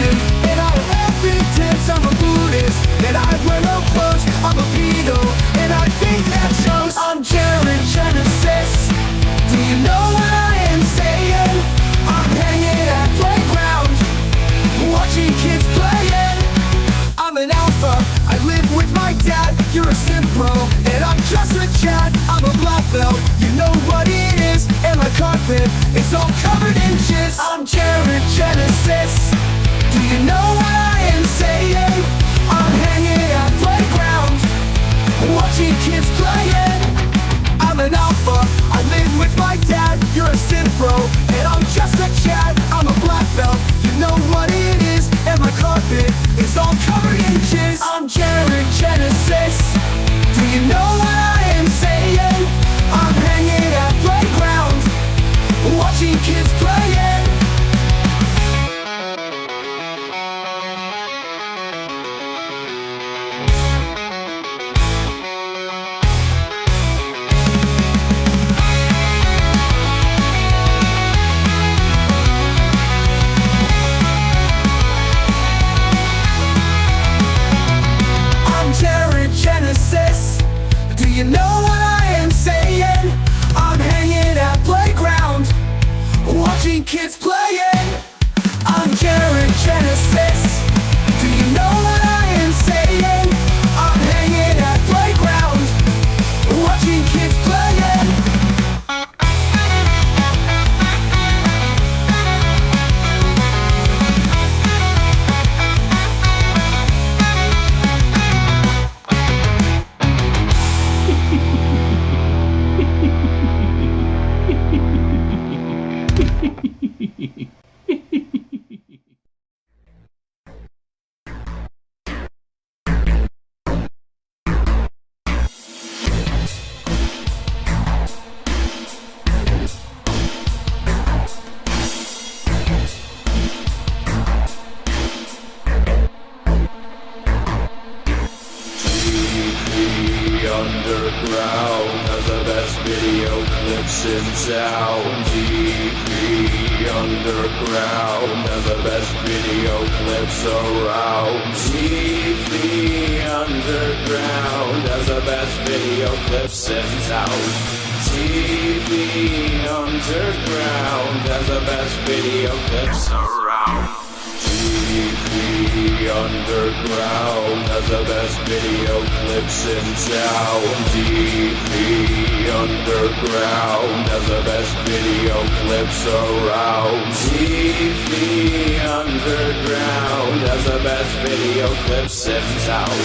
Muslim, and I have evidence I'm a Buddhist, and I wear no clothes, I'm a pedo, and I think that shows. I'm Jared Genesis. Do you know what I am saying? I'm hanging at playground, watching kids playing. I'm an alpha, I live with my dad. You're a simp bro, and I'm just a Chad. I'm a black belt, you know what it is. And my carpet, it's all covered in jizz. I'm Jared Genesis. Do you know what I am saying? I'm hanging at playground, watching kids playing. I'm an alpha, I live with my dad. You're a simp bro, and I'm just a Chad. I'm a black belt, you know what it is. And my carpet is all covered in jizz. I'm Jared Genesis. Do you know what I am saying? I'm hanging at playground, watching kids playing. Genesis. Do you know what I am saying? I'm hanging at playground, watching kids playing. I'm Jared Genesis. Do you know what I am saying? I'm hanging at playground, watching kids playing. Underground has the best video clips in town. TV Underground has the best video clips around. TV Underground has the best video clips in town. TV Underground has the best video clips around. TV Underground has the best video clips in town. TV Underground has the best video clips around. TV Underground has the best video clips in town.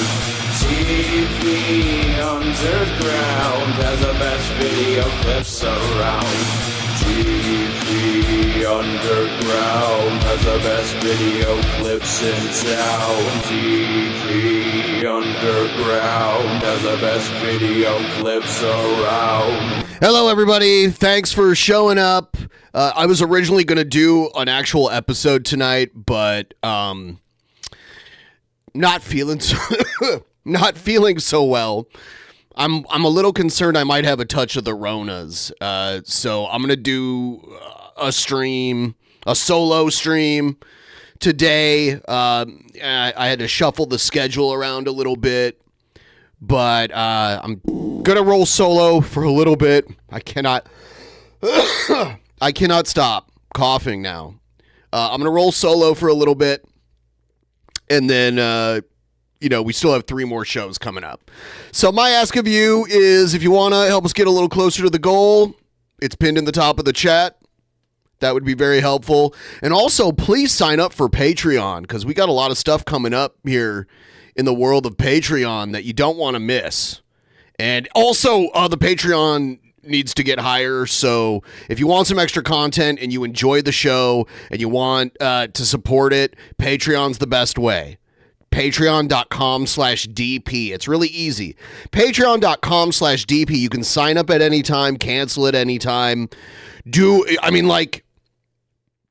TV Underground has the best video clips around. TV Underground has the best video clips in town. TV Underground has the best video clips around. Hello, everybody. Thanks for showing up. I was originally going to do an actual episode tonight, but not feeling so well. I'm a little concerned I might have a touch of the Ronas. So I'm going to do a solo stream today. I had to shuffle the schedule around a little bit, but I'm going to roll solo for a little bit. I cannot stop coughing now. I'm going to roll solo for a little bit, and then we still have 3 more shows coming up. So my ask of you is, if you want to help us get a little closer to the goal, it's pinned in the top of the chat. That would be very helpful. And also, please sign up for Patreon, because we got a lot of stuff coming up here in the world of Patreon that you don't want to miss. And also, the Patreon needs to get higher. So if you want some extra content and you enjoy the show and you want to support it, Patreon's the best way. Patreon.com/DP. It's really easy. Patreon.com/DP. You can sign up at any time, cancel at any time.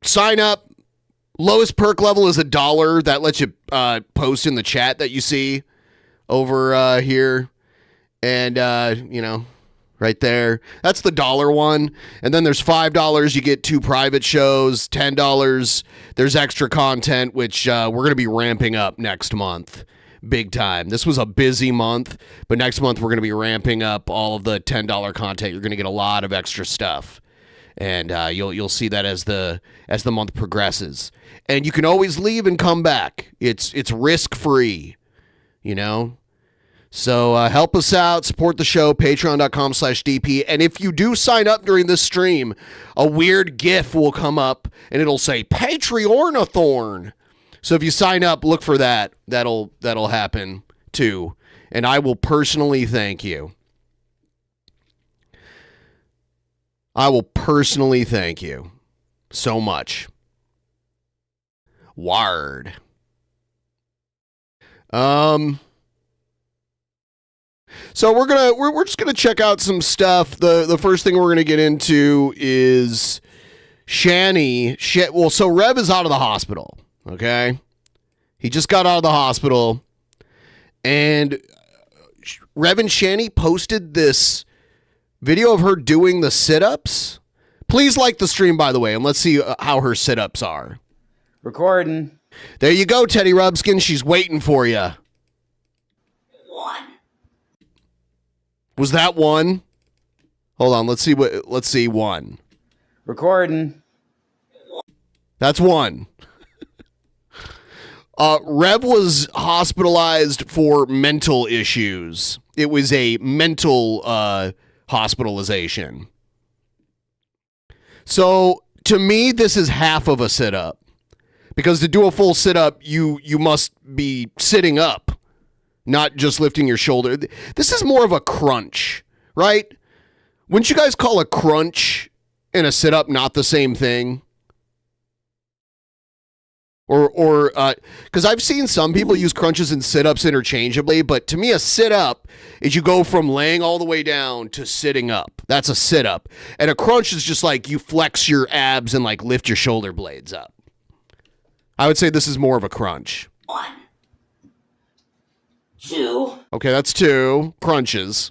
Sign up. Lowest perk level is $1. That lets you post in the chat that you see over here. And, right there. That's the $1 one. And then there's $5. You get 2 private shows. $10. There's extra content, which we're going to be ramping up next month. Big time. This was a busy month, but next month we're going to be ramping up all of the $10 content. You're going to get a lot of extra stuff, and you'll see that as the month progresses. And you can always leave and come back. It's risk free, you know. So help us out, support the show, patreon.com/DP. And if you do sign up during this stream, a weird GIF will come up and it'll say Patreonathorn. So if you sign up, look for that. That'll happen too. And I will personally thank you. I will personally thank you so much. Ward. So we're just gonna check out some stuff. The first thing we're gonna get into is Shanny. Well, so Rev is out of the hospital. Okay, he just got out of the hospital, and Rev and Shanny posted this video of her doing the sit-ups. Please like the stream, by the way, and let's see how her sit-ups are. Recording. There you go, Teddy Rubskin. She's waiting for you. 1. Was that 1? Hold on. Let's see 1. Recording. That's 1. Rev was hospitalized for mental issues. It was a mental hospitalization. So to me, this is half of a sit-up. Because to do a full sit-up, you must be sitting up, not just lifting your shoulder. This is more of a crunch, right? Wouldn't you guys call a crunch and a sit-up not the same thing? Or because I've seen some people use crunches and sit-ups interchangeably, but to me a sit-up is you go from laying all the way down to sitting up. That's a sit-up. And a crunch is just like you flex your abs and like lift your shoulder blades up. I would say this is more of a crunch. 1. 2. Okay, that's 2 crunches.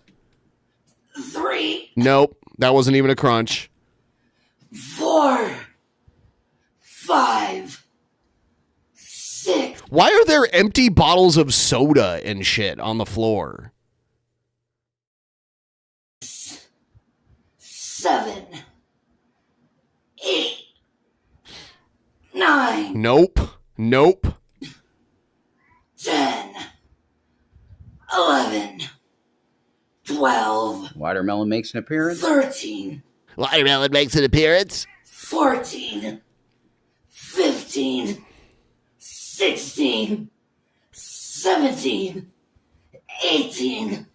3. Nope, that wasn't even a crunch. 4. 5. 6. Why are there empty bottles of soda and shit on the floor? 7. 8. 9. Nope. 10. 11. 12. Watermelon makes an appearance. 13. Watermelon makes an appearance. 14. 15. 16. 17. 18.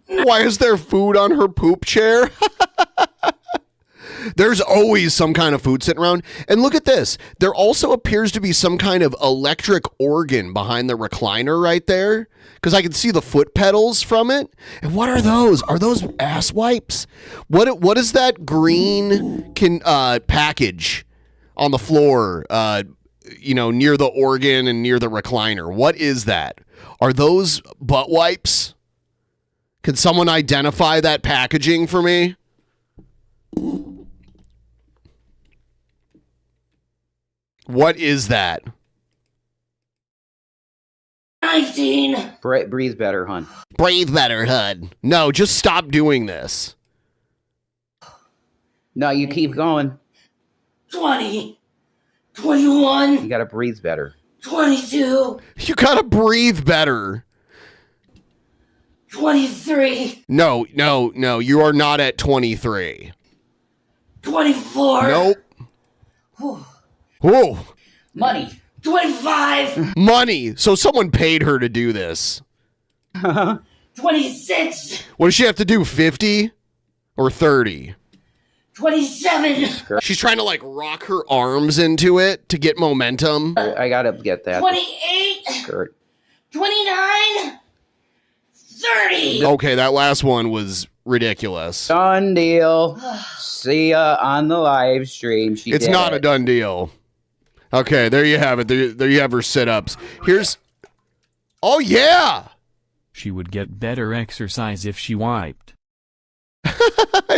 Why is there food on her poop chair? There's always some kind of food sitting around. And look at this. There also appears to be some kind of electric organ behind the recliner right there. Because I can see the foot pedals from it. And what are those? Are those ass wipes? What is that green package on the floor, near the organ and near the recliner? What is that? Are those butt wipes? Can someone identify that packaging for me? What is that? 19. Breathe better, hon. Breathe better, Hud. No, just stop doing this. No, you keep going. 20. 21. You gotta breathe better. 22. You gotta breathe better. 23. No, you are not at 23. 24. Nope. Whoa. Money. 25. Money. So someone paid her to do this. 26. What does she have to do, 50 or 30? 27. She's trying to like rock her arms into it to get momentum. I gotta get that. 28. Skirt. 29. 30. Okay, that last one was ridiculous. Done deal. See ya on the live stream. It's not a done deal. Okay, there you have it. There you have her sit-ups. Here's... Oh, yeah! She would get better exercise if she wiped.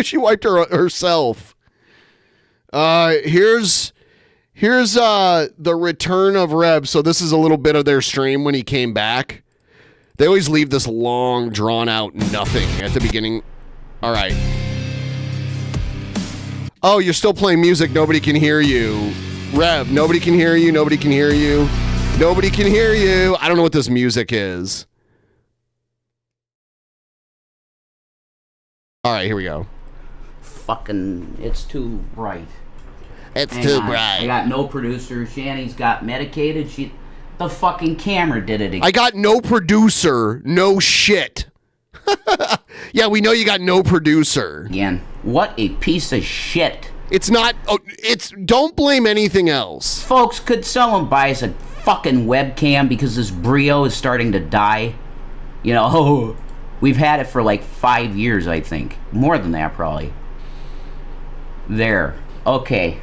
She wiped herself. Here's the return of Rev. So this is a little bit of their stream when he came back. They always leave this long, drawn-out nothing at the beginning. All right. Oh, you're still playing music. Nobody can hear you. Rev, nobody can hear you. Nobody can hear you. Nobody can hear you. I don't know what this music is. All right, here we go. Fucking, it's too bright. It's Hang too on. bright. I got no producer. Shanny's got medicated. The fucking camera did it again. I got no producer. No shit. Yeah, we know you got no producer. Again. What a piece of shit. It's not. Oh, don't blame anything else. Folks, could someone buy us a fucking webcam because this Brio is starting to die? You know, we've had it for like 5 years, I think. More than that, probably. There. Okay.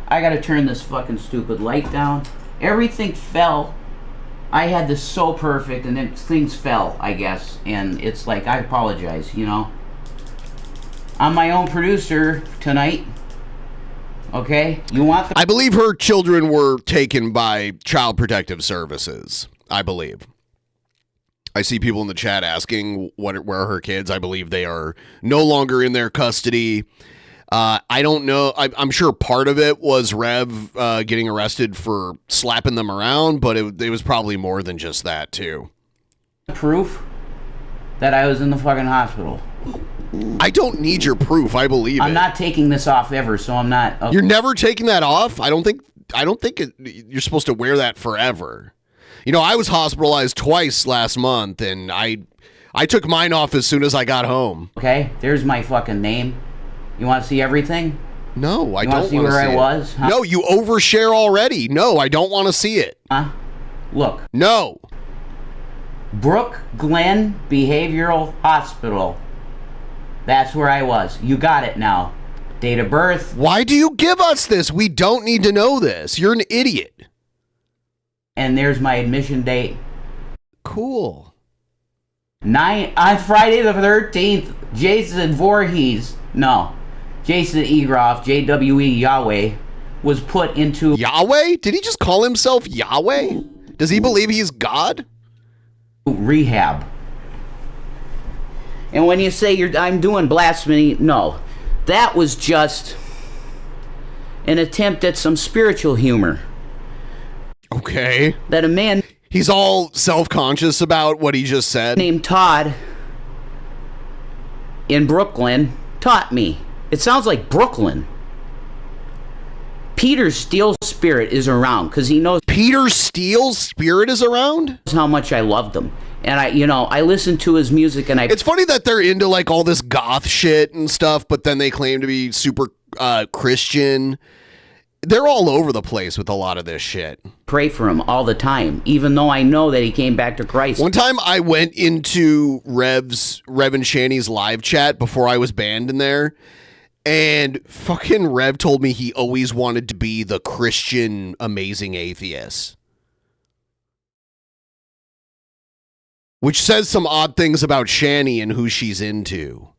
I gotta turn this fucking stupid light down. Everything fell. I had this so perfect, and then things fell, I guess. And it's like, I apologize, you know. I'm my own producer tonight. Okay? You want the... I believe her children were taken by Child Protective Services. I believe. I see people in the chat asking where are her kids. I believe they are no longer in their custody. I don't know. I'm sure part of it was Rev getting arrested for slapping them around, but it was probably more than just that, too. Proof that I was in the fucking hospital. I don't need your proof. I believe I'm not taking this off ever, so I'm not... Okay. You're never taking that off? I don't think you're supposed to wear that forever. You know, I was hospitalized twice last month, and I took mine off as soon as I got home. Okay, there's my fucking name. You want to see everything? No, I don't want to see it. You want to see where I was? Huh? No, you overshare already. No, I don't want to see it. Huh? Look. No. Brook Glen Behavioral Hospital. That's where I was. You got it now. Date of birth. Why do you give us this? We don't need to know this. You're an idiot. And there's my admission date. Cool. On Friday the 13th, Jason Voorhees. No. Jason Egroff, JWE Yahweh, was put into... Yahweh? Did he just call himself Yahweh? Does he believe he's God? Rehab. And when you say I'm doing blasphemy, no. That was just an attempt at some spiritual humor. Okay. That a man... He's all self-conscious about what he just said. ...named Todd in Brooklyn taught me. It sounds like Brooklyn. Peter Steele's spirit is around because he knows... Peter Steele's spirit is around? ...how much I loved him. And I listened to his music and It's funny that they're into like all this goth shit and stuff, but then they claim to be super Christian. They're all over the place with a lot of this shit. Pray for him all the time, even though I know that he came back to Christ. One time I went into Rev and Shanny's live chat before I was banned in there, and fucking Rev told me he always wanted to be the Christian amazing atheist. Which says some odd things about Shanny and who she's into.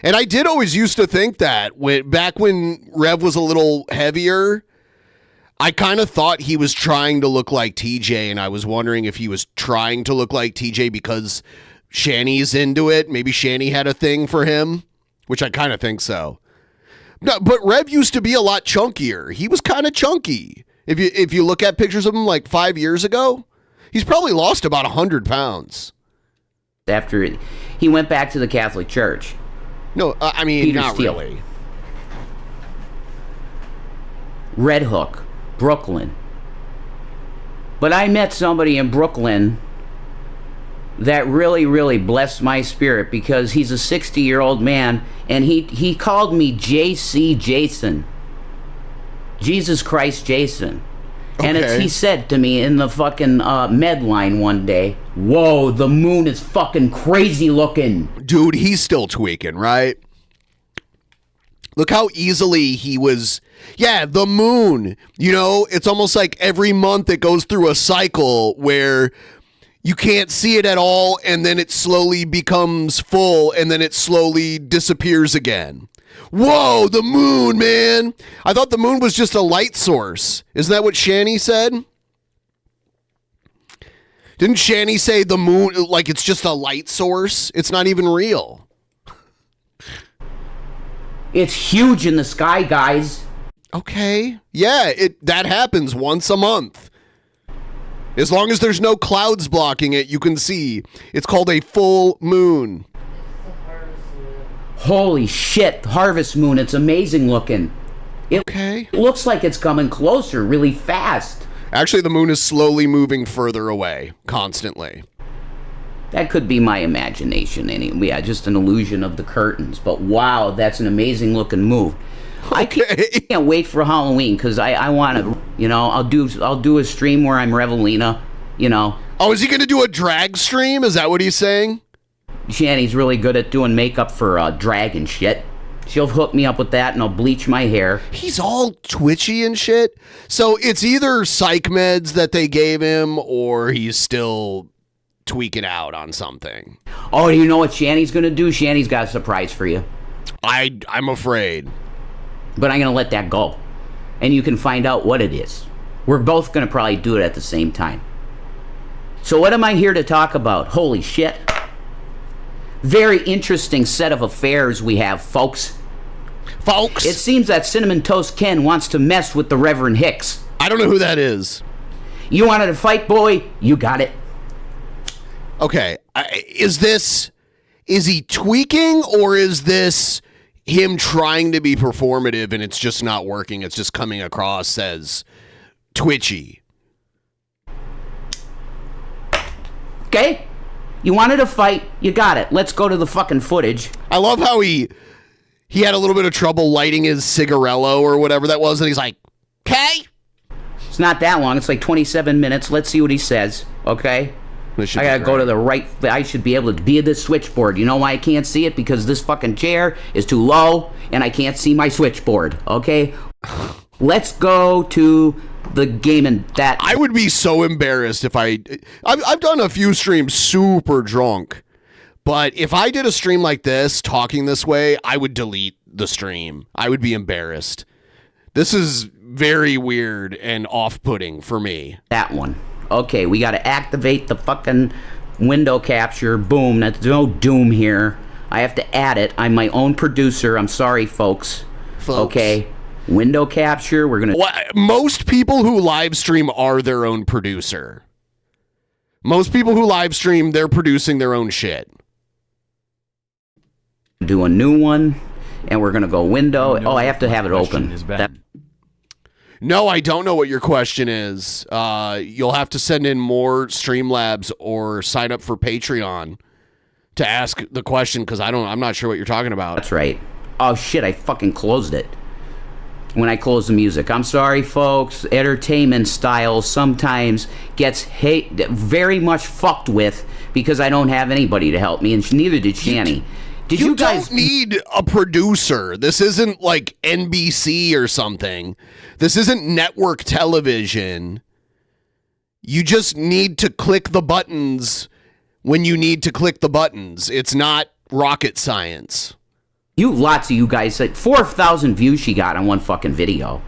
And I did always used to think that back when Rev was a little heavier, I kind of thought he was trying to look like TJ, and I was wondering if he was trying to look like TJ because Shanny's into it. Maybe Shanny had a thing for him, which I kind of think so. No, but Rev used to be a lot chunkier. He was kind of chunky. If you look at pictures of him like 5 years ago, he's probably lost about 100 pounds. After he went back to the Catholic Church. No, I mean, Peter not Steele. really. Red Hook, Brooklyn. But I met somebody in Brooklyn that really, really blessed my spirit because he's a 60-year-old man, and he called me JC Jason. Jesus Christ Jason. And he said to me in the fucking med line one day, "Whoa, the moon is fucking crazy looking." Dude, he's still tweaking, right? Look how easily he was. Yeah, the moon. You know, it's almost like every month it goes through a cycle where, you can't see it at all, and then it slowly becomes full, and then it slowly disappears again. Whoa, the moon, man. I thought the moon was just a light source. Isn't that what Shanny said? Didn't Shanny say the moon, like it's just a light source? It's not even real. It's huge in the sky, guys. Okay. Yeah, that happens once a month. As long as there's no clouds blocking it, you can see. It's called a full moon. Holy shit, harvest moon. It's amazing looking. Okay. It looks like it's coming closer really fast. Actually, the moon is slowly moving further away, constantly. That could be my imagination anyway. Yeah, just an illusion of the curtains. But wow, that's an amazing looking move. Okay. I can't wait for Halloween because I want to, you know, I'll do a stream where I'm Revelina, you know. Oh, is he going to do a drag stream? Is that what he's saying? Shanny's really good at doing makeup for drag and shit. She'll hook me up with that and I'll bleach my hair. He's all twitchy and shit. So it's either psych meds that they gave him or he's still tweaking out on something. Oh, you know what Shanny's going to do? Shanny's got a surprise for you. I'm afraid. But I'm going to let that go. And you can find out what it is. We're both going to probably do it at the same time. So what am I here to talk about? Holy shit. Very interesting set of affairs we have, folks. It seems that Cinnamon Toast Ken wants to mess with the Reverend Hicks. I don't know who that is. You wanted to fight, boy? You got it. Okay. Is he tweaking or is this him trying to be performative and it's just not working? It's just coming across as twitchy. Okay. You wanted to fight, you got it. Let's go to the fucking footage. I love how he had a little bit of trouble lighting his cigarello or whatever that was, and he's like, okay. It's not that long. It's like 27 minutes. Let's see what he says, okay? I gotta go to the right. I should be able to be at this switchboard. You know why I can't see it? Because this fucking chair is too low, and I can't see my switchboard, okay? Let's go to the game and that. I would be so embarrassed if I've done a few streams super drunk, but if I did a stream like this, talking this way, I would delete the stream. I would be embarrassed. This is very weird and off-putting for me. That one. Okay, we got to activate the fucking window capture. Boom. There's no doom here. I have to add it. I'm my own producer. I'm sorry, folks. Okay. Window capture. We're going to... Most people who live stream are their own producer. Most people who live stream, they're producing their own shit. Do a new one, and we're going to go window. Oh, I have to have it open. No, I don't know what your question is. You'll have to send in more Streamlabs or sign up for Patreon to ask the question because I'm not sure what you're talking about. That's right. Oh shit, I fucking closed it when I closed the music. I'm sorry, folks. Entertainment style sometimes gets very much fucked with because I don't have anybody to help me, and neither did Shanny. You guys don't need a producer. This isn't like NBC or something. This isn't network television. You just need to click the buttons when you need to click the buttons. It's not rocket science. Lots of you guys, like 4,000 views she got on one fucking video.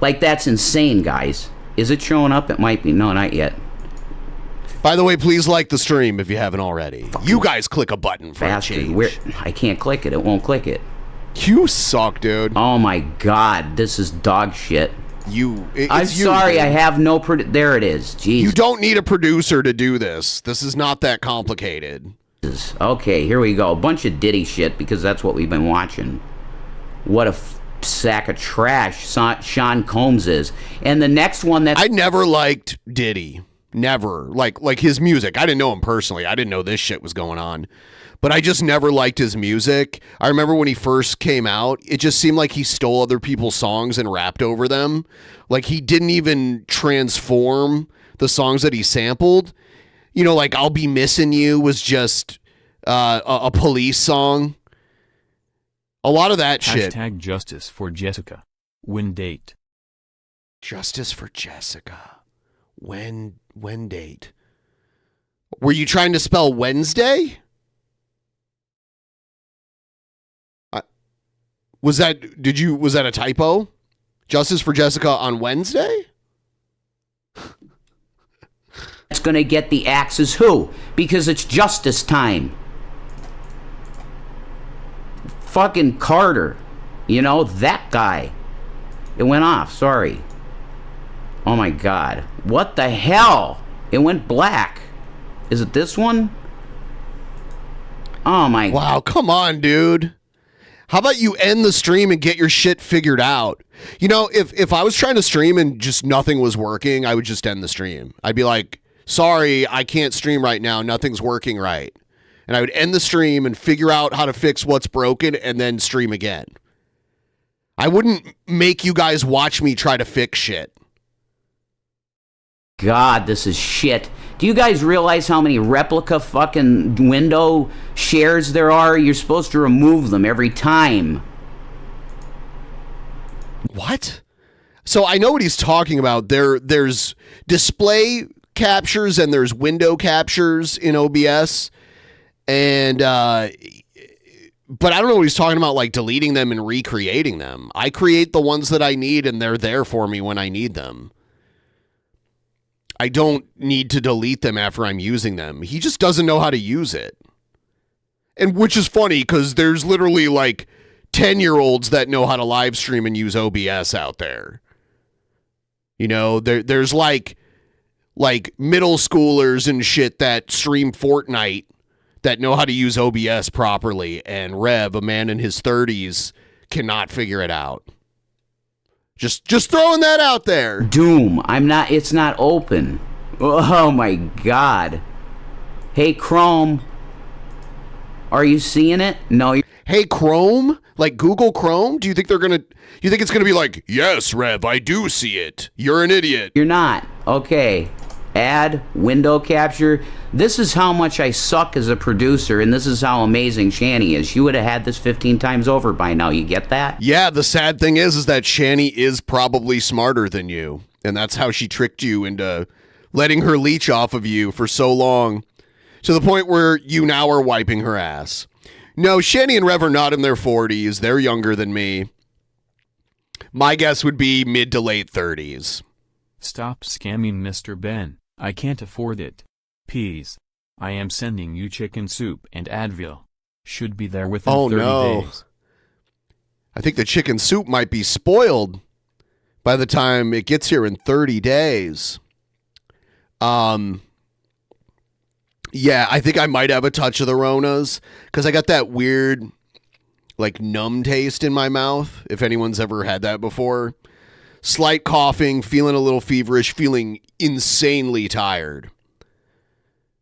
Like, that's insane, guys. Is it showing up? It might be. No, not yet. By the way, please like the stream if you haven't already. You guys click a button for a change. I can't click it. It won't click it. You suck, dude. Oh my god, this is dog shit. I'm sorry, dude. I have no... There it is. Jeez. You don't need a producer to do this. This is not that complicated. Okay, here we go. A bunch of Diddy shit because that's what we've been watching. What a sack of trash Sean Combs is. And the next one that... I never liked Diddy. Never. Like his music. I didn't know him personally. I didn't know this shit was going on. But I just never liked his music. I remember when he first came out, it just seemed like he stole other people's songs and rapped over them. Like he didn't even transform the songs that he sampled. You know, like I'll Be Missing You was just a Police song. A lot of that shit. Hashtag justice for Jessica. When date. Justice for Jessica. When date. Were you trying to spell Wednesday? Was that a typo? Justice for Jessica on Wednesday? It's going to get the axes who? Because it's justice time. Fucking Carter. You know, that guy. It went off, sorry. Oh my God. What the hell? It went black. Is it this one? Oh my. Wow, come on, dude. How about you end the stream and get your shit figured out? You know, if I was trying to stream and just nothing was working, I would just end the stream. I'd be like, sorry, I can't stream right now. Nothing's working right. And I would end the stream and figure out how to fix what's broken and then stream again. I wouldn't make you guys watch me try to fix shit. God, this is shit. Do you guys realize how many replica fucking window shares there are? You're supposed to remove them every time. What? So I know what he's talking about. There's display captures and there's window captures in OBS. And but I don't know what he's talking about, like deleting them and recreating them. I create the ones that I need and they're there for me when I need them. I don't need to delete them after I'm using them. He just doesn't know how to use it. And which is funny because there's literally like 10-year-olds that know how to live stream and use OBS out there. You know, there's like middle schoolers and shit that stream Fortnite that know how to use OBS properly. And Rev, a man in his 30s, cannot figure it out. Just throwing that out there. Doom. It's not open. Oh my God. Hey, Chrome. Are you seeing it? No. Hey, Chrome? Like Google Chrome? Do you think it's gonna be like, yes, Rev, I do see it. You're an idiot. You're not. Okay. Add window capture. This is how much I suck as a producer, and this is how amazing Shanny is. She would have had this 15 times over by now. You get that? Yeah, the sad thing is that Shanny is probably smarter than you, and that's how she tricked you into letting her leech off of you for so long, to the point where you now are wiping her ass. No, Shanny and Rev are not in their 40s. They're younger than me. My guess would be mid to late 30s. Stop scamming Mr. Ben. I can't afford it. Peas. I am sending you chicken soup and Advil. Should be there within 30 days. I think the chicken soup might be spoiled by the time it gets here in 30 days. Yeah, I think I might have a touch of the Ronas because I got that weird, like, numb taste in my mouth, if anyone's ever had that before. Slight coughing, feeling a little feverish, feeling insanely tired.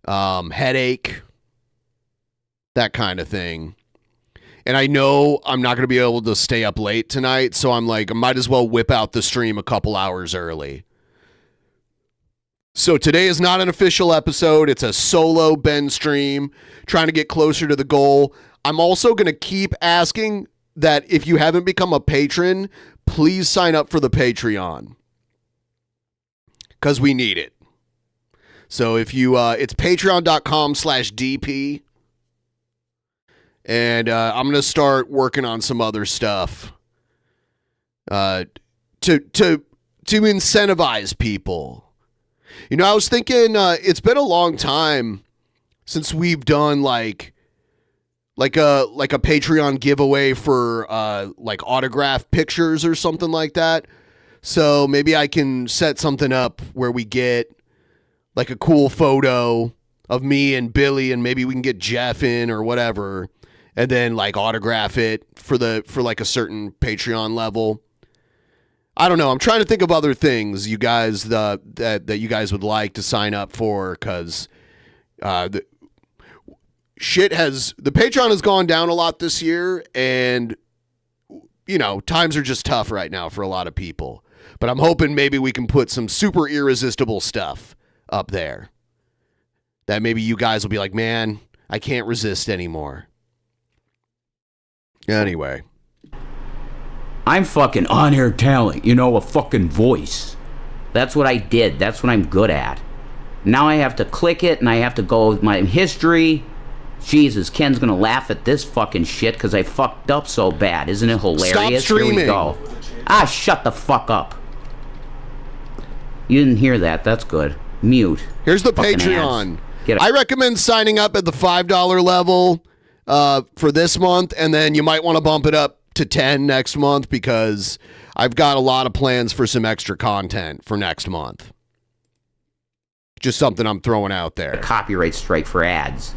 Headache, that kind of thing. And I know I'm not going to be able to stay up late tonight, so I'm like, I might as well whip out the stream a couple hours early. So today is not an official episode. It's a solo Ben stream, trying to get closer to the goal. I'm also going to keep asking that if you haven't become a patron, please sign up for the Patreon, because we need it. So if you, it's patreon.com/DP. And I'm going to start working on some other stuff to incentivize people. You know, I was thinking it's been a long time since we've done like a Patreon giveaway for like autograph pictures or something like that. So maybe I can set something up where we get like a cool photo of me and Billy, and maybe we can get Jeff in or whatever, and then like autograph it for like a certain Patreon level. I don't know. I'm trying to think of other things you guys that you guys would like to sign up for, because the Patreon has gone down a lot this year, and you know, times are just tough right now for a lot of people. But I'm hoping maybe we can put some super irresistible stuff up there that maybe you guys will be like, man, I can't resist anymore. Anyway. I'm fucking on-air talent, you know, a fucking voice. That's what I did. That's what I'm good at. Now I have to click it, and I have to go with my history. Jesus, Ken's gonna laugh at this fucking shit because I fucked up so bad. Isn't it hilarious? Stop streaming. Here we go. Ah, shut the fuck up. You didn't hear that. That's good. Mute. Here's the Fucking Patreon. Get I recommend signing up at the $5 level for this month, and then you might want to bump it up to $10 next month because I've got a lot of plans for some extra content for next month. Just something I'm throwing out there. a copyright strike for ads.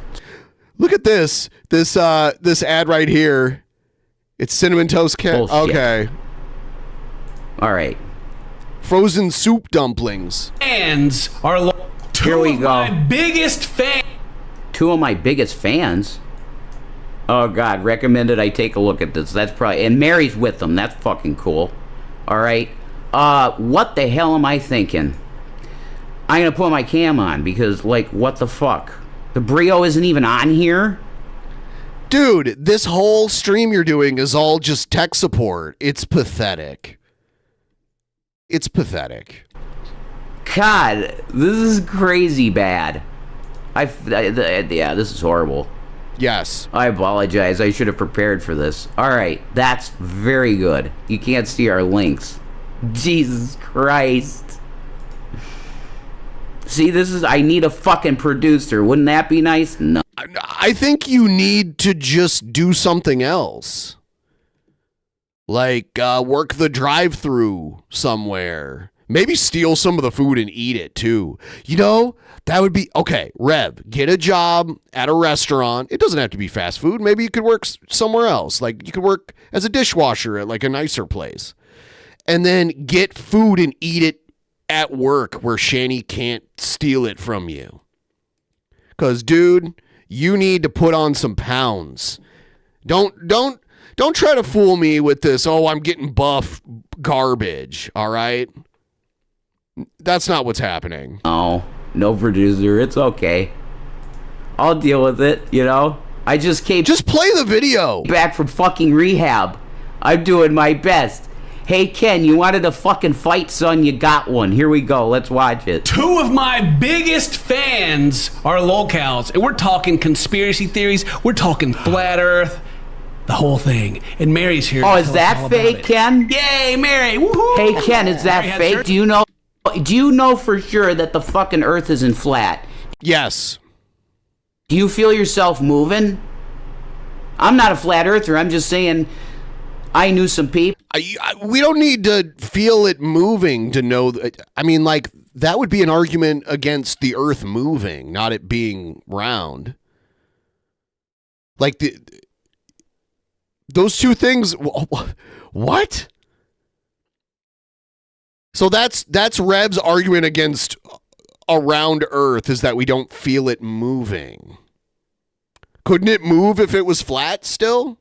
Look at this ad right here. It's cinnamon toast Bullshit. Okay. All right. Frozen soup dumplings. Fans are Here we go. my biggest fans. Two of my biggest fans. Oh God, recommended I take a look at this. That's probably, and Mary's with them. That's fucking cool. All right. What the hell am I thinking? I'm gonna put my cam on because, like, what the fuck? The Brio isn't even on here. Dude, this whole stream you're doing is all just tech support. It's pathetic. It's pathetic. God, this is crazy bad. Yeah, this is horrible. Yes. I apologize. I should have prepared for this. All right, that's very good. You can't see our links. Jesus Christ. See, I need a fucking producer. Wouldn't that be nice? No. I think you need to just do something else. Like work the drive-through somewhere. Maybe steal some of the food and eat it too. You know, that would be okay. Rev, get a job at a restaurant. It doesn't have to be fast food. Maybe you could work somewhere else. Like you could work as a dishwasher at like a nicer place. And then get food and eat it at work where Shanny can't steal it from you. Cause dude, you need to put on some pounds. Don't try to fool me with this, oh, I'm getting buff garbage, all right? That's not what's happening. Oh, no producer. It's okay. I'll deal with it, you know? I just came Just play the video. back from fucking rehab. I'm doing my best. Hey, Ken, you wanted a fucking fight, son? You got one. Here we go. Let's watch it. Two of my biggest fans are locals, and we're talking conspiracy theories. We're talking flat Earth, the whole thing. And Mary's here. Oh, to is tell us that all fake, about it. Ken? Yay, Mary! Woohoo! Hey, Ken, is that Mary has fake? her- Do you know for sure that the fucking Earth isn't flat? Yes. Do you feel yourself moving? I'm not a flat earther. I'm just saying I knew some people. We don't need to feel it moving to know. I mean, like, that would be an argument against the Earth moving, not it being round. Like, those two things. What? So that's Rev's argument against a round Earth is that we don't feel it moving. Couldn't it move if it was flat still?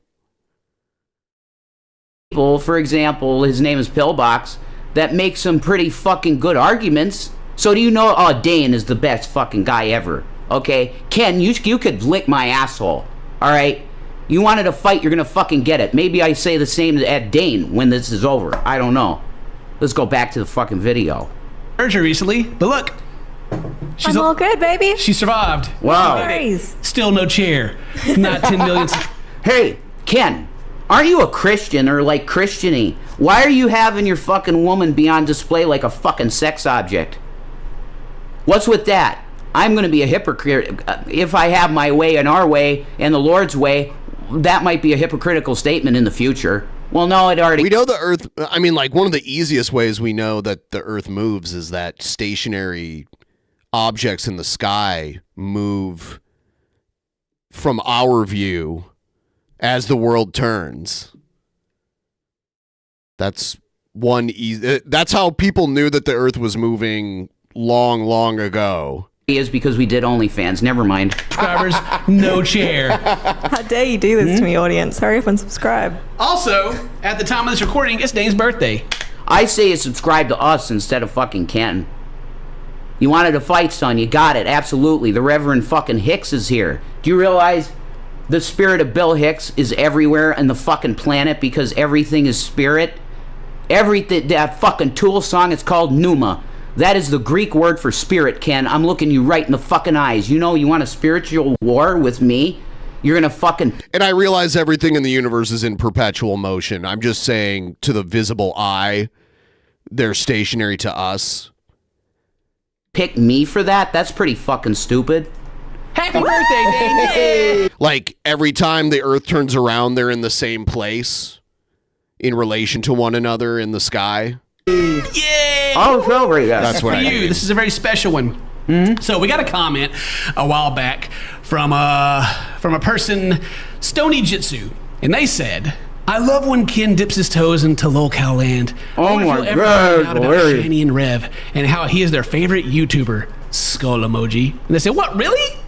For example, his name is Pillbox, that make some pretty fucking good arguments. So do you know, Dane is the best fucking guy ever. Okay? Ken, you could lick my asshole. Alright? You wanted a fight, you're gonna fucking get it. Maybe I say the same at Dane when this is over. I don't know. Let's go back to the fucking video. Heard her recently, but look. I'm all good, baby. She survived. Wow. No worries. Still no chair. Not 10 million. Hey, Ken, aren't you a Christian or like Christian-y? Why are you having your fucking woman be on display like a fucking sex object? What's with that? I'm going to be a hypocrite. If I have my way and our way and the Lord's way, that might be a hypocritical statement in the future. Well, no, it already... We know the Earth, I mean, like, one of the easiest ways we know that the Earth moves is that stationary objects in the sky move from our view as the world turns. That's one easy... That's how people knew that the Earth was moving long ago. is because we did OnlyFans. Never mind. Subscribers, no chair. How dare you do this to me, audience? Hurry up and subscribe. Also, at the time of this recording, it's Dane's birthday. I say you subscribe to us instead of fucking Ken. You wanted a fight, son. You got it. Absolutely. The Reverend fucking Hicks is here. Do you realize the spirit of Bill Hicks is everywhere on the fucking planet because everything is spirit? Everything, that fucking Tool song is called Numa. That is the Greek word for spirit, Ken. I'm looking you right in the fucking eyes. You know, you want a spiritual war with me? You're gonna fucking... And I realize everything in the universe is in perpetual motion. I'm just saying, to the visible eye, they're stationary to us. Pick me for that? That's pretty fucking stupid. Happy birthday, Dane! Like, every time the Earth turns around, they're in the same place in relation to one another in the sky. Yay! Oh, celebrate that. That's what For I you, mean. this is a very special one. So we got a comment a while back from a person, Stony Jitsu, and they said, "I love when Ken dips his toes into locale land. I Oh wonder if my you'll ever God, find out about Larry. Shanny and Rev and how he is their favorite YouTuber." Skull emoji. And they said, "What, really?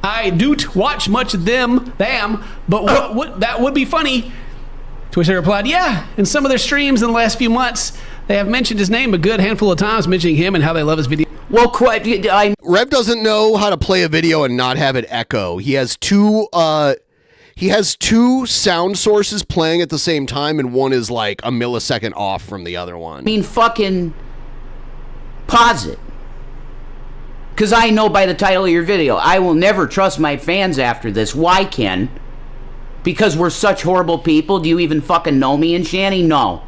I don't watch much of them, but what that would be funny." To which they replied, "Yeah, in some of their streams in the last few months, they have mentioned his name a good handful of times, mentioning him and how they love his video." Well, quite. Rev doesn't know how to play a video and not have it echo. He has two sound sources playing at the same time, and one is like a millisecond off from the other one. I mean, fucking pause it. Because I know by the title of your video, I will never trust my fans after this. Why, Ken? Because we're such horrible people? Do you even fucking know me and Shanny? No.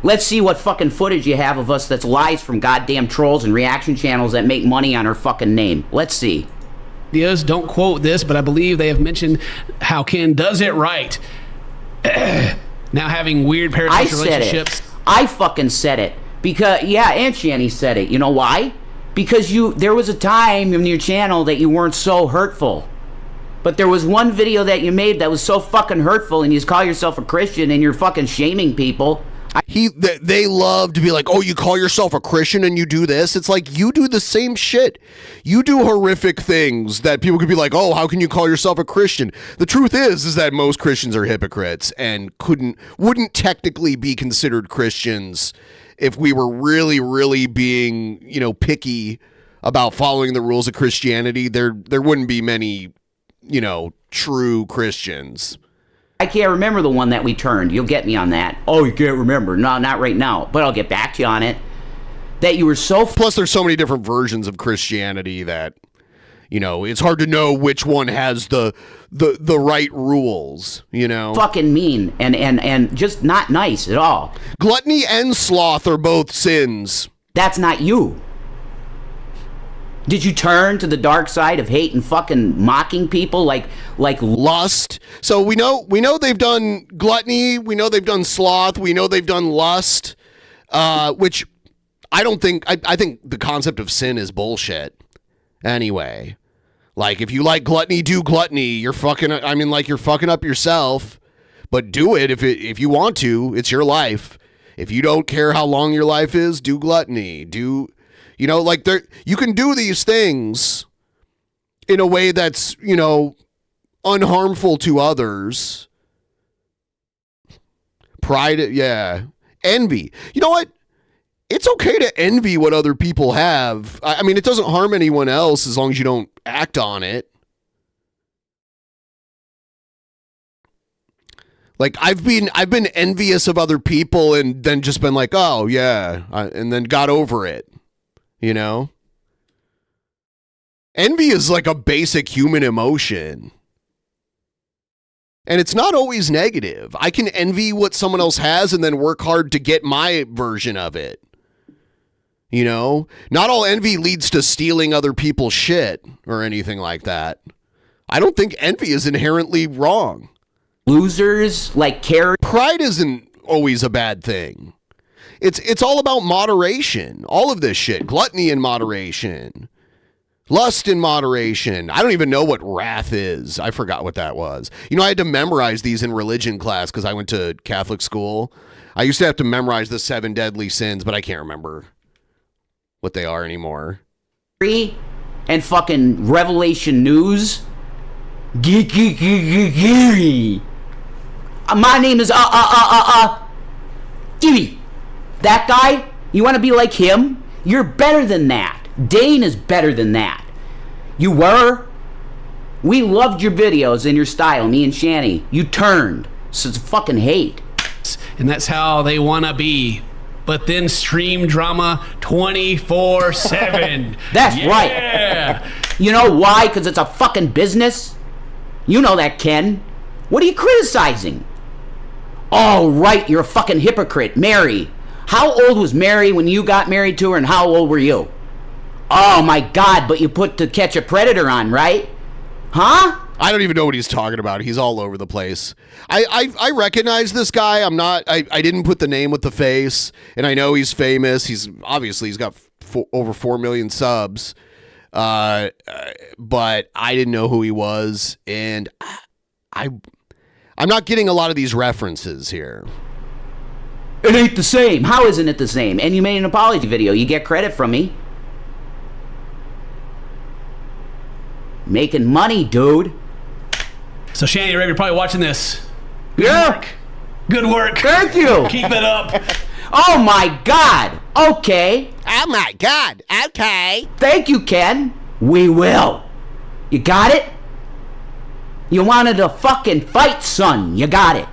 Let's see what fucking footage you have of us that's lies from goddamn trolls and reaction channels that make money on our fucking name. Let's see. Videos, don't quote this, but I believe they have mentioned how Ken does it right. Now having weird I parasocial said relationships. it. I fucking said it. Because, yeah, and Shanny said it. You know why? Because there was a time in your channel that you weren't so hurtful. But there was one video that you made that was so fucking hurtful, and you call yourself a Christian and you're fucking shaming people. They love to be like, oh, you call yourself a Christian and you do this. It's like, you do the same shit. You do horrific things that people could be like, oh, how can you call yourself a Christian? The truth is that most Christians are hypocrites and wouldn't technically be considered Christians if we were really, really being, picky about following the rules of Christianity. There wouldn't be many, true Christians. I can't remember the one that we turned. You'll get me on that. Oh, you can't remember. No, not right now. But I'll get back to you on it. That you were so... Plus, there's so many different versions of Christianity that, it's hard to know which one has the right rules, fucking mean and just not nice at all. Gluttony and sloth are both sins. That's not you. Did you turn to the dark side of hate and fucking mocking people like lust? So we know they've done gluttony, we know they've done sloth, we know they've done lust, which I think the concept of sin is bullshit. Anyway, like, if you like gluttony, do gluttony. You're fucking up yourself, but do it if you want to. It's your life. If you don't care how long your life is, do gluttony. You can do these things in a way that's, unharmful to others. Pride, yeah. Envy. You know what? It's okay to envy what other people have. I mean, it doesn't harm anyone else as long as you don't act on it. Like, I've been envious of other people and then just been like, oh yeah, and then got over it. Envy is like a basic human emotion. And it's not always negative. I can envy what someone else has and then work hard to get my version of it. Not all envy leads to stealing other people's shit or anything like that. I don't think envy is inherently wrong. losers like carry. Pride isn't always a bad thing. It's all about moderation. All of this shit. Gluttony in moderation. Lust in moderation. I don't even know what wrath is. I forgot what that was. I had to memorize these in religion class because I went to Catholic school. I used to have to memorize the 7 deadly sins, but I can't remember what they are anymore. And fucking Revelation News. Gary. My name is Dewey. That guy, you want to be like him? You're better than that. Dane is better than that. You were. We loved your videos and your style, me and Shanny. You turned. So it's fucking hate. And that's how they want to be. but then stream drama 24/7. That's right. Yeah. You know why? Because it's a fucking business. You know that, Ken. What are you criticizing? Oh, right, you're a fucking hypocrite. Mary. How old was Mary when you got married to her, and how old were you? Oh, my God, but you put To Catch a Predator on, right? Huh? I don't even know what he's talking about. He's all over the place. I recognize this guy. I didn't put the name with the face, and I know he's famous. He's got over 4 million subs. But I didn't know who he was, and I'm not getting a lot of these references here. It ain't the same. How isn't it the same? And you made an apology video. You get credit from me. Making money, dude. So, Shanny, you're probably watching this. Yeah. Good work. Thank you. Keep it up. Oh, my God. Okay. Oh my God. Okay. Thank you, Ken. We will. You got it? You wanted to fucking fight, son. You got it.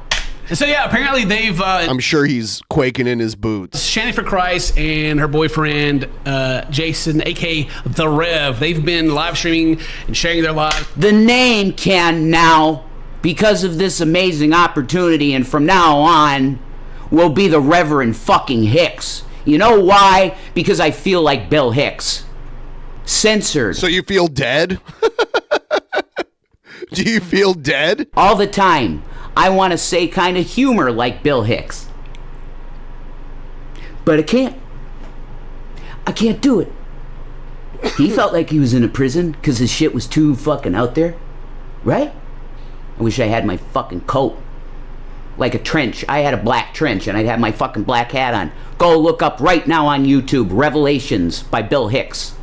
And so, yeah, apparently they've... I'm sure he's quaking in his boots. Shanny for Christ and her boyfriend, Jason, a.k.a. The Rev, they've been live streaming and sharing their lives. The name, Ken, now, because of this amazing opportunity, and from now on, will be the Reverend fucking Hicks. You know why? Because I feel like Bill Hicks. Censored. So you feel dead? Do you feel dead? All the time. I want to say kind of humor like Bill Hicks. But I can't. I can't do it. He felt like he was in a prison because his shit was too fucking out there. Right? I wish I had my fucking coat. Like a trench. I had a black trench and I'd have my fucking black hat on. Go look up right now on YouTube, Revelations by Bill Hicks.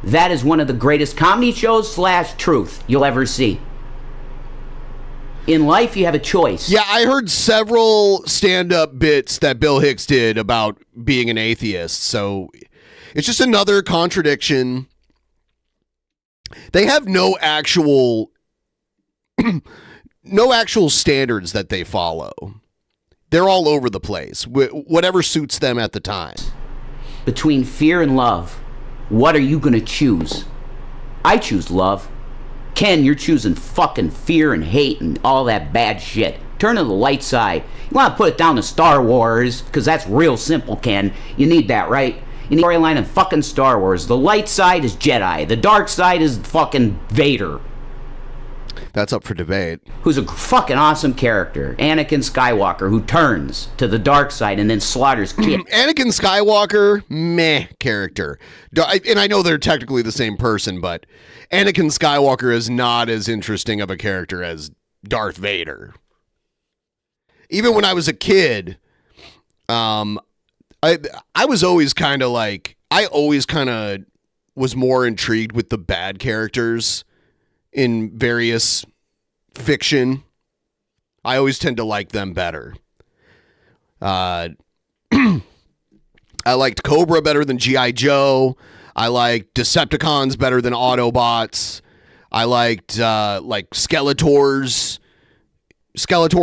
That is one of the greatest comedy shows / truth you'll ever see. In life, you have a choice. Yeah, I heard several stand-up bits that Bill Hicks did about being an atheist, so it's just another contradiction. They have no actual standards that they follow. They're all over the place, whatever suits them at the time. Between fear and love, what are you going to choose? I choose love. Ken, you're choosing fucking fear and hate and all that bad shit. Turn to the light side. You want to put it down to Star Wars, because that's real simple, Ken. You need that, right? You need a storyline in fucking Star Wars. The light side is Jedi. The dark side is fucking Vader. That's up for debate. Who's a fucking awesome character. Anakin Skywalker, who turns to the dark side and then slaughters kids. Anakin Skywalker, meh character. And I know they're technically the same person, but Anakin Skywalker is not as interesting of a character as Darth Vader. Even when I was a kid, I was always kind of like, I always kind of was more intrigued with the bad characters in various fiction. I always tend to like them better. I liked Cobra better than G.I. Joe. I liked Decepticons better than Autobots. I liked Skeletor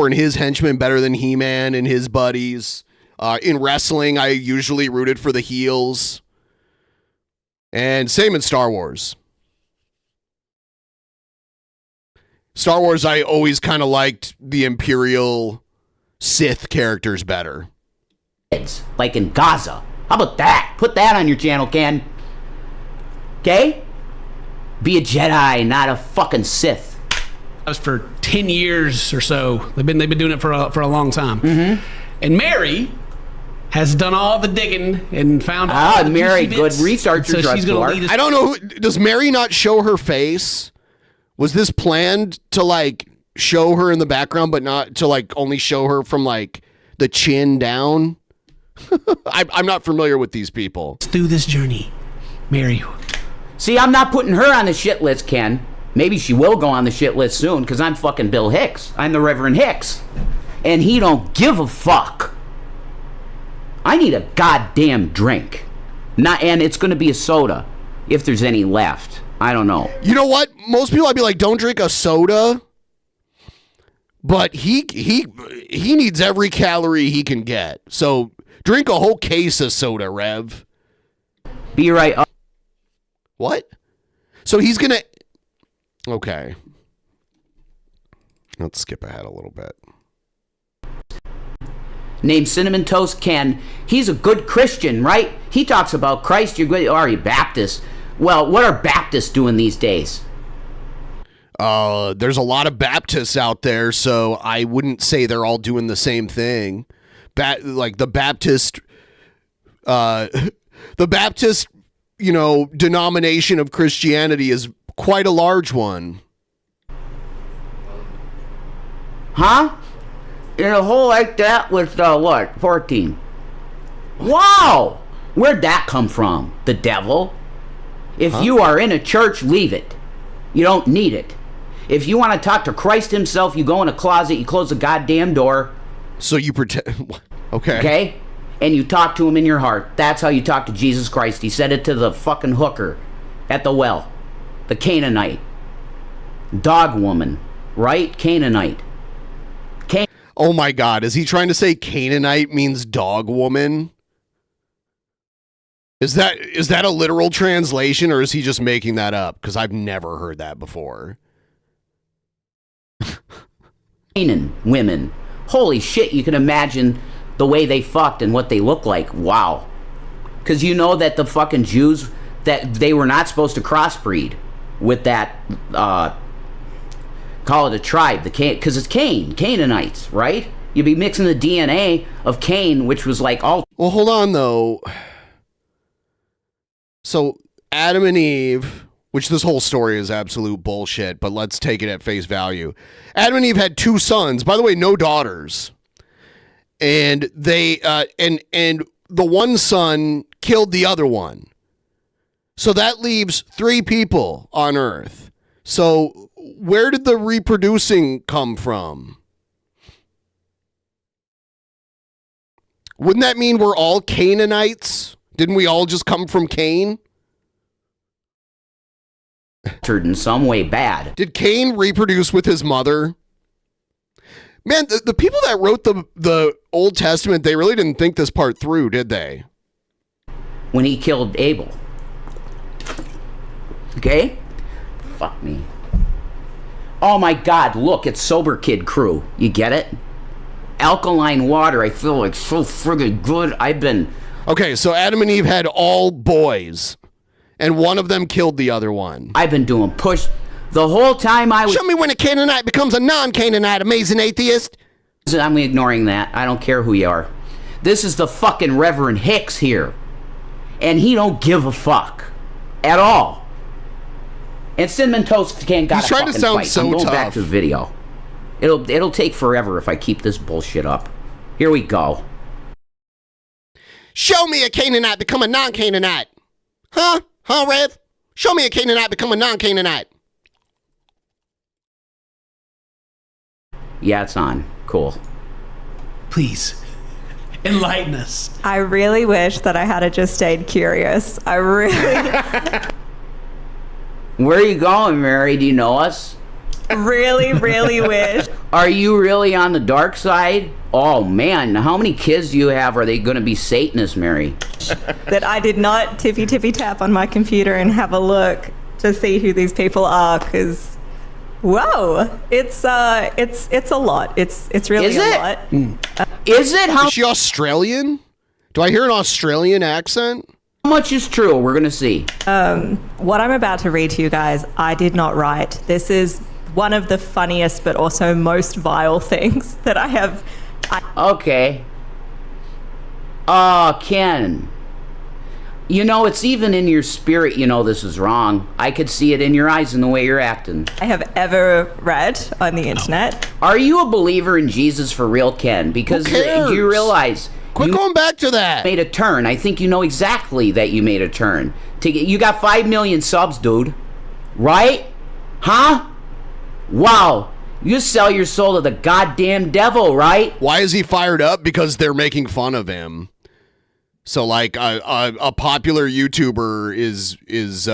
and his henchmen better than He-Man and his buddies. In wrestling, I usually rooted for the heels. And same in Star Wars. Star Wars, I always kind of liked the Imperial Sith characters better. It's like in Gaza. How about that? Put that on your channel, Ken. Okay? Be a Jedi, not a fucking Sith. That was for 10 years or so. They've been doing it for a long time. Mm-hmm. And Mary has done all the digging and found all the Mary, juicy good bits. researcher. So she's going to lead us. I don't know. Does Mary not show her face? Was this planned to like show her in the background, but not to like only show her from like the chin down? I'm not familiar with these people. Through this journey, Mary. See, I'm not putting her on the shit list, Ken. Maybe she will go on the shit list soon, because I'm fucking Bill Hicks. I'm the Reverend Hicks. And he don't give a fuck. I need a goddamn drink. And it's going to be a soda, if there's any left. I don't know. You know what? Most people I'd be like, don't drink a soda. But he needs every calorie he can get. So Drink a whole case of soda, Rev. Be right up. What? So he's gonna... Okay. Let's skip ahead a little bit. Named Cinnamon Toast Ken. He's a good Christian, right? He talks about Christ. You're good. Are you Baptist? Well, what are Baptists doing these days? There's a lot of Baptists out there, so I wouldn't say they're all doing the same thing. Like the Baptist, the Baptist, denomination of Christianity is quite a large one. Huh? In a hole like that with, 14? Wow! Where'd that come from? The devil? If you are in a church, leave it. You don't need it. If you want to talk to Christ himself, you go in a closet, you close the goddamn door. So you pretend... Okay. Okay? And you talk to him in your heart. That's how you talk to Jesus Christ. He said it to the fucking hooker at the well. The Canaanite. Dog woman. Right? Canaanite. Oh my God, is he trying to say Canaanite means dog woman? Is that a literal translation, or is he just making that up? Because I've never heard that before. Canaan women. Holy shit, you can imagine the way they fucked and what they look like. Wow. Because you know that the fucking Jews, that they were not supposed to crossbreed with that, call it a tribe, because it's Cain, Canaanites, right? You'd be mixing the DNA of Cain, which was like all... Well, hold on, though. So, Adam and Eve, which this whole story is absolute bullshit, but let's take it at face value. Adam and Eve had 2 sons, by the way, no daughters. And they, and the one son killed the other one. So that leaves 3 people on Earth. So where did the reproducing come from? Wouldn't that mean we're all Canaanites? Didn't we all just come from Cain? In some way bad. Did Cain reproduce with his mother? Man, the people that wrote the Old Testament, they really didn't think this part through, did they? When he killed Abel. Okay? Fuck me. Oh my God, look, it's Sober Kid Crew. You get it? Alkaline water, I feel like so friggin' good. I've been... Okay, so Adam and Eve had all boys, and one of them killed the other one. I've been doing push... The whole time I was... Show me when a Canaanite becomes a non-Canaanite, amazing atheist. I'm ignoring that. I don't care who you are. This is the fucking Reverend Hicks here. And he don't give a fuck. At all. And Cinnamon Toast can't got He's a trying fucking to sound fight. so I'm going tough. back to the video. It'll take forever if I keep this bullshit up. Here we go. Show me a Canaanite become a non-Canaanite. Huh? Huh, Rev? Show me a Canaanite become a non-Canaanite. Yeah, it's on. Cool. Please, enlighten us. I really wish that I had just stayed curious. I really, Where are you going, Mary? Do you know us? really wish. Are you really on the dark side? Oh, man. How many kids do you have? Are they going to be Satanists, Mary? That I did not tippy tap on my computer and have a look to see who these people are, because whoa, it's a lot. It's really Is a it? lot. Is it? How Is she Australian? Do I hear an Australian accent? much is true? We're going to see. What I'm about to read to you guys, I did not write. This is one of the funniest but also most vile things that I have. Okay. Ken. You know, it's even in your spirit, you know this is wrong. I could see it in your eyes and the way you're acting. I have ever read on the internet. Are you a believer in Jesus for real, Ken? Because Who cares? you realize Quit going back to that. made a turn. I think you know exactly that you made a turn. You got 5 million subs, dude. Right? Huh? Wow. You sell your soul to the goddamn devil, right? Why is he fired up? Because they're making fun of him. So, like, a popular YouTuber is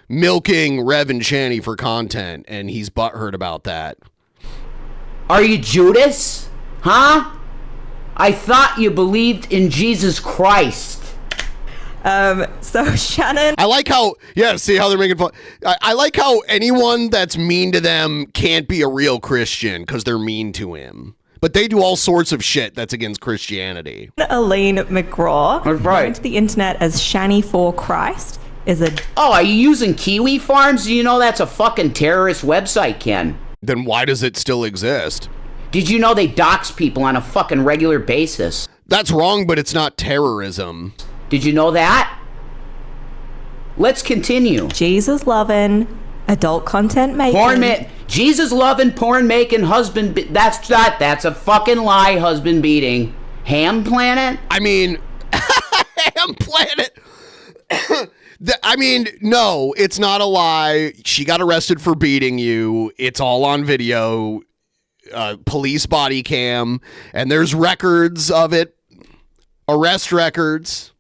milking Rev and Shanny for content, and he's butthurt about that. Are you Judas? Huh? I thought you believed in Jesus Christ. So Shannon. I like how, see how they're making fun. I like how anyone that's mean to them can't be a real Christian because they're mean to him. But they do all sorts of shit that's against Christianity. Elaine McGraw, right, known to the internet as Shanny for Christ, is a... Oh, are you using Kiwi Farms? You know that's a fucking terrorist website, Ken. Then why does it still exist? Did you know they dox people on a fucking regular basis? That's wrong, but it's not terrorism. Did you know that? Let's continue. Jesus loving, adult content making. Jesus loving, porn making, husband. That's a fucking lie. Husband beating. Ham Planet. I mean, Ham Planet. I mean, no, it's not a lie. She got arrested for beating you. It's all on video, police body cam, and there's records of it, arrest records.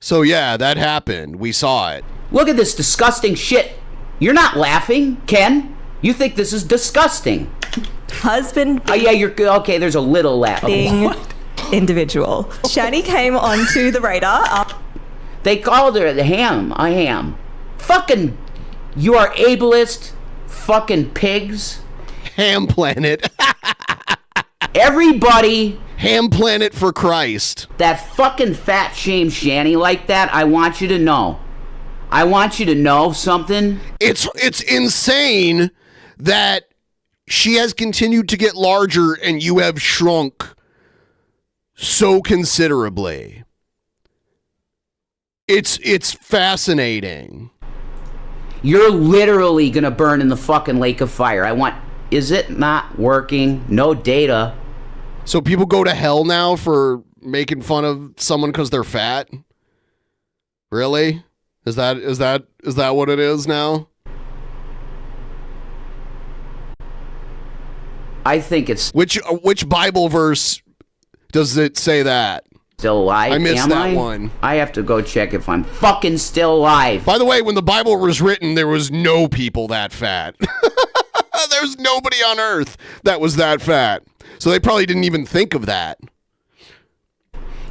So yeah, that happened. We saw it. Look at this disgusting shit. You're not laughing, Ken. You think this is disgusting. Husband. Yeah, you're okay. There's a little laugh. Individual. Shanny came onto the radar. They called her a ham. Fucking, you are ableist fucking pigs. Ham Planet. Everybody. Ham Planet for Christ. That fucking fat shame Shanny like that, I want you to know. I want you to know something. It's insane that she has continued to get larger and you have shrunk so considerably. It's fascinating. You're literally gonna burn in the fucking lake of fire. Is it not working? No data. So people go to hell now for making fun of someone because they're fat? Really? Is that what it is now? I think it's... Which Bible verse does it say that? Still alive? I missed that one. I have to go check if I'm fucking still alive. By the way, when the Bible was written, there was no people that fat. There's nobody on earth that was that fat. So they probably didn't even think of that.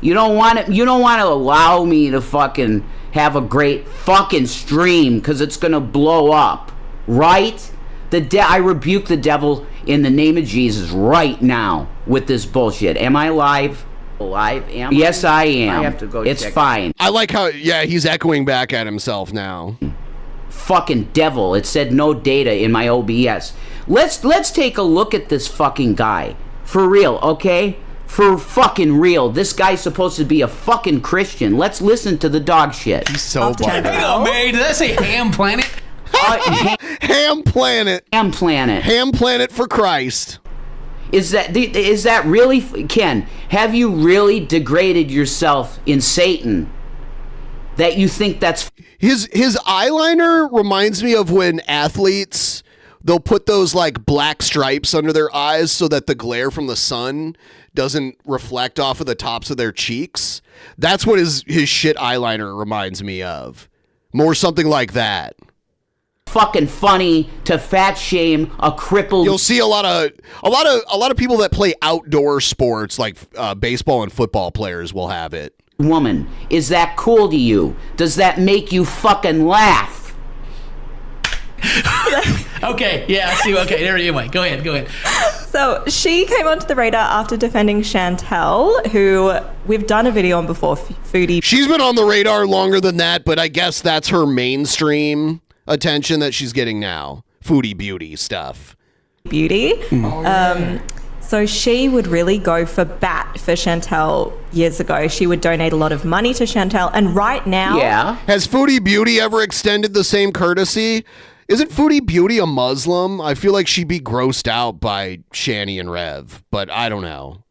You don't want to allow me to fucking have a great fucking stream because it's going to blow up. Right? I rebuke the devil in the name of Jesus right now with this bullshit. Am I live? Yes, I am. I have to go check. It's fine. I like how, he's echoing back at himself now. Fucking devil. It said no data in my OBS. Let's take a look at this fucking guy. For real, okay? For fucking real. This guy's supposed to be a fucking Christian. Let's listen to the dog shit. He's so bad. Hang on, Mary. Did I say Ham Planet? Ham Planet. Ham Planet. Ham Planet for Christ. Is that really, Ken? Have you really degraded yourself in Satan that you think that's... His eyeliner reminds me of when athletes, they'll put those like black stripes under their eyes so that the glare from the sun doesn't reflect off of the tops of their cheeks. That's what his shit eyeliner reminds me of. More something like that. Fucking funny to fat shame a crippled... You'll see a lot of people that play outdoor sports like baseball and football players will have it. Woman, is that cool to you? Does that make you fucking laugh? Okay, yeah, I see. Okay, there you went. Go ahead. So she came onto the radar after defending Chantel, who we've done a video on before, Foodie. She's been on the radar longer than that, but I guess that's her mainstream attention that she's getting now. Foodie beauty stuff. Beauty. So she would really go for bat for Chantel years ago. She would donate a lot of money to Chantel. And right now... Yeah. Has Foodie Beauty ever extended the same courtesy? Isn't Foodie Beauty a Muslim? I feel like she'd be grossed out by Shanny and Rev, but I don't know.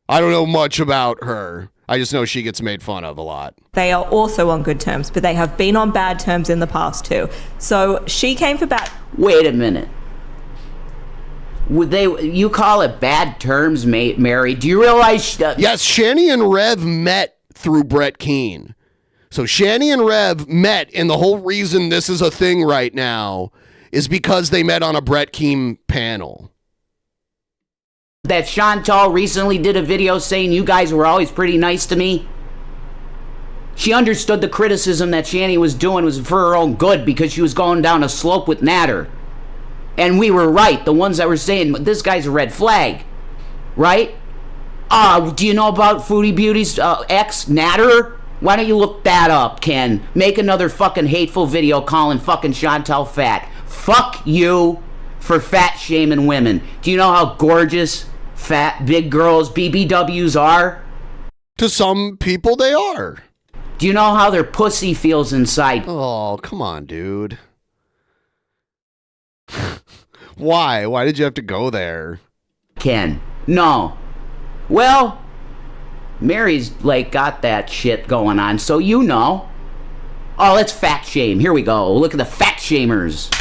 I don't know much about her. I just know she gets made fun of a lot. They are also on good terms, but they have been on bad terms in the past too. So she came for bat... Wait a minute. You call it bad terms, Mary? Do you realize... Yes, Shanny and Rev met through Brett Keane. So Shanny and Rev met, and the whole reason this is a thing right now is because they met on a Brett Keane panel. that Chantal recently did a video saying you guys were always pretty nice to me? She understood the criticism that Shanny was doing was for her own good because she was going down a slope with Natter. And we were right, the ones that were saying, this guy's a red flag. Right? Do you know about Foodie Beauty's ex, Natter? Why don't you look that up, Ken? Make another fucking hateful video calling fucking Chantal fat. Fuck you for fat shaming women. Do you know how gorgeous fat big girls BBWs are? To some people, they are. Do you know how their pussy feels inside? Oh, come on, dude. Why? Why did you have to go there? Ken. No. Well, Mary's like got that shit going on, so you know. Oh, let's fat shame. Here we go. Look at the fat shamers.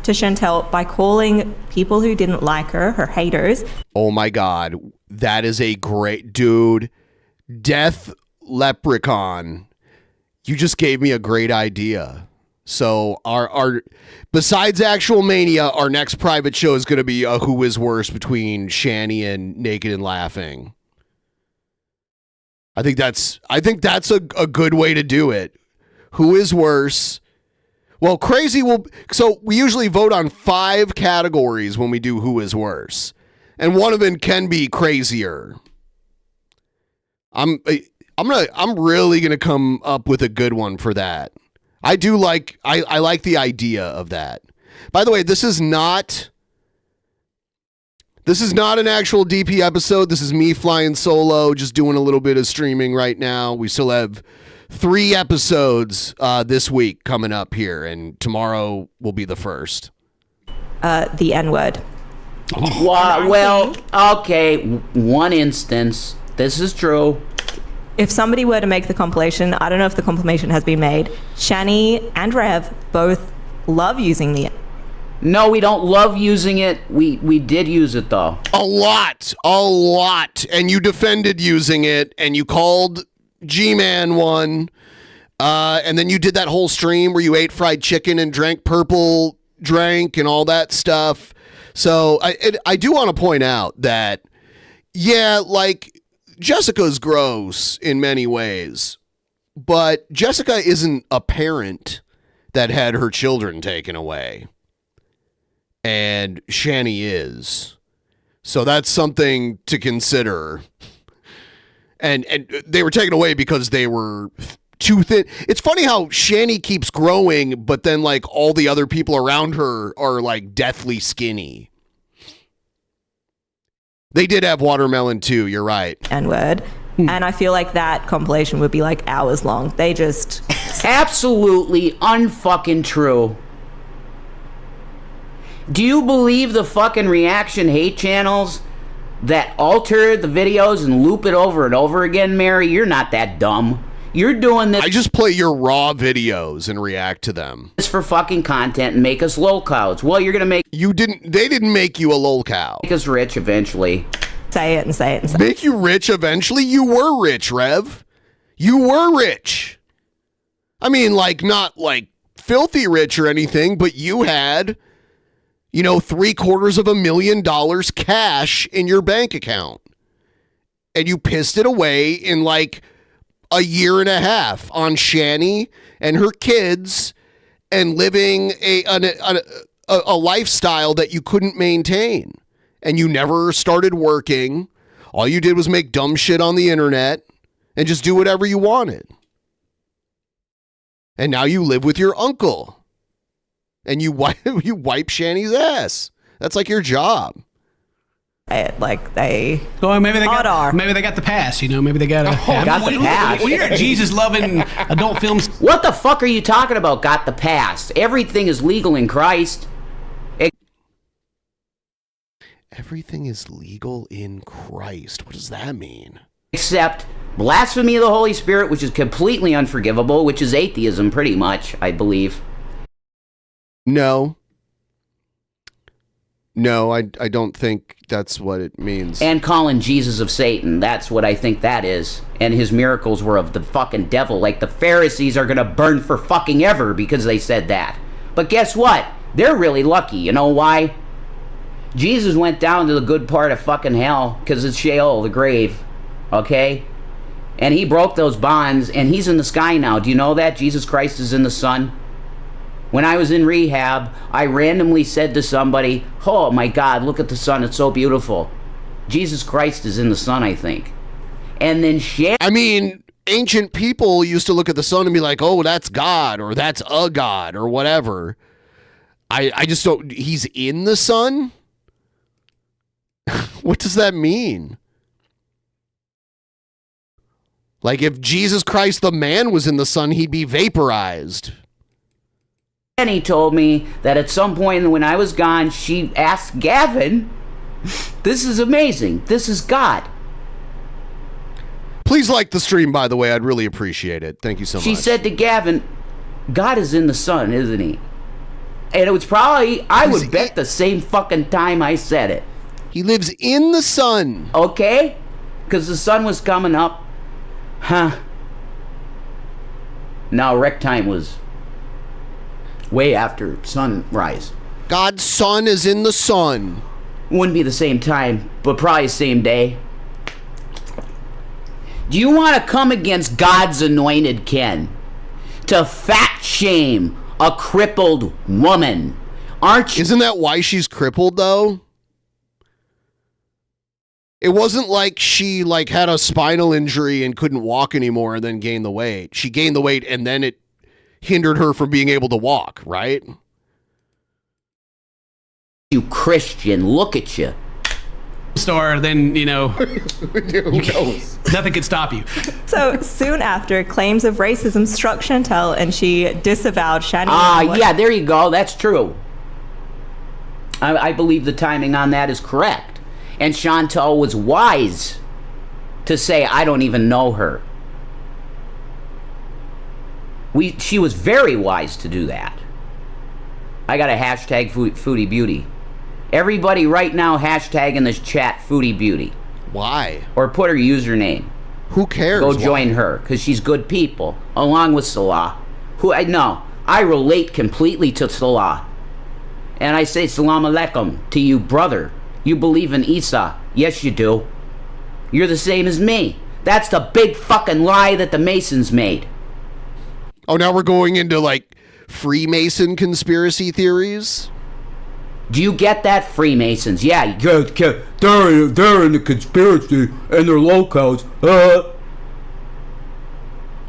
To Chantal by calling people who didn't like her haters. Oh my God. That is a great dude. Death Leprechaun. You just gave me a great idea. So our besides Actual Mania, our next private show is going to be a Who Is Worse between Shanny and Naked and Laughing. I think that's a good way to do it. Who is worse? Well, crazy will. So we usually vote on 5 categories when we do Who Is Worse, and one of them can be crazier. I'm really gonna come up with a good one for that. I like the idea of that. By the way, this is not an actual DP episode. This is me flying solo, just doing a little bit of streaming right now. We still have 3 episodes this week coming up here, and tomorrow will be the first. The N-word. Well, okay, one instance. This is true. If somebody were to make the compilation, I don't know if the compilation has been made, Shanny and Rev both love using the No, we don't love using it. We did use it, though. A lot. And you defended using it, and you called G-Man one. And then you did that whole stream where you ate fried chicken and drank purple drink and all that stuff. So I do want to point out that, yeah, like, Jessica's gross in many ways, but Jessica isn't a parent that had her children taken away. And Shanny is. So that's something to consider. And they were taken away because they were too thin. It's funny how Shanny keeps growing, but then like all the other people around her are like deathly skinny. They did have watermelon too, you're right. N-word. And I feel like that compilation would be like hours long. They just... Absolutely unfucking true. Do you believe the fucking reaction hate channels that alter the videos and loop it over and over again, Mary? You're not that dumb. You're doing this. I just play your raw videos and react to them. For fucking content and make us lol cows. Well, you're gonna make... They didn't make you a lol cow. Make us rich eventually. Say it and say it and say it. Make you rich eventually? You were rich, Rev. You were rich. I mean, like, not like filthy rich or anything, but you had, $750,000 cash in your bank account. And you pissed it away in like a year and a half on Shanny and her kids and living a lifestyle that you couldn't maintain. And you never started working. All you did was make dumb shit on the internet and just do whatever you wanted. And now you live with your uncle. And you wipe Shanny's ass. That's like your job. Like they... Well, maybe they got the pass, Maybe they got a... Got the pass. When you're Jesus-loving adult films... What the fuck are you talking about, got the pass? Everything is legal in Christ. Everything is legal in Christ. What does that mean? Except blasphemy of the Holy Spirit, which is completely unforgivable, which is atheism, pretty much, I believe. No, I don't think that's what it means. And calling Jesus of Satan, that's what I think that is. And his miracles were of the fucking devil. Like the Pharisees are gonna burn for fucking ever because they said that. But guess what? They're really lucky. You know why? Jesus went down to the good part of fucking hell, because it's Sheol, the grave, okay? And he broke those bonds, and he's in the sky now. Do you know that? Jesus Christ is in the sun. When I was in rehab, I randomly said to somebody, oh my God, look at the sun, it's so beautiful. Jesus Christ is in the sun, I think. And then I mean, ancient people used to look at the sun and be like, oh, that's God, or that's a God, or whatever. I just don't, he's in the sun? What does that mean? Like, if Jesus Christ the man was in the sun, he'd be vaporized. Shanny told me that at some point when I was gone, she asked Gavin, this is amazing, this is God. Please like the stream, by the way. I'd really appreciate it. Thank you so much. She said to Gavin, God is in the sun, isn't he? And it was probably, I would bet the same fucking time I said it. He lives in the sun. Okay? Because the sun was coming up. Huh. Now, rec time was way after sunrise. God's son is in the sun. Wouldn't be the same time, but probably same day. Do you want to come against God's anointed, Ken? To fat shame a crippled woman? Aren't you? Isn't that why she's crippled, though? It wasn't like she had a spinal injury and couldn't walk anymore and then gained the weight. She gained the weight and then it hindered her from being able to walk, right? You Christian, look at you. Store, then, nothing could stop you. So soon after, claims of racism struck Chantel and she disavowed Shanny. Yeah, there you go. That's true. I believe the timing on that is correct. And Chantel was wise to say, I don't even know her. She was very wise to do that. I got a hashtag Foodie Beauty. Everybody right now hashtag in this chat Foodie Beauty. Why? Or put her username. Who cares? Go join her, because she's good people, along with Salah. I relate completely to Salah. And I say salam alaikum to you, brother. You believe in Isa. Yes, you do. You're the same as me. That's the big fucking lie that the Masons made. Oh, now we're going into, Freemason conspiracy theories? Do you get that, Freemasons? Yeah. They're in the conspiracy and they're locals.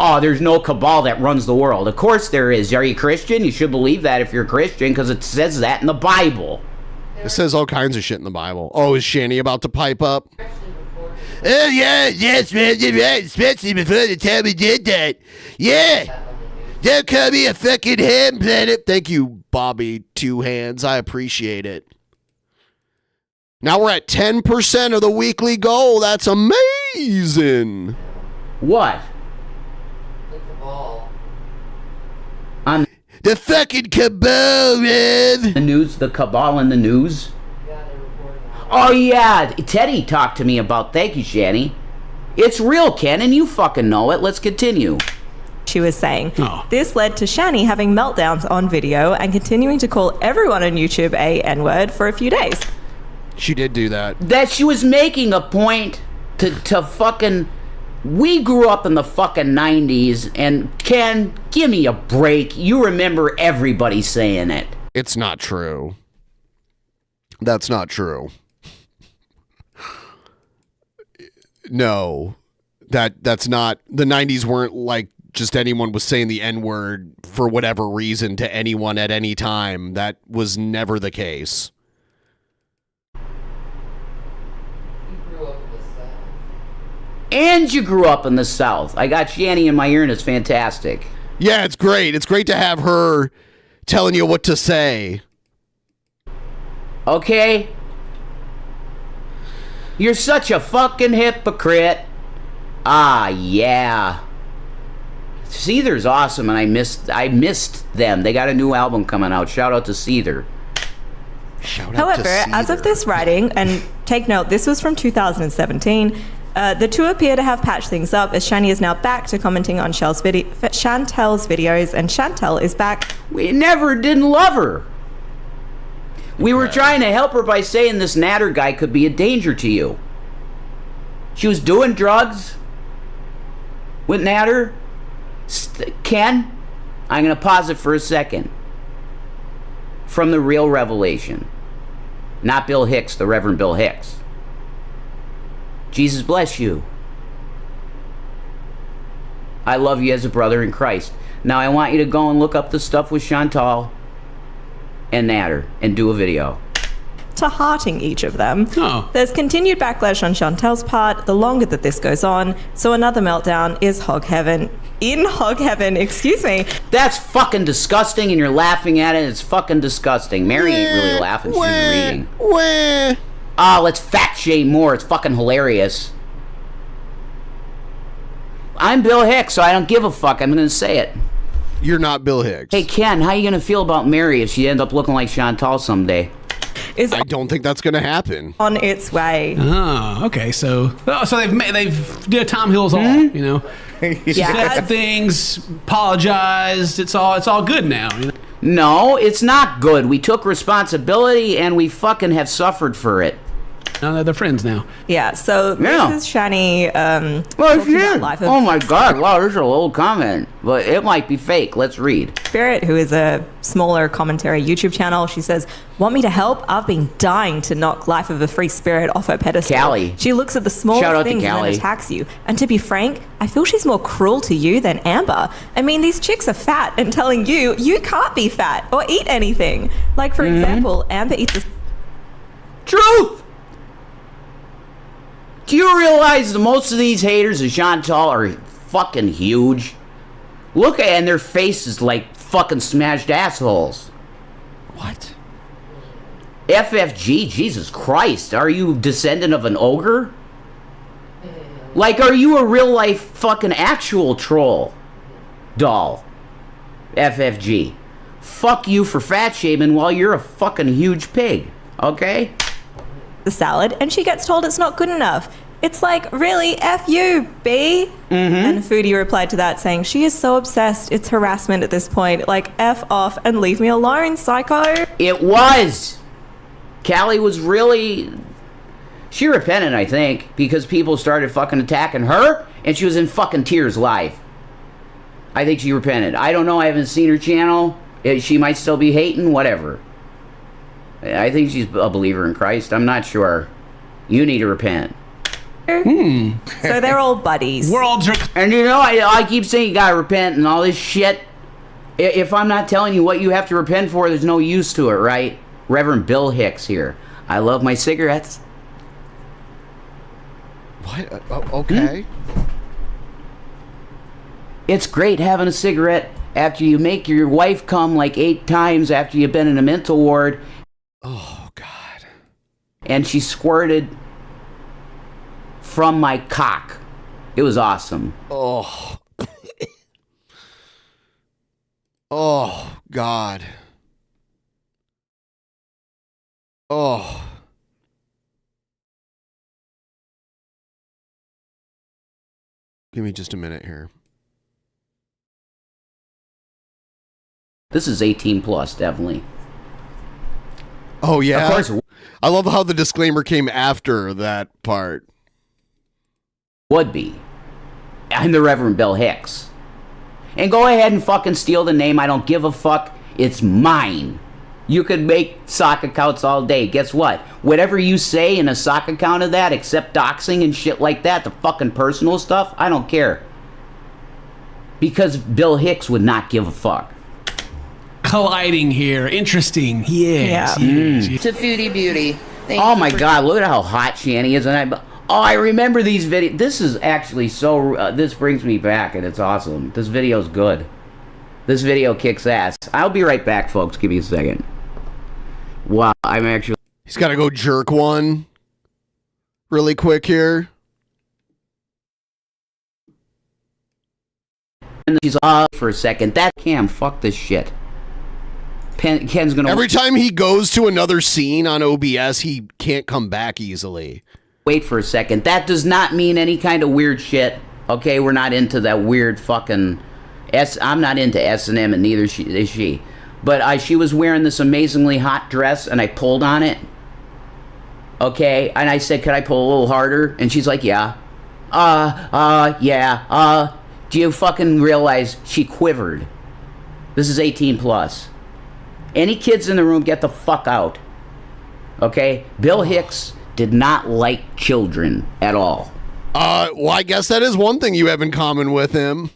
Oh, there's no cabal that runs the world. Of course there is. Are you Christian? You should believe that if you're Christian, because it says that in the Bible. It says all kinds of shit in the Bible. Oh, is Shanny about to pipe up? Oh, yeah, yes, man, especially before the time we did that. Yeah. Don't call me a fucking ham planet. Thank you, Bobby Two Hands. I appreciate it. Now we're at 10% of the weekly goal. That's amazing. What? On the fucking cabal, man. The news, the cabal in the news. Oh yeah, Teddy talked to me about. Thank you, Shanny. It's real, Ken, and you fucking know it. Let's continue. She was saying. This led to Shanny having meltdowns on video and continuing to call everyone on YouTube a N-word for a few days. She did do that. That she was making a point to fucking... We grew up in the fucking 90s, and Ken, give me a break. You remember everybody saying it. It's not true. That's not true. No. That's not... The 90s weren't like just anyone was saying the N-word for whatever reason to anyone at any time. That was never the case. And you grew up in the South. I got Shanny in my ear, and it's fantastic. Yeah, it's great. It's great to have her telling you what to say. Okay? You're such a fucking hypocrite. Ah, yeah. Seether's awesome, and I missed them. They got a new album coming out. Shout out to Seether. However, as of this writing, and take note, this was from 2017, the two appear to have patched things up, as Shanny is now back to commenting on Chantel's videos, and Chantel is back. We never didn't love her. We were trying to help her by saying this Natter guy could be a danger to you. She was doing drugs with Natter. Ken, I'm going to pause it for a second. From the real revelation. Not Bill Hicks, the Reverend Bill Hicks. Jesus bless you. I love you as a brother in Christ. Now I want you to go and look up the stuff with Chantal and Natter and do a video. To hearting each of them. Oh. There's continued backlash on Chantal's part the longer that this goes on, so another meltdown is Hog Heaven. In Hog Heaven, excuse me. That's fucking disgusting and you're laughing at it. It's fucking disgusting. Mary ain't really laughing, she's reading. Oh, let's fat shame more. It's fucking hilarious. I'm Bill Hicks, so I don't give a fuck. I'm gonna say it. You're not Bill Hicks. Hey Ken, how you gonna feel about Mary if she ends up looking like Chantal someday? I don't think that's gonna happen. On its way. Oh, okay. So they've did Tom Hill's all, you know. Said things, apologized. It's all good now. You know? No, it's not good. We took responsibility and we fucking have suffered for it. Now they're friends now. Yeah, so this is Shanny Well, talking about life of oh my god, wow, there's a little comment. But it might be fake. Let's read. Spirit, who is a smaller commentary YouTube channel, she says, "Want me to help? I've been dying to knock Life of a Free Spirit off her pedestal." Callie. She looks at the smallest things and then attacks you. And to be frank, I feel she's more cruel to you than Amber. I mean, these chicks are fat and telling you can't be fat or eat anything. Like, for example, Amber eats a... Truth! Do you realize that most of these haters of Chantal are fucking huge? Look at and their faces like fucking smashed assholes. What? FFG, Jesus Christ, are you descendant of an ogre? Like, are you a real life fucking actual troll doll? FFG. Fuck you for fat shaming while you're a fucking huge pig, okay? the salad, and she gets told it's not good enough. It's like, really, F you, B? Mm-hmm. And Foodie replied to that saying, she is so obsessed, it's harassment at this point. Like, F off and leave me alone, psycho. It was. Callie was really... She repented, I think, because people started fucking attacking her, and she was in fucking tears live. I think she repented. I don't know, I haven't seen her channel. She might still be hating, whatever. I think she's a believer in Christ. I'm not sure. You need to repent. So they're all buddies. Worlds are... And you know, I keep saying you gotta repent and all this shit. If I'm not telling you what you have to repent for, there's no use to it, right? Reverend Bill Hicks here. I love my cigarettes. What? Okay. It's great having a cigarette after you make your wife come like 8 times after you've been in a mental ward. Oh, God. And she squirted from my cock. It was awesome. Oh. Oh, God. Oh. Give me just a minute here. This is 18 plus, definitely. Oh, yeah? Of course. I love how the disclaimer came after that part. Would be. I'm the Reverend Bill Hicks. And go ahead and fucking steal the name. I don't give a fuck. It's mine. You could make sock accounts all day. Guess what? Whatever you say in a sock account of that, except doxing and shit like that, the fucking personal stuff, I don't care. Because Bill Hicks would not give a fuck. Colliding here. Interesting. Yes. To Foodie Beauty. Oh my God, look at how hot Shanny is. And I remember these videos. This is actually so... this brings me back, and it's awesome. This video's good. This video kicks ass. I'll be right back, folks. Give me a second. Wow, I'm actually... He's got to go jerk one really quick here. And she's off for a second. That Cam, fuck this shit. Ken's gonna... Every time he goes to another scene on OBS, he can't come back easily. Wait for a second. That does not mean any kind of weird shit. Okay, we're not into that weird fucking... I'm not into S&M, and neither is she. but she was wearing this amazingly hot dress, and I pulled on it. Okay, and I said, could I pull a little harder? And she's like, yeah. Yeah. Do you fucking realize she quivered? This is 18 plus. Any kids in the room, get the fuck out. Okay? Bill Hicks did not like children at all. Well, I guess that is one thing you have in common with him,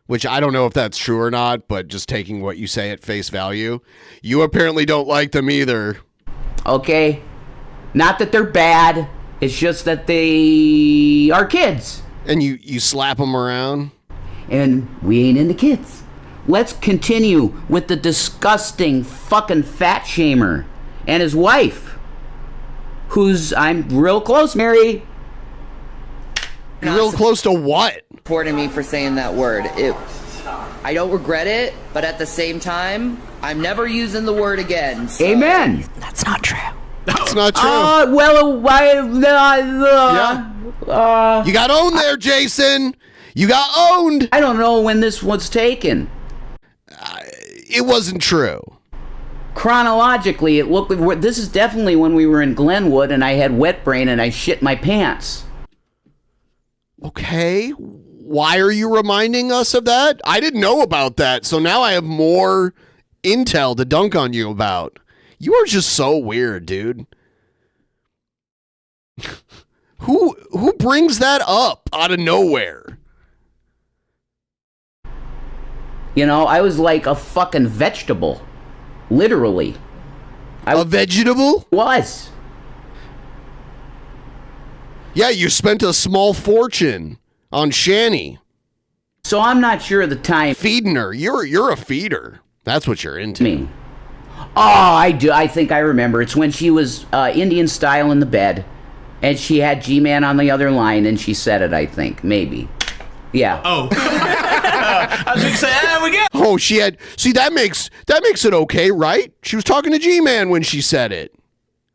which I don't know if that's true or not, but just taking what you say at face value, you apparently don't like them either. Okay? Not that they're bad, it's just that they are kids. And you slap them around? And we ain't into kids. Let's continue with the disgusting fucking fat shamer and his wife, who's I'm real close, Mary. You're real close to what? Supporting me for saying that word. I don't regret it, but at the same time, I'm never using the word again. So. Amen. That's not true. That's not true. You got owned there, Jason. You got owned. I don't know when this was taken. It wasn't true. Chronologically, it looked like this is definitely when we were in Glenwood and I had wet brain and I shit my pants. Okay. Why are you reminding us of that? I didn't know about that, so now I have more intel to dunk on you about. You are just so weird, dude. Who brings that up out of nowhere? You know, I was like a fucking vegetable. Literally. A vegetable? Was. Yeah, you spent a small fortune on Shanny. So I'm not sure of the time. Feeding her. You're a feeder. That's what you're into. Me. Oh, I do. I think I remember. It's when she was Indian style in the bed, and she had G-Man on the other line, and she said it, I think. Maybe. Yeah. Oh. I was going to say, we go. Oh, she had... See, that makes it okay, right? She was talking to G-Man when she said it.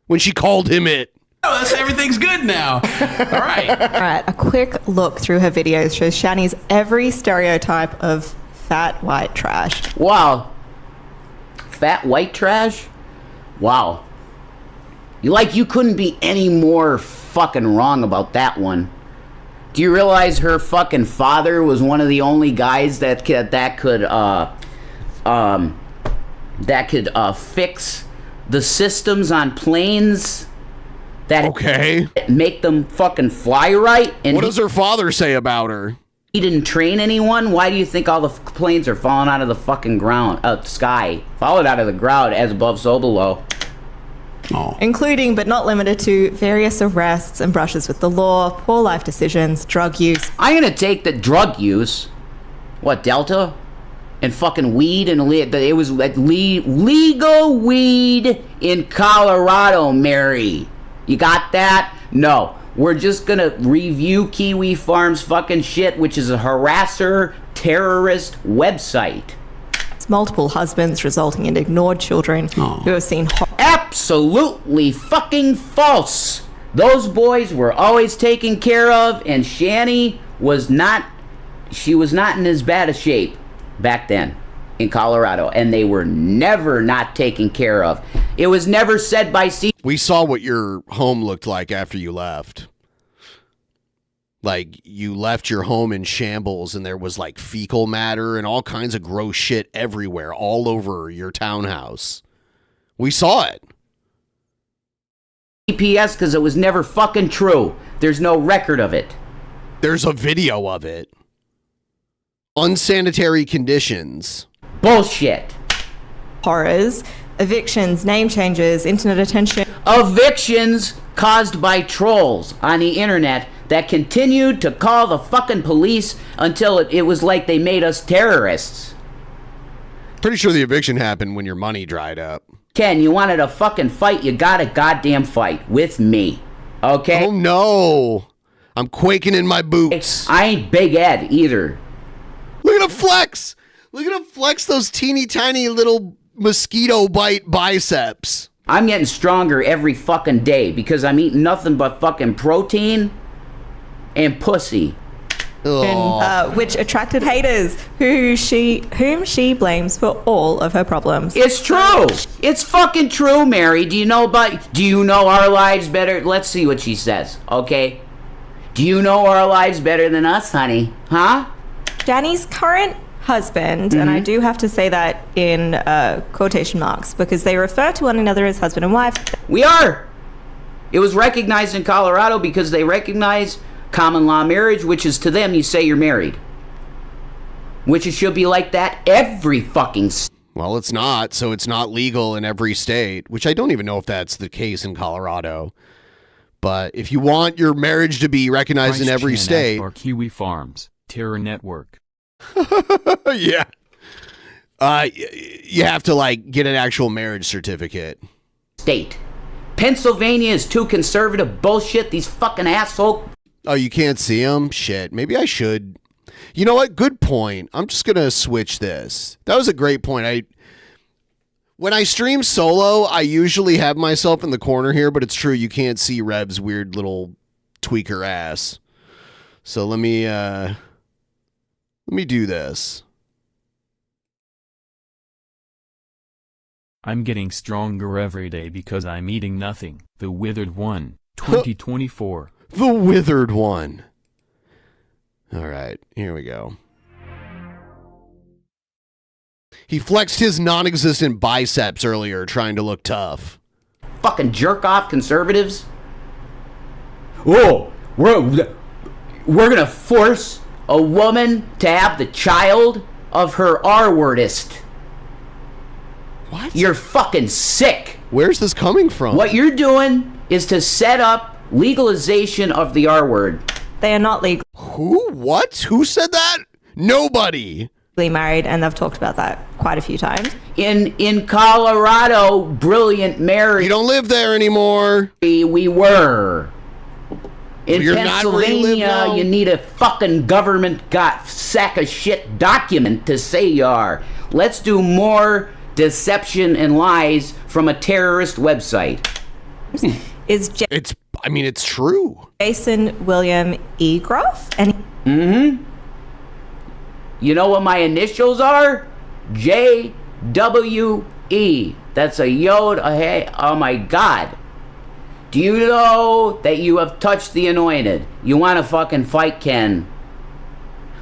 When she called him it. Oh, that's, everything's good now. All right. All right, a quick look through her videos shows Shanny's every stereotype of fat white trash. Wow. Fat white trash? Wow. You couldn't be any more fucking wrong about that one. Do you realize her fucking father was one of the only guys that could fix the systems on planes that make them fucking fly right? And what does her father say about her? He didn't train anyone? Why do you think all the planes are falling out of the fucking sky? Falling out of the ground, as above, so below. Oh. Including, but not limited to, various arrests and brushes with the law, poor life decisions, drug use. I'm gonna take the drug use. What, Delta? And fucking weed? And it was like legal weed in Colorado, Mary. You got that? No. We're just gonna review Kiwi Farm's fucking shit, which is a harasser terrorist website. It's multiple husbands resulting in ignored children who have seen... Absolutely fucking false. Those boys were always taken care of, and Shanny was not... She was not in as bad a shape back then in Colorado, and they were never not taken care of. It was never said by We saw what your home looked like after you left. Like, you left your home in shambles, and there was, like, fecal matter and all kinds of gross shit everywhere, all over your townhouse. We saw it. CPS because it was never fucking true. There's no record of it. There's a video of it. Unsanitary conditions. Bullshit. Horrors, evictions, name changes, internet attention. Evictions caused by trolls on the internet that continued to call the fucking police until it was like they made us terrorists. Pretty sure the eviction happened when your money dried up. Ken, you wanted a fucking fight, you got a goddamn fight with me. Okay? Oh no. I'm quaking in my boots. I ain't Big Ed either. Look at him flex. Look at him flex those teeny tiny little mosquito bite biceps. I'm getting stronger every fucking day because I'm eating nothing but fucking protein and pussy. which attracted haters whom she blames for all of her problems. It's true. It's fucking true, Mary. Do you know our lives better? Let's see what she says, okay? Do you know our lives better than us, honey? Huh? Shanny's current husband, and I do have to say that in quotation marks because they refer to one another as husband and wife. We are. It was recognized in Colorado because they recognize common law marriage, which is to them you say you're married. Which it should be like that every fucking Well, it's not, so it's not legal in every state, which I don't even know if that's the case in Colorado. But if you want your marriage to be recognized in every state... Or Kiwi Farms, Terror Network. Yeah. You have to, like, get an actual marriage certificate. State. Pennsylvania is too conservative bullshit, these fucking assholes. Oh, you can't see them? Shit, maybe I should... You know what? Good point. I'm just going to switch this. That was a great point. When I stream solo, I usually have myself in the corner here, but it's true. You can't see Rev's weird little tweaker ass. So let me do this. I'm getting stronger every day because I'm eating nothing. The Withered One, 2024. The Withered One. All right, here we go. He flexed his non-existent biceps earlier trying to look tough. Fucking jerk-off conservatives. Oh, We're gonna force a woman to have the child of her R-wordist. What? You're fucking sick. Where's this coming from? What you're doing is to set up legalization of the R-word. They are not legally Who? What? Who said that? Nobody. married, and they've talked about that quite a few times. In Colorado, brilliant Mary. You don't live there anymore. We were. In You're not where you live Pennsylvania, now? you need a fucking government sack of shit document to say you are. Let's do more deception and lies from a terrorist website. It's true. Jason William E. Groff, and You know what my initials are? JWE. That's a yod. Hey, oh my God. Do you know that you have touched the anointed? You want to fucking fight, Ken?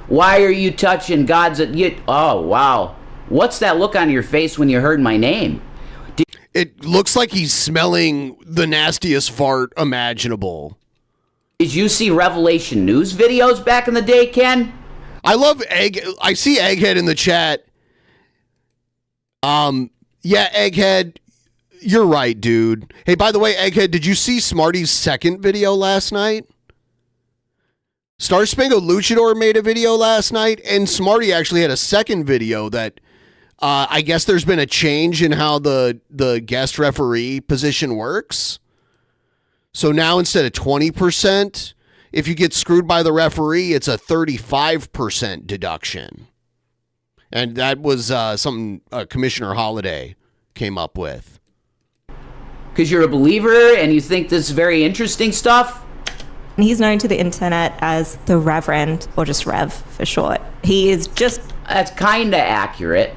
Why are you touching God's... Oh, wow. What's that look on your face when you heard my name? It looks like he's smelling the nastiest fart imaginable. Did you see Revelation News videos back in the day, Ken? I love I see Egghead in the chat. Yeah, Egghead, you're right, dude. Hey, by the way, Egghead, did you see Smarty's second video last night? Star Spangled Luchador made a video last night, and Smarty actually had a second video that I guess there's been a change in how the guest referee position works. So now instead of 20%, if you get screwed by the referee, it's a 35% deduction. And that was something Commissioner Holliday came up with. Because you're a believer and you think this is very interesting stuff? he's known to the internet as the Reverend, or just Rev for short. He is just... That's kind of accurate.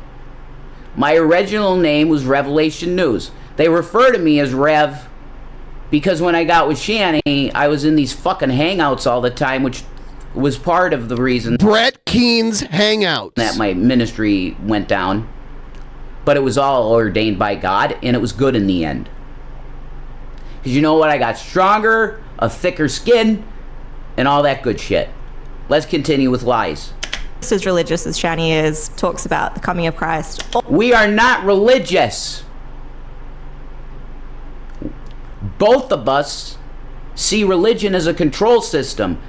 My original name was Revelation News. They refer to me as Rev because when I got with Shanny, I was in these fucking hangouts all the time, which was part of the reason Brett Keen's Hangouts that my ministry went down. But it was all ordained by God, and it was good in the end. Because you know what? I got stronger, a thicker skin, and all that good shit. Let's continue with lies. just as religious as Shanny is, talks about the coming of Christ. We are not religious. Both of us see religion as a control system.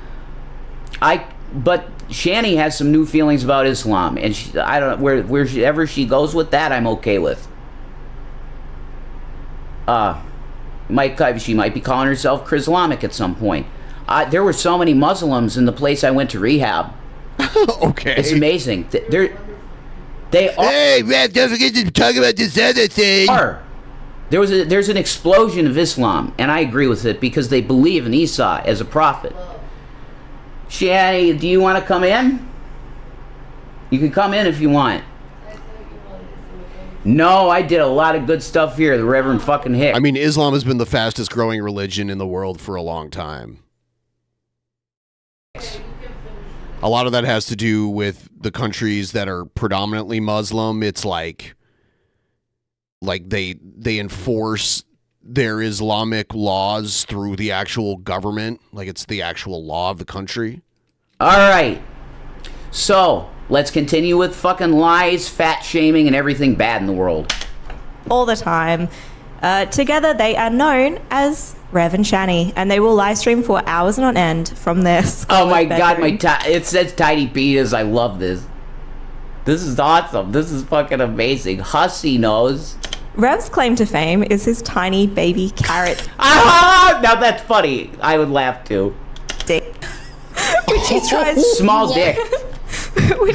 But Shanny has some new feelings about Islam, and I don't know wherever she goes with that. I'm okay with. She might be calling herself Chrislamic at some point. There were so many Muslims in the place I went to rehab. Okay, it's amazing. They are. Hey, man, don't forget to talk about this other thing. There's an explosion of Islam, and I agree with it because they believe in Isa as a prophet. Shanny, do you want to come in? You can come in if you want. No, I did a lot of good stuff here, the Reverend fucking Hicks. I mean, Islam has been the fastest growing religion in the world for a long time. A lot of that has to do with the countries that are predominantly Muslim. It's like they enforce their Islamic laws through the actual government. Like it's the actual law of the country. All right. So, let's continue with fucking lies, fat shaming, and everything bad in the world. All the time. Together, they are known as Rev and Shanny, and they will live stream for hours on end from their Oh my god, bedroom. it says Tiny Penis. I love this. This is awesome. This is fucking amazing. Hussy knows. Rev's claim to fame is his tiny baby carrot Ah, now that's funny. I would laugh too. dick, which he tries Small dick.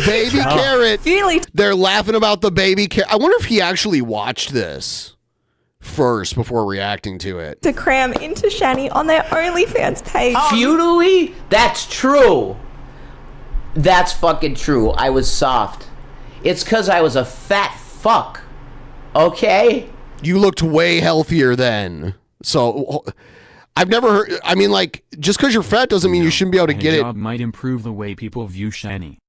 Baby carrot. really They're laughing about the baby carrot. I wonder if he actually watched this first before reacting to it. to cram into Shanny on their OnlyFans page. Feudally? That's true. That's fucking true. I was soft. It's because I was a fat fuck. Okay? You looked way healthier then. So I've never heard. I mean, like, just because you're fat doesn't mean you shouldn't be able to get it. Hijab might improve the way people view Shanny.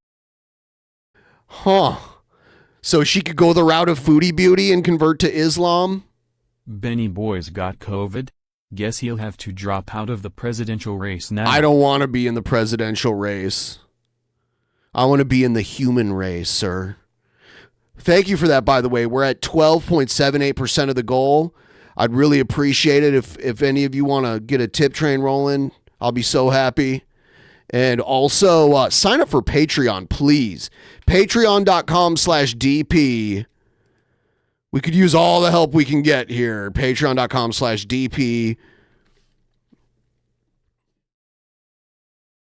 Huh. So she could go the route of foodie beauty and convert to Islam? Benny Boy's got COVID. Guess he'll have to drop out of the presidential race now. I don't want to be in the presidential race. I want to be in the human race, sir. Thank you for that, by the way. We're at 12.78% of the goal. I'd really appreciate it if any of you want to get a tip train rolling. I'll be so happy. And also, sign up for Patreon, please. Patreon.com/DP. We could use all the help we can get here. Patreon.com/DP.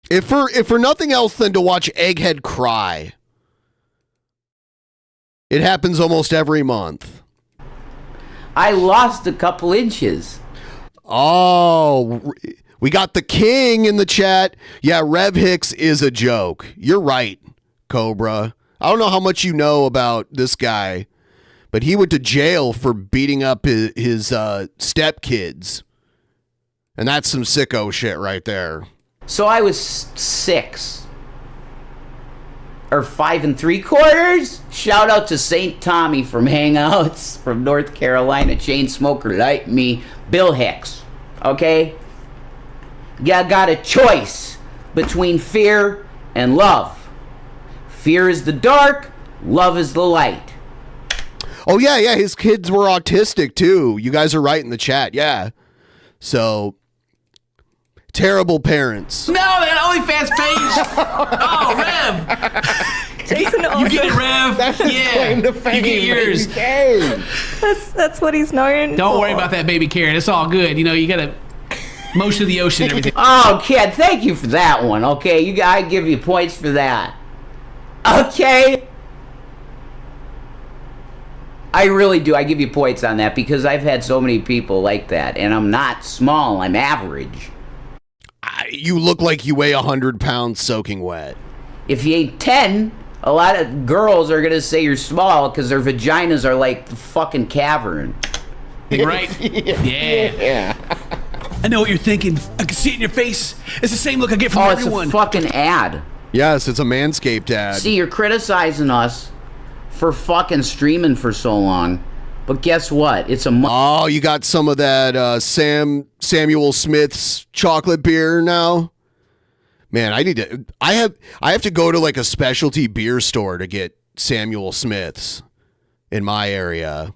If for nothing else than to watch Egghead cry. It happens almost every month. I lost a couple inches. Oh, we got the king in the chat. Yeah, Rev Hicks is a joke. You're right, Cobra. I don't know how much you know about this guy, but he went to jail for beating up his stepkids. And that's some sicko shit right there. So I was 6. Or 5 3/4. Shout out to St. Tommy from Hangouts from North Carolina. Chain smoker like me. Bill Hicks. Okay? You got a choice between fear and love. Fear is the dark. Love is the light. Oh, yeah. His kids were autistic, too. You guys are right in the chat. Yeah. So, terrible parents. No, that OnlyFans page. Oh, Rev. Jason also, You get it, Rev. Yeah. You get yours. that's what he's known Don't for. worry about that baby carrot. It's all good. You know, you gotta motion of the ocean and everything. Oh, kid, thank you for that one. Okay, I give you points for that. Okay. I really do. I give you points on that because I've had so many people like that, and I'm not small. I'm average. You look like you weigh 100 pounds soaking wet. If you ain't 10, a lot of girls are gonna say you're small because their vaginas are like the fucking cavern. Right? Yeah. I know what you're thinking. I can see it in your face. It's the same look I get from Oh, everyone. it's a fucking ad. Yes, it's a Manscaped ad. See, you're criticizing us for fucking streaming for so long, but guess what? It's a Oh, you got some of that Samuel Smith's chocolate beer now? Man, I have to go to like a specialty beer store to get Samuel Smith's in my area.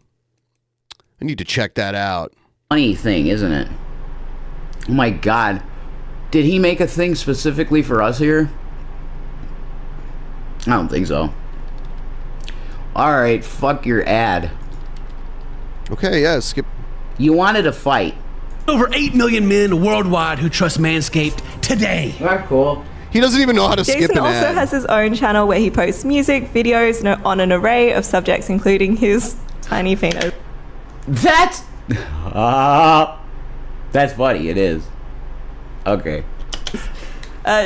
I need to check that out. funny thing, isn't it? Oh my god. Did he make a thing specifically for us here? I don't think so. Alright, fuck your ad. Okay, yeah, skip. You wanted a fight. Over 8 million men worldwide who trust Manscaped today. Alright, cool. He doesn't even know how to skip Jason an also ad. has his own channel where he posts music, videos on an array of subjects, including his tiny penis. That's funny, it is. Okay.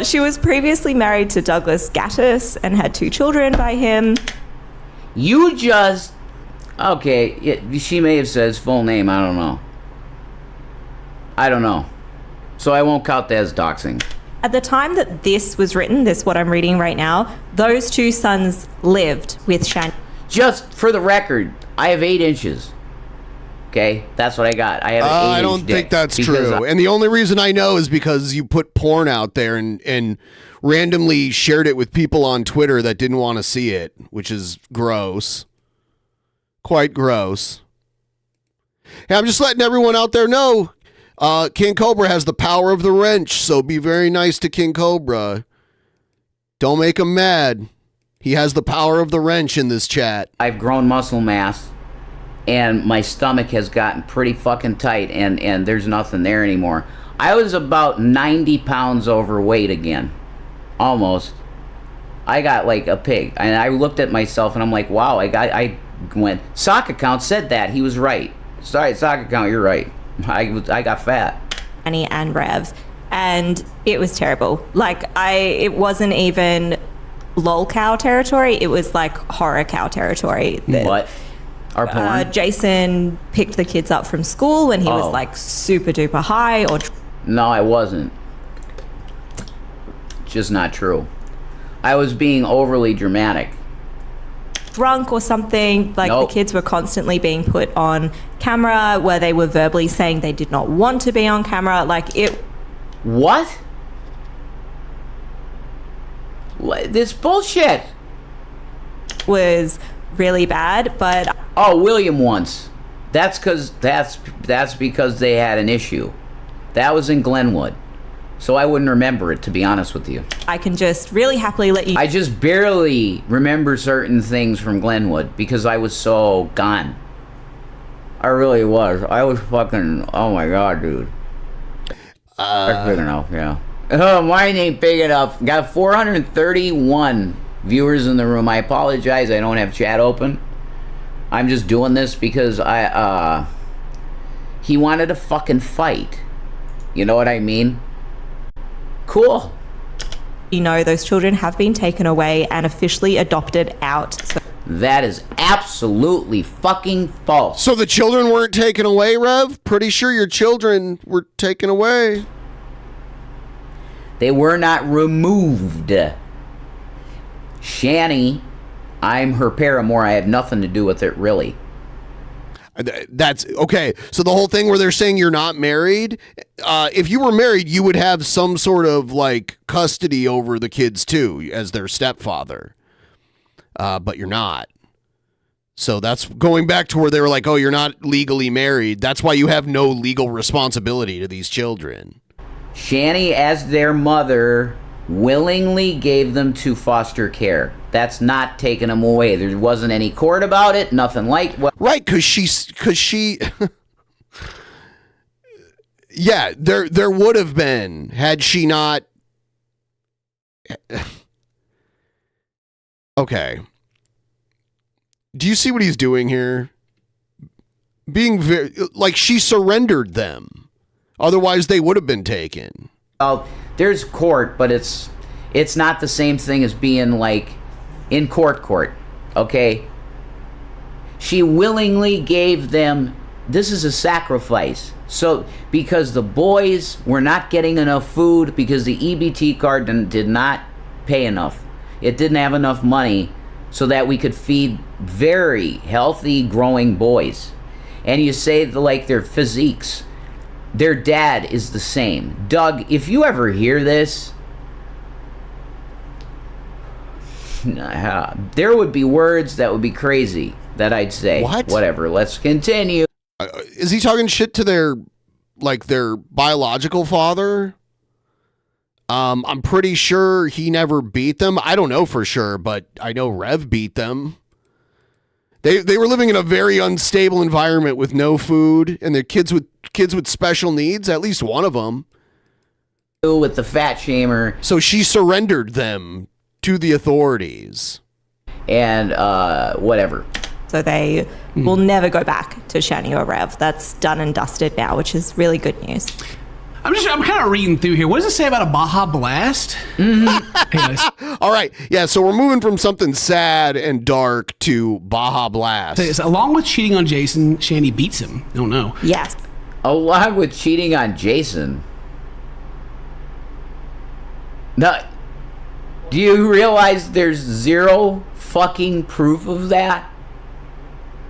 She was previously married to Douglas Gattis and had 2 children by him. You just... Okay, yeah, she may have said his full name. I don't know. So I won't count that as doxing. At the time that this was written, this what I'm reading right now, those 2 sons lived with Shanny. Just for the record, I have 8 inches. Okay, that's what I got. I have an 8-inch I don't think that's true. And the only reason I know is because you put porn out there and randomly shared it with people on Twitter that didn't want to see it, which is gross. Quite gross. Hey, I'm just letting everyone out there know King Cobra has the power of the wrench, so be very nice to King Cobra. Don't make him mad. He has the power of the wrench in this chat. I've grown muscle mass, and my stomach has gotten pretty fucking tight, and there's nothing there anymore. I was about 90 pounds overweight again. Almost. I got like a pig. And I looked at myself, and I'm like, wow, I went... Sock account said that. He was right. Sorry, sock account, you're right. I got fat. Annie and Rev, and it was terrible. Like, it wasn't even lol cow territory. It was like horror cow territory. What? Our porn? Jason picked the kids up from school when he was like super duper high. No, I wasn't. Just not true. I was being overly dramatic. Drunk or something. Like, nope. The kids were constantly being put on camera where they were verbally saying they did not want to be on camera. Like, it... What? This bullshit was really bad, but... Oh, William once. That's because they had an issue. That was in Glenwood. So I wouldn't remember it, to be honest with you. I can just really happily let you... I just barely remember certain things from Glenwood because I was so gone. I really was. I was fucking... Oh my god, dude. That's big enough, yeah. Oh, mine ain't big enough. Got 431 viewers in the room. I apologize. I don't have chat open. I'm just doing this because he wanted to fucking fight. You know what I mean? Cool. You know, those children have been taken away and officially adopted out. So that is absolutely fucking false. So the children weren't taken away, Rev? Pretty sure your children were taken away. They were not removed. Shanny, I'm her paramour. I have nothing to do with it, really. That's okay. So the whole thing where they're saying you're not married, if you were married, you would have some sort of like custody over the kids too, as their stepfather. But you're not. So that's going back to where they were like, oh, you're not legally married. That's why you have no legal responsibility to these children. Shanny, as their mother, willingly gave them to foster care. That's not taking them away. There wasn't any court about it, nothing like what. Right, because she yeah, there would have been had she not. Okay. Do you see what he's doing here? Being very like she surrendered them. Otherwise, they would have been taken. Well, there's court, but it's not the same thing as being like in court, okay? She willingly gave them, this is a sacrifice. So, because the boys were not getting enough food because the EBT card did not pay enough. It didn't have enough money so that we could feed very healthy, growing boys. And you say like their physiques. Their dad is the same. Doug, if you ever hear this, there would be words that would be crazy that I'd say. What? Whatever, let's continue. Is he talking shit to their biological father? I'm pretty sure he never beat them. I don't know for sure, but I know Rev beat them. They were living in a very unstable environment with no food, and they're kids with special needs, at least one of them. With the fat shamer. So she surrendered them to the authorities. And whatever. So they will never go back to Shanny or Rev. That's done and dusted now, which is really good news. I'm kind of reading through here. What does it say about a Baja Blast? Mm-hmm. All right. Yeah, so we're moving from something sad and dark to Baja Blast. Along with cheating on Jason, Shanny beats him. Oh, no. Yes. Along with cheating on Jason. Now, do you realize there's zero fucking proof of that?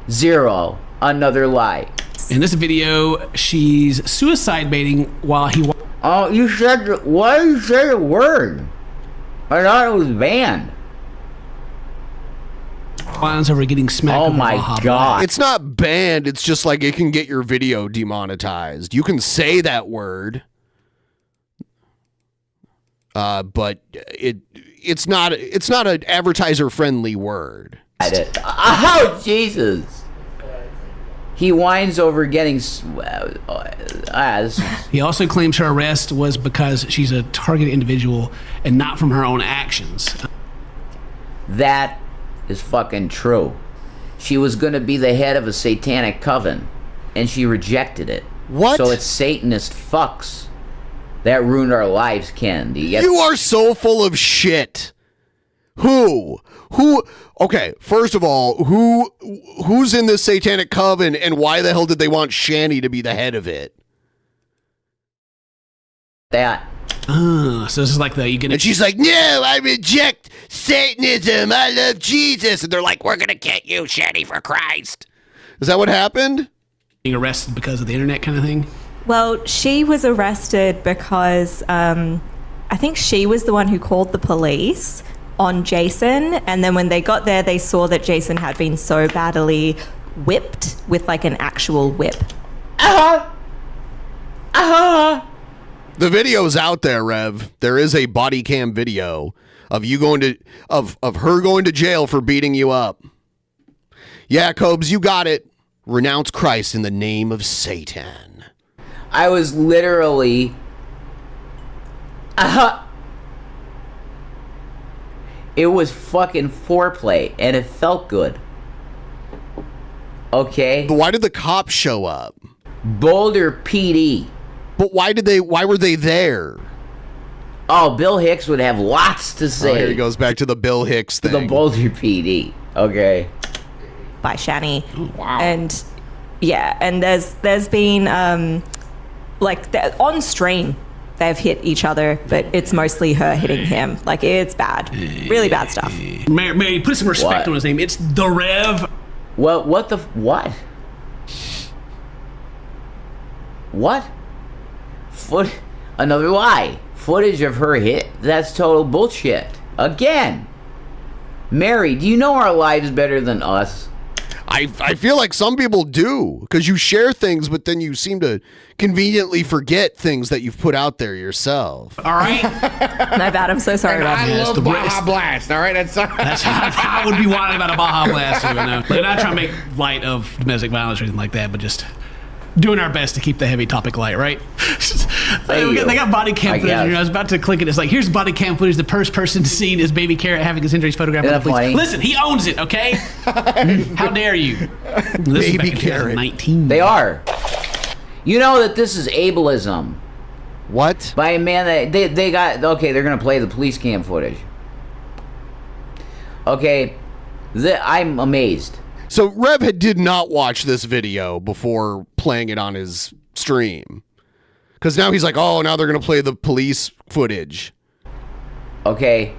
Zero. Another lie. In this video, she's suicide baiting while he... Oh, you said... Why did you say the word? I thought it was banned. Lines over getting smacked. Oh my god. It's not banned. It's just like it can get your video demonetized. You can say that word, but it's not an advertiser friendly word. Oh Jesus! He whines over getting. He also claims her arrest was because she's a targeted individual and not from her own actions. That is fucking true. She was going to be the head of a satanic coven, and she rejected it. What? So it's Satanist fucks that ruined our lives, Ken. Do you get? You are so full of shit. Who? Okay, first of all, who's in this satanic coven, and why the hell did they want Shanny to be the head of it? That. So this is like the... And she's like, no, I reject Satanism. I love Jesus. And they're like, we're going to get you, Shanny, for Christ. Is that what happened? Being arrested because of the internet kind of thing? Well, she was arrested because I think she was the one who called the police on Jason. And then when they got there, they saw that Jason had been so badly whipped with like an actual whip. The video's out there, Rev. There is a body cam video of you going to of her going to jail for beating you up. Yeah, Cobes, you got it. Renounce Christ in the name of Satan. I was literally it was fucking foreplay and it felt good. Okay? But why did the cops show up? Boulder PD. But why were they there? Oh, Bill Hicks would have lots to say. Oh, here he goes back to the Bill Hicks thing. The Boulder PD. Okay. By Shanny. Oh, wow. And yeah, and there's been on stream they've hit each other, but it's mostly her hitting him. Like, it's bad. Really bad stuff. Mary, put some respect on his name. It's the Rev. What? What? Another lie. Footage of her hit? That's total bullshit. Again. Mary, do you know our lives better than us? I feel like some people do, because you share things, but then you seem to conveniently forget things that you've put out there yourself. All right. My bad. I'm so sorry about I that. love Baja Blast. All right, that's I would be wild about a Baja Blast. You know, but not trying to make light of domestic violence or anything like that, but just doing our best to keep the heavy topic light, right? They got body cam footage. I was about to click it. It's like, here's body cam footage. The first person seen is Baby Carrot having his injuries photographed by the police. Funny? Listen, he owns it, okay? How dare you? This Baby is back Carrot. in 2019. They are. You know that this is ableism. What? By a man that they got. Okay, they're gonna play the police cam footage. Okay, I'm amazed. So Rev did not watch this video before playing it on his stream. Because now he's like, oh, now they're going to play the police footage. Okay.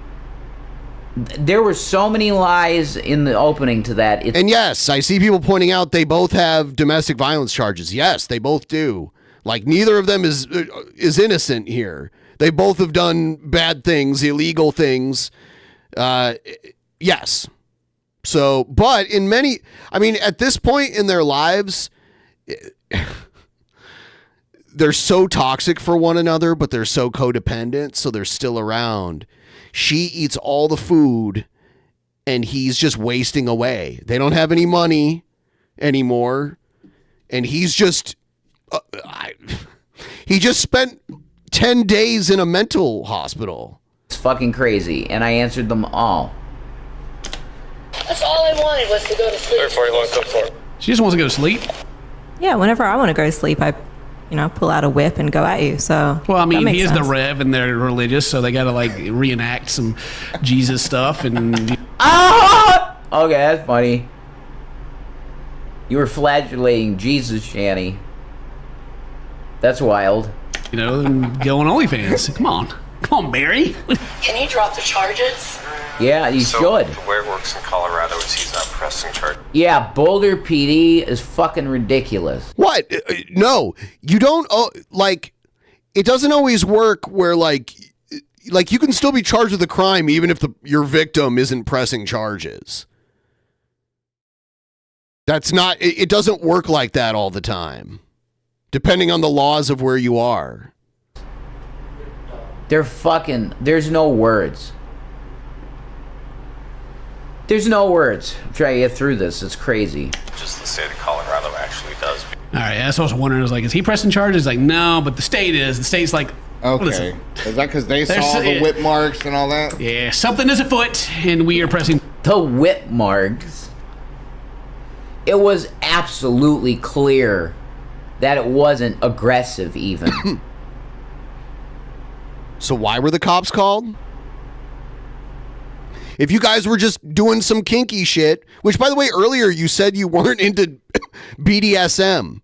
There were so many lies in the opening to that. And yes, I see people pointing out they both have domestic violence charges. Yes, they both do. Like, neither of them is innocent here. They both have done bad things, illegal things. Yes. So, but in many, I mean, at this point in their lives, they're so toxic for one another, but they're so codependent, so they're still around. She eats all the food, and he's just wasting away. They don't have any money anymore, and he's just, he just spent 10 days in a mental hospital. It's fucking crazy, and I answered them all. That's all I wanted was to go to sleep. She just wants to go to sleep. Yeah, whenever I want to go to sleep, I pull out a whip and go at you. So Well, I mean, that makes he is sense. the Rev, and they're religious, so they got to like reenact some Jesus stuff. And Ah! Okay, that's funny. You were flagellating Jesus, Shanny. That's wild. and go on OnlyFans. Come on, Barry. Can you drop the charges? Yeah, you should. The way it works in Colorado is he's not pressing charge. Yeah, Boulder PD is fucking ridiculous. What? No, you don't. It doesn't always work where like you can still be charged with a crime even if your victim isn't pressing charges. That's not. It doesn't work like that all the time, depending on the laws of where you are. There's no words. There's no words. I'm trying to get through this. It's crazy. Just the state of Colorado actually does. All right, that's what I was wondering. I was like, is he pressing charges? Like, no, but the state is. The state's like, Okay. listen, Is that because they There's- saw the whip marks and all that? yeah, something is afoot, and we are pressing. The whip marks. It was absolutely clear that it wasn't aggressive even. So why were the cops called? If you guys were just doing some kinky shit, which by the way, earlier you said you weren't into BDSM.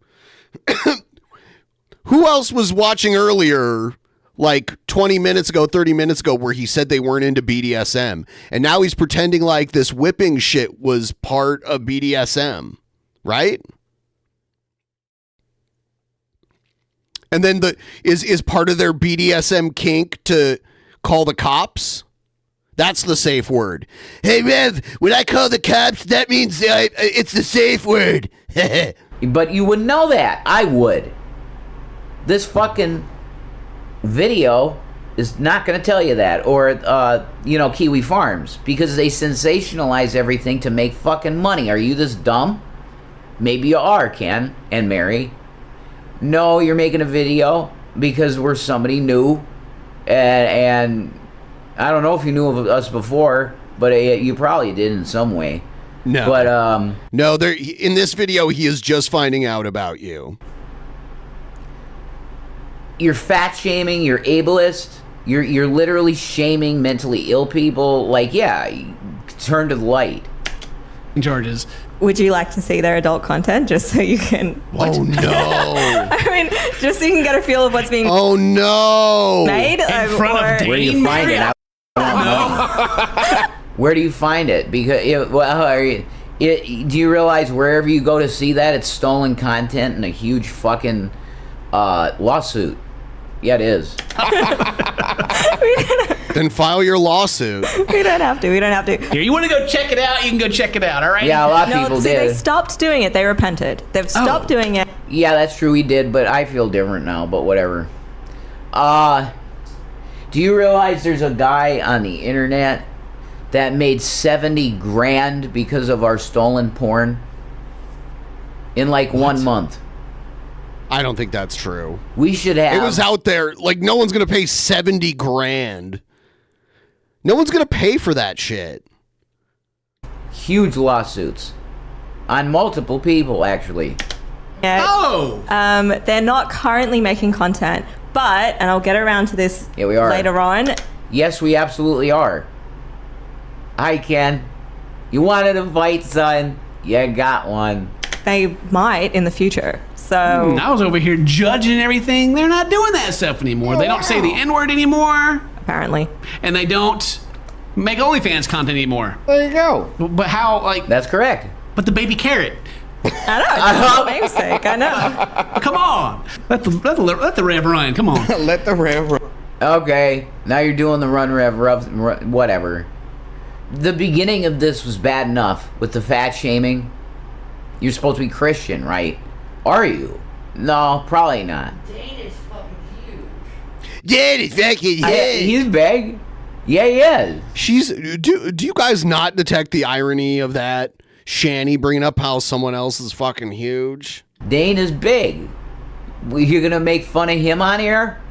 Who else was watching earlier, like 20 minutes ago, 30 minutes ago, where he said they weren't into BDSM? And now he's pretending like this whipping shit was part of BDSM, right? And then is part of their BDSM kink to call the cops? That's the safe word. Hey, Rev, when I call the cops, that means it's the safe word. But you would know that. I would. This fucking video is not going to tell you that. Or, Kiwi Farms. Because they sensationalize everything to make fucking money. Are you this dumb? Maybe you are, Ken and Mary. No, you're making a video because we're somebody new. And I don't know if you knew of us before, but you probably did in some way. No. But, no, in this video, he is just finding out about you. You're fat shaming, you're ableist, you're literally shaming mentally ill people. Like, yeah, turn to the light. Charges. Would you like to see their adult content just so you can Oh, no. I mean, just so you can get a feel of what's being Oh, no. made? In front of Where do you Dane find it? Mary? I don't know. Where do you find it? Because do you realize wherever you go to see that, it's stolen content and a huge fucking lawsuit? Yeah, it is. Then file your lawsuit. We don't have to. Here, you want to go check it out? You can go check it out. All right. Yeah, a lot of No, people see, did. they stopped doing it. They repented. They've stopped doing it. Yeah, that's true. We did, but I feel different now. But whatever. Do you realize there's a guy on the internet that made 70 grand because of our stolen porn in like 1 month? I don't think that's true. We should have. It was out there. Like, no one's going to pay 70 grand. No one's going to pay for that shit. Huge lawsuits on multiple people, actually. Yeah. Oh. They're not currently making content, but, and I'll get around to this Yeah, we are. later on. Yes, we absolutely are. Hi, Ken. You wanted a fight, son? You got one. They might in the future. So I was over here judging everything. They're not doing that stuff anymore. They don't say the N-word anymore. apparently. And they don't make OnlyFans content anymore. There you go. But how, like... That's correct. But the baby carrot. I know. It's for namesake. I know. Come on. Let the rev run. Come on. Let the rev run. Okay, now you're doing the run rev whatever. The beginning of this was bad enough with the fat shaming. You're supposed to be Christian, right? Are you? No, probably not. Dane is fucking huge. Yeah, he's fucking huge. He's big. Yeah, he is. She's. Do you guys not detect the irony of that? Shanny bringing up how someone else is fucking huge. Dane is big. You're gonna make fun of him on here?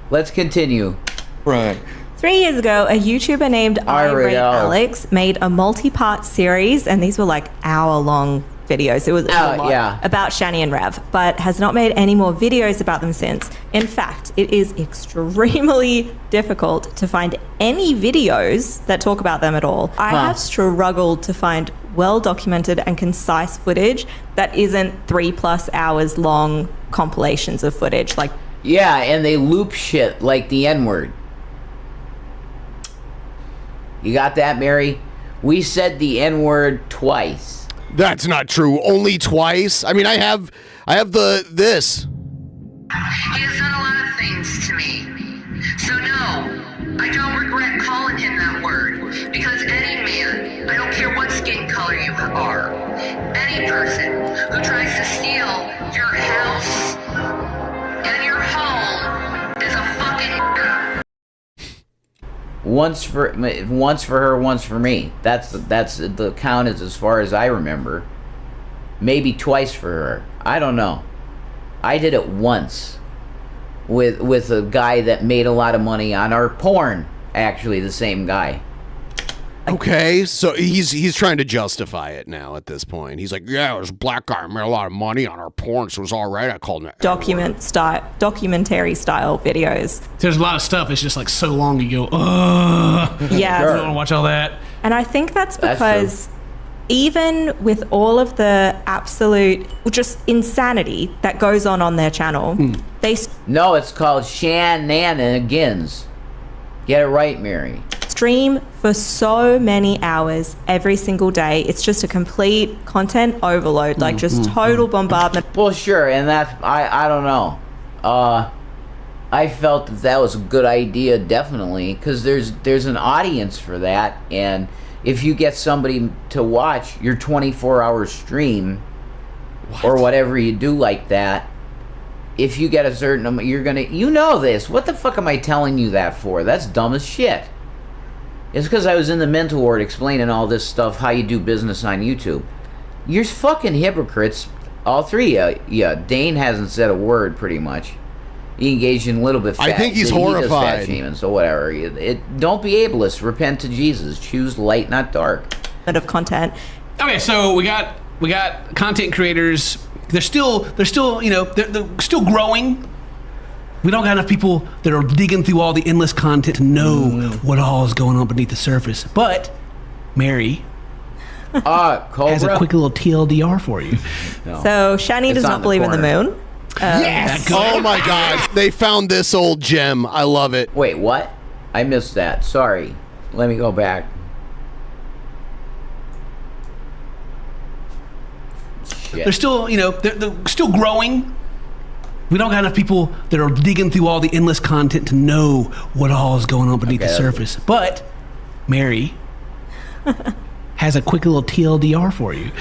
Let's continue. Right. 3 years ago, a YouTuber named I Rate Ariel. Alex made a multi-part series, and these were like hour-long videos. It was a lot yeah. about Shanny and Rev, but has not made any more videos about them since. In fact, it is extremely difficult to find any videos that talk about them at all. I have struggled to find well-documented and concise footage that isn't 3+ hours long compilations of footage. Like, yeah, and they loop shit like the N-word. You got that, Mary? We said the N-word twice. That's not true. Only twice? I mean, I have this. He has done a lot of things to me. So no, I don't regret calling him that word. Because any man, I don't care what skin color you are, any person who tries to steal your house and your home is a fucking murderer. Once for her, once for me. That's the count is as far as I remember. Maybe twice for her. I don't know. I did it once with a guy that made a lot of money on our porn. Actually, the same guy. Okay, so he's trying to justify it now at this point. He's like, yeah, it was a black guy made a lot of money on our porn, so it was all right. I called him documentary style videos. There's a lot of stuff. It's just like so long. You go, ugh. Yeah, I don't want to watch all that. And I think that's because even with all of the absolute just insanity that goes on their channel, No, it's called Shenanigans. Get it right, Mary. Stream for so many hours every single day. It's just a complete content overload, like just total bombardment. Well, sure, and that's I don't know. I felt that was a good idea, definitely, because there's an audience for that, and if you get somebody to watch your 24-hour stream or whatever you do like that, if you get a certain amount, you're gonna, you know this. What the fuck am I telling you that for? That's dumb as shit. It's because I was in the mental ward explaining all this stuff, how you do business on YouTube. You're fucking hypocrites, all three of you. Yeah, Dane hasn't said a word, pretty much. He engaged in a little bit. I think he's horrified. He does fat shaming, so whatever. Don't be ableist. Repent to Jesus. Choose light, not dark. Of content. Okay, so we got content creators. They're still they're still growing. We don't got enough people that are digging through all the endless content to know what all is going on beneath the surface. But Mary Cobra has a quick little TLDR for you. No. So Shanny does not believe in the moon. Yes! Oh my God. They found this old gem. I love it. Wait, what? I missed that. Sorry. Let me go back. Shit. They're still, they're still growing. We don't got enough people that are digging through all the endless content to know what all is going on beneath the surface. But Mary has a quick little TLDR for you.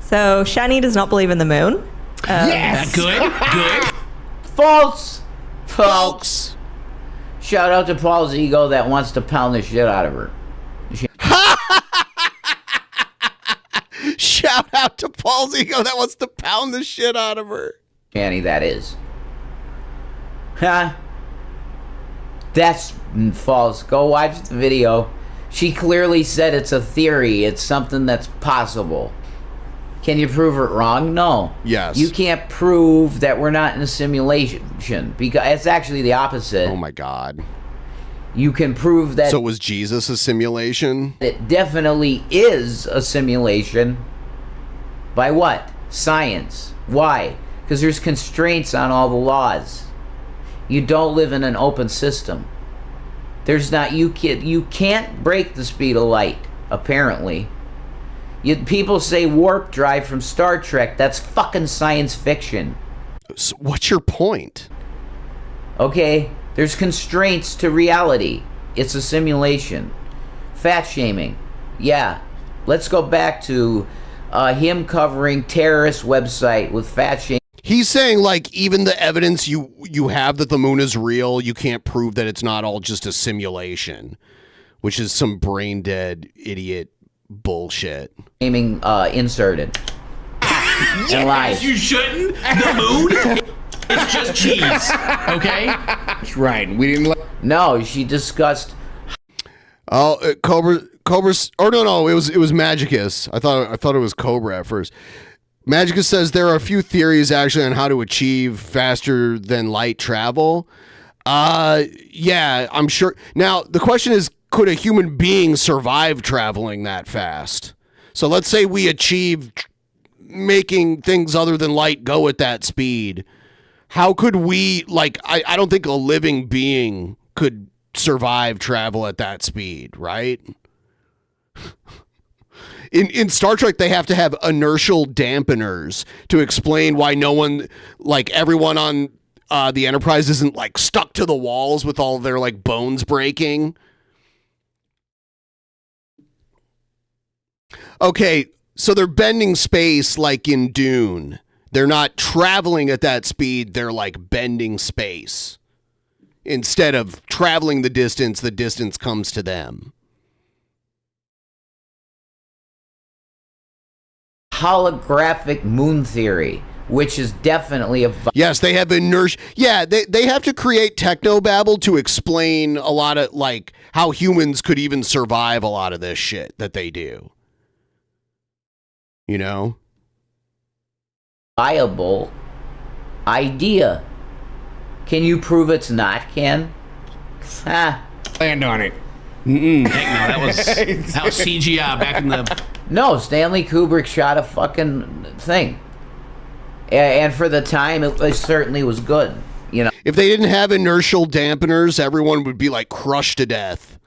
So Shanny does not believe in the moon. Yes! Good. False! Folks! Shout out to Paul's ego that wants to pound the shit out of her. Shout out to Paul's ego that wants to pound the shit out of her. Shanny, that is. Huh? That's false. Go watch the video. She clearly said it's a theory. It's something that's possible. Can you prove it wrong? No. Yes. You can't prove that we're not in a simulation, because it's actually the opposite. Oh my God. You can prove that. So was Jesus a simulation? It definitely is a simulation. By what? Science. Why? Because there's constraints on all the laws. You don't live in an open system. There's not, you can't break the speed of light, apparently. People say warp drive from Star Trek. That's fucking science fiction. So what's your point? Okay, there's constraints to reality. It's a simulation. Fat shaming. Yeah. Let's go back to him covering terrorist website with fat shaming. He's saying, like, even the evidence you have that the moon is real, you can't prove that it's not all just a simulation, which is some brain dead idiot bullshit. Naming inserted. And lies. You shouldn't. The moon. It's just cheese. Okay. That's right. We didn't let. No, she discussed. Oh, Cobra's. Oh no, it was Magicus. I thought it was Cobra at first. Magica says there are a few theories actually on how to achieve faster than light travel. Yeah, I'm sure. Now, the question is, could a human being survive traveling that fast? So let's say we achieve making things other than light go at that speed. How could we, like, I don't think a living being could survive travel at that speed, right? In Star Trek, they have to have inertial dampeners to explain why no one, like everyone on the Enterprise isn't like stuck to the walls with all their like bones breaking. Okay, so they're bending space like in Dune. They're not traveling at that speed, they're like bending space. Instead of traveling the distance comes to them. Holographic moon theory, which is definitely a... Yes, they have inertia. Yeah, they have to create technobabble to explain a lot of, like, how humans could even survive a lot of this shit that they do. You know? Viable idea. Can you prove it's not, Ken? Land on it. Heck no, that was CGI back in the... No, Stanley Kubrick shot a fucking thing. And for the time, it certainly was good. You know, if they didn't have inertial dampeners, everyone would be like crushed to death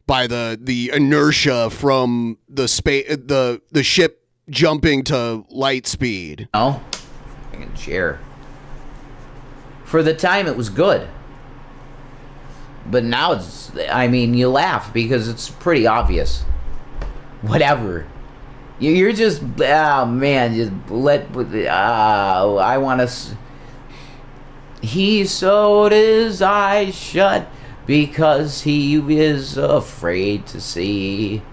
by the inertia from the ship jumping to light speed. Oh, fucking chair. For the time, it was good. But now it's, I mean, you laugh because it's pretty obvious. Whatever. You're just, oh man, just I want to. He sewed his eyes shut because he is afraid to see.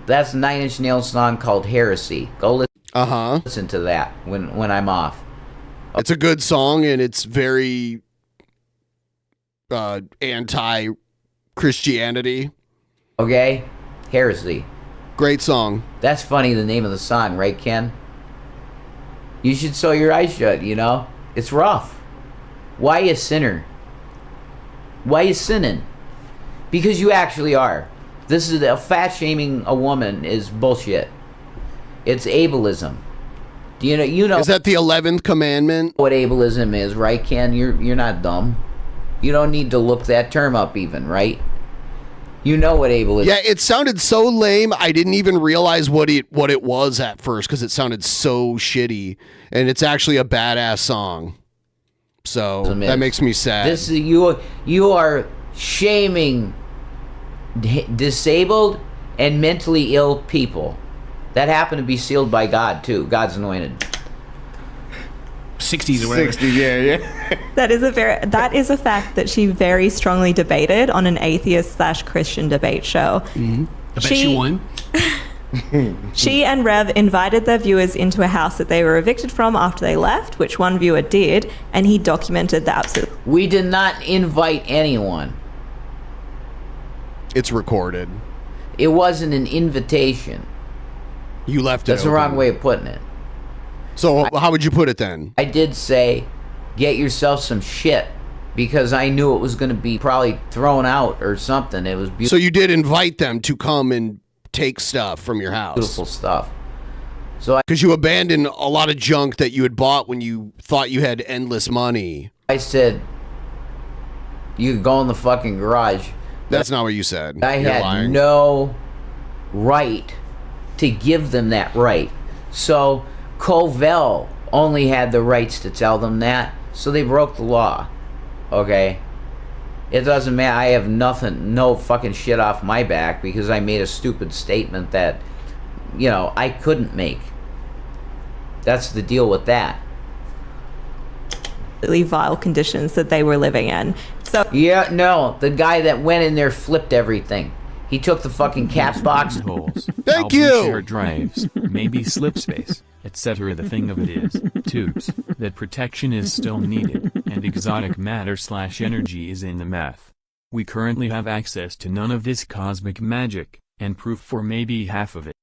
That's a 9 Inch Nails song called Heresy. Go listen to that when I'm off. It's a good song and it's very anti-Christianity. Okay? Heresy. Great song. That's funny, the name of the song, right, Ken? You should sew your eyes shut, you know? It's rough. Why you sinner? Why you sinning? Because you actually are. This is fat shaming a woman is bullshit. It's ableism. Do you know? Is that the 11th commandment? What ableism is, right, Ken? You're not dumb. You don't need to look that term up even, right? You know what ableism is. Yeah, it sounded so lame, I didn't even realize what it was at first because it sounded so shitty. And it's actually a badass song. So that makes me sad. This is you are shaming disabled and mentally ill people. That happen to be sealed by God too. God's anointed. 60s or whatever. 60, yeah. That is a fact that she very strongly debated on an atheist/Christian debate show. Mm-hmm. I bet she won. She and Rev invited their viewers into a house that they were evicted from after they left, which one viewer did, and he documented the absolute... We did not invite anyone. It's recorded. It wasn't an invitation. You left it That's the wrong way of putting it. So how would you put it then? I did say, get yourself some shit, because I knew it was going to be probably thrown out or something. It was beautiful. So you did invite them to come and take stuff from your house. Beautiful stuff. So because you abandoned a lot of junk that you had bought when you thought you had endless money. I said, you could go in the fucking garage. That's not what you said. I You're had lying. no right to give them that right. So Covell only had the rights to tell them that, so they broke the law. Okay? It doesn't matter. I have nothing, no fucking shit off my back because I made a stupid statement that, I couldn't make. That's the deal with that. Really vile conditions that they were living in. So yeah, no, the guy that went in there flipped everything. He took the fucking cat box. Thank you. Share drives, maybe slip space, etc. The thing of it is, tubes, that protection is still needed, and exotic matter/energy is in the meth. We currently have access to none of this cosmic magic, and proof for maybe half of it.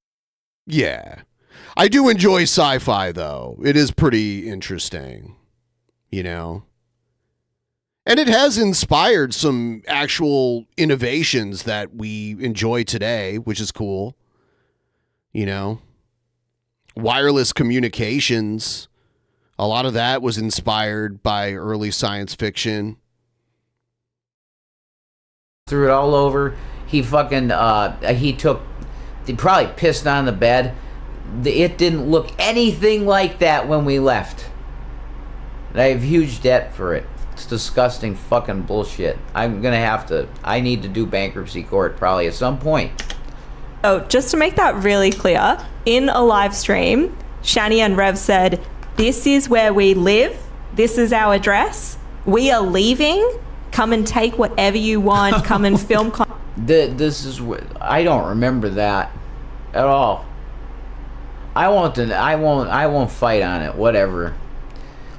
Yeah. I do enjoy sci-fi, though. It is pretty interesting, you know? And it has inspired some actual innovations that we enjoy today, which is cool. You know? Wireless communications. A lot of that was inspired by early science fiction. Threw it all over. He fucking, he probably pissed on the bed. It didn't look anything like that when we left. I have huge debt for it. It's disgusting fucking bullshit. I need to do bankruptcy court probably at some point. Oh, just to make that really clear, in a live stream, Shanny and Rev said, "This is where we live. This is our address. We are leaving. Come and take whatever you want. Come and film." This is what I don't remember that at all. I won't fight on it. Whatever.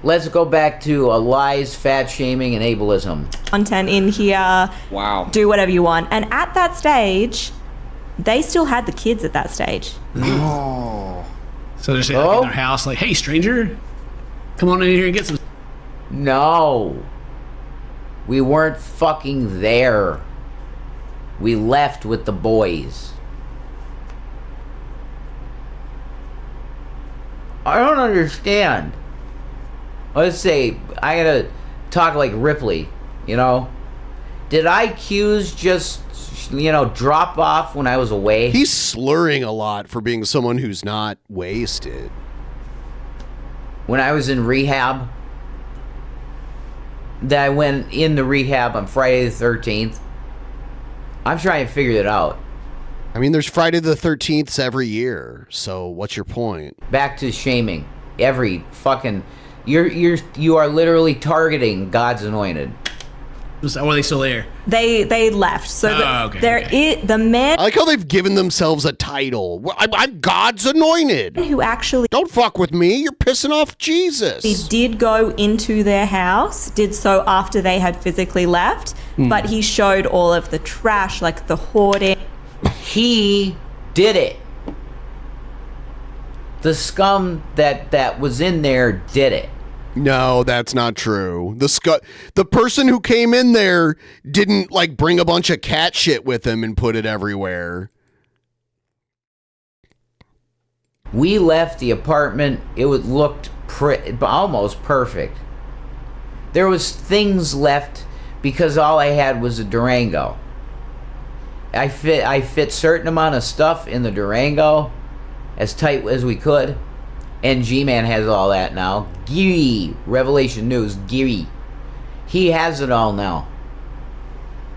Let's go back to lies, fat shaming, and ableism. Content in here. Wow. Do whatever you want. And at that stage, they still had the kids at that stage. Oh. So they're saying like, in their house, like, "Hey, stranger, come on in here and get some." No. We weren't fucking there. We left with the boys. I don't understand. Let's say I gotta talk like Ripley, you know? Did IQs just, drop off when I was away? He's slurring a lot for being someone who's not wasted. When I was in rehab, that I went in the rehab on Friday the 13th. I'm trying to figure it out. I mean, there's Friday the 13th every year, so what's your point? Back to shaming. Every fucking... You are literally targeting God's anointed. Were they still there? They left. So the man. I like how they've given themselves a title. I'm God's anointed. Who actually don't fuck with me. You're pissing off Jesus. He did go into their house. Did so after they had physically left, but he showed all of the trash, like the hoarding. He did it. The scum that was in there did it. No, that's not true. The person who came in there didn't like bring a bunch of cat shit with him and put it everywhere. We left the apartment. It looked almost perfect. There was things left because all I had was a Durango. I fit certain amount of stuff in the Durango as tight as we could. And G-Man has all that now. Geary. Revelation News. Geary. He has it all now.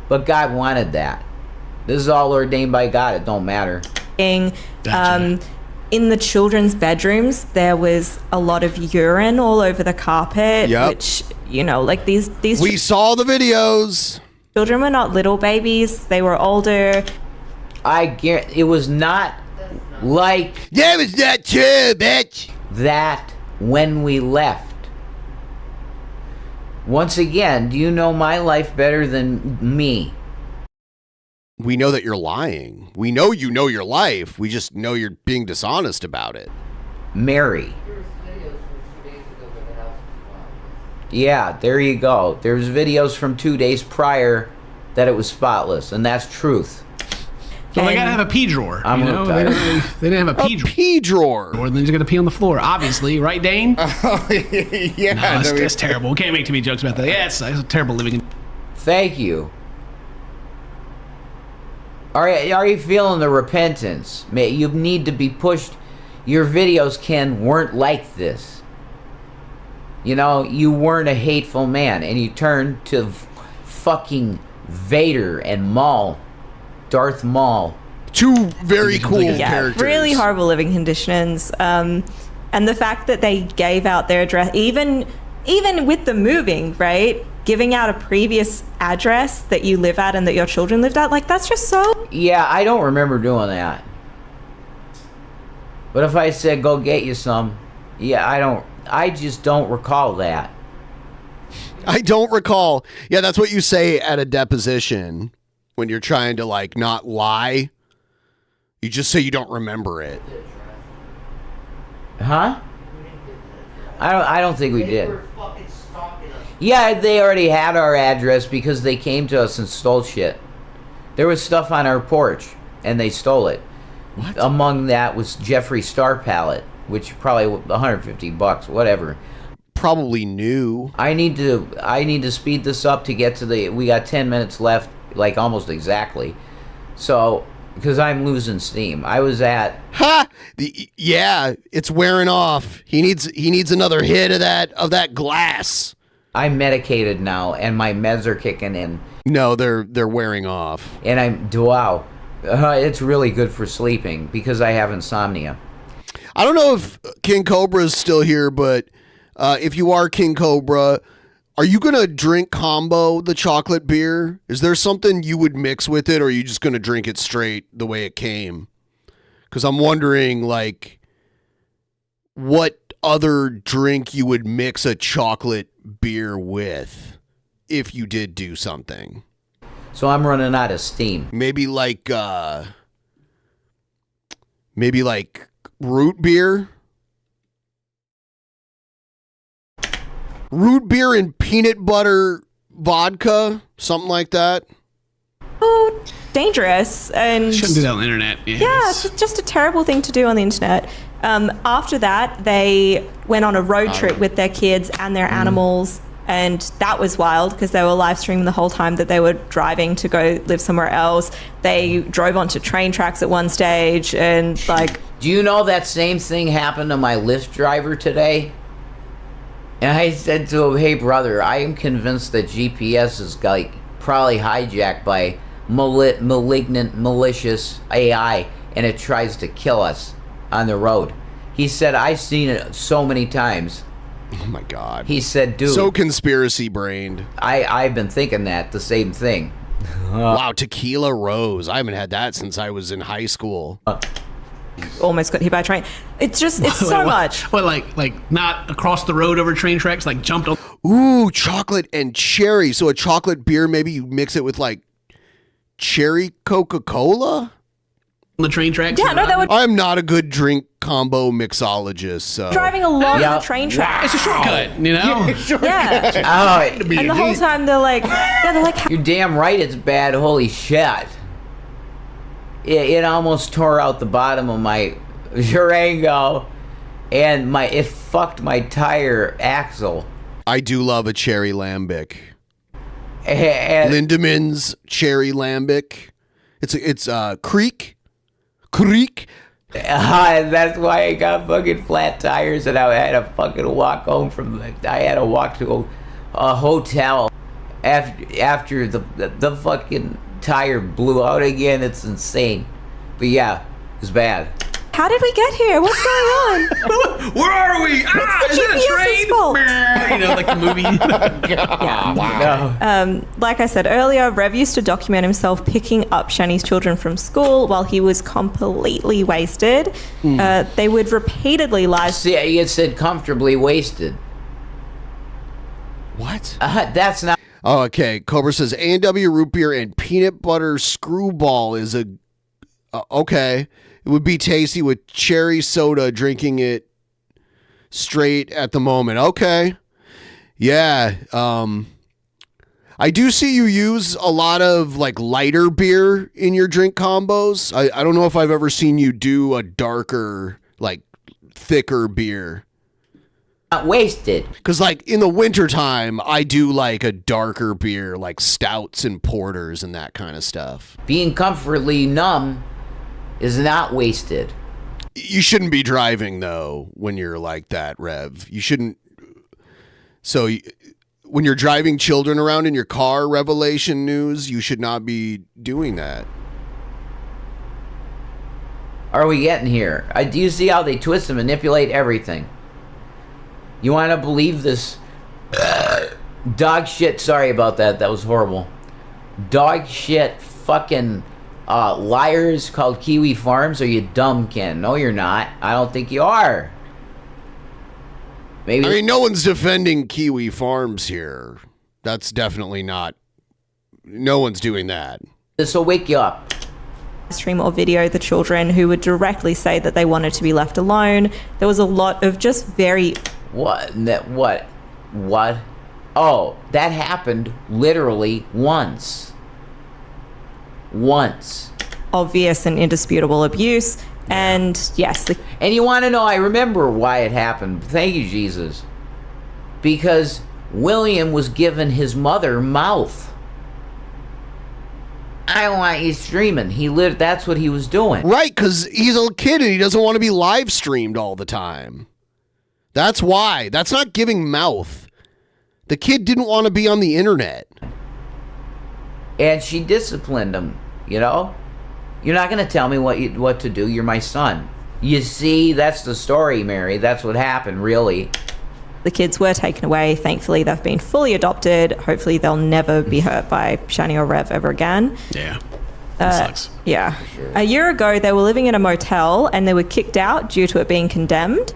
But God wanted that. This is all ordained by God. It don't matter. Gotcha. In the children's bedrooms, there was a lot of urine all over the carpet. Yep. Which, like these... We saw the videos. Children were not little babies. They were older. I guarantee it was not... like that was not true, bitch. That when we left. Once again, do you know my life better than me? We know that you're lying. We know you know your life. We just know you're being dishonest about it. Mary. Yeah, there you go. There's videos from 2 days prior that it was spotless, and that's truth. So they gotta have a pee drawer. I'm they didn't have a pee drawer. Pee drawer. Or they're just gonna pee on the floor, obviously, right, Dane? Yeah. No, that's terrible. We can't make too many jokes about that. Yeah, it's a terrible living. Thank you. Are you feeling the repentance? You need to be pushed. Your videos, Ken, weren't like this. You weren't a hateful man, and you turned to fucking Vader and Darth Maul. Two very cool characters. Really horrible living conditions. And the fact that they gave out their address, even with the moving, right? Giving out a previous address that you live at and that your children lived at, like, that's just so... Yeah, I don't remember doing that. But if I said, go get you some, I just don't recall that. I don't recall. Yeah, that's what you say at a deposition when you're trying to, like, not lie. You just say you don't remember it. Huh? I don't think we did. Yeah, they already had our address because they came to us and stole shit. There was stuff on our porch, and they stole it. What? Among that was Jeffree Star palette, which probably $150, whatever. Probably new. I need to speed this up to get to the. We got 10 minutes left, like almost exactly. So, because I'm losing steam. I was at. Ha! Yeah, it's wearing off. He needs another hit of that glass. I'm medicated now, and my meds are kicking in. No, they're wearing off. And wow, it's really good for sleeping because I have insomnia. I don't know if King Cobra is still here, but if you are King Cobra, are you gonna drink combo the chocolate beer? Is there something you would mix with it, or are you just gonna drink it straight the way it came? Because I'm wondering, like, what other drink you would mix a chocolate beer with if you did do something. So I'm running out of steam. Maybe like root beer. Root beer and peanut butter vodka, something like that. Oh, dangerous. And shouldn't do that on the internet. Yes. Yeah, it's just a terrible thing to do on the internet. After that, they went on a road trip with their kids and their animals, and that was wild because they were live streaming the whole time that they were driving to go live somewhere else. They drove onto train tracks at one stage, and like. Do you know that same thing happened to my Lyft driver today? And I said to him, "Hey brother, I am convinced that GPS is like probably hijacked by malignant, malicious AI, and it tries to kill us on the road." He said, "I've seen it so many times." Oh my God. He said, "Dude." So conspiracy brained. I've been thinking the same thing. Wow, Tequila Rose. I haven't had that since I was in high school. Almost got hit by a train. It's so much. What, like not across the road over train tracks, like jumped on. Ooh, chocolate and cherry. So a chocolate beer, maybe you mix it with like cherry Coca-Cola? On the train tracks? Yeah, no, that would. I'm not a good drink combo mixologist, so. Driving along the train track. It's a shortcut, you know? Yeah. And the whole time they're like, You're damn right it's bad, holy shit. It almost tore out the bottom of my Durango, and it fucked my tire axle. I do love a cherry lambic. And Lindemann's cherry lambic. It's Creek. That's why I got fucking flat tires, and I had to fucking walk home I had to walk to a hotel after the fucking tire blew out again. It's insane. But yeah, it's bad. How did we get here? What's going on? Where are we? It's the GPS's fault. You know, like the movie. No. Like I said earlier, Rev used to document himself picking up Shanny's children from school while he was completely wasted. They would repeatedly live. See, it said comfortably wasted. What? That's not. Oh, okay. Cobra says A&W root beer and peanut butter screwball is a. Okay. It would be tasty with cherry soda, drinking it straight at the moment. Okay. Yeah. I do see you use a lot of like lighter beer in your drink combos. I don't know if I've ever seen you do a darker, like thicker beer. Not wasted. Because like in the wintertime, I do like a darker beer, like stouts and porters and that kind of stuff. Being comfortably numb is not wasted. You shouldn't be driving though when you're like that, Rev. You shouldn't. So when you're driving children around in your car, Revelation News, you should not be doing that. Are we getting here? Do you see how they twist and manipulate everything? You want to believe this dog shit? Sorry about that. That was horrible. Dog shit fucking liars called Kiwi Farms? Are you dumb, Ken? No, you're not. I don't think you are. Maybe. I mean, no one's defending Kiwi Farms here. That's definitely not. No one's doing that. This will wake you up. stream or video the children who would directly say that they wanted to be left alone. There was a lot of just very... What? Oh, that happened literally once. obvious and indisputable abuse. And yes. And you want to know, I remember why it happened. Thank you, Jesus. Because William was giving his mother mouth. I don't want you streaming. That's what he was doing. Right, because he's a kid and he doesn't want to be live streamed all the time. That's why. That's not giving mouth. The kid didn't want to be on the internet. And she disciplined him, you know? You're not going to tell me what to do. You're my son. You see, that's the story, Mary. That's what happened, really. The kids were taken away. Thankfully, they've been fully adopted. Hopefully, they'll never be hurt by Shanny or Rev ever again. Yeah. That sucks. Yeah. A year ago, they were living in a motel and they were kicked out due to it being condemned.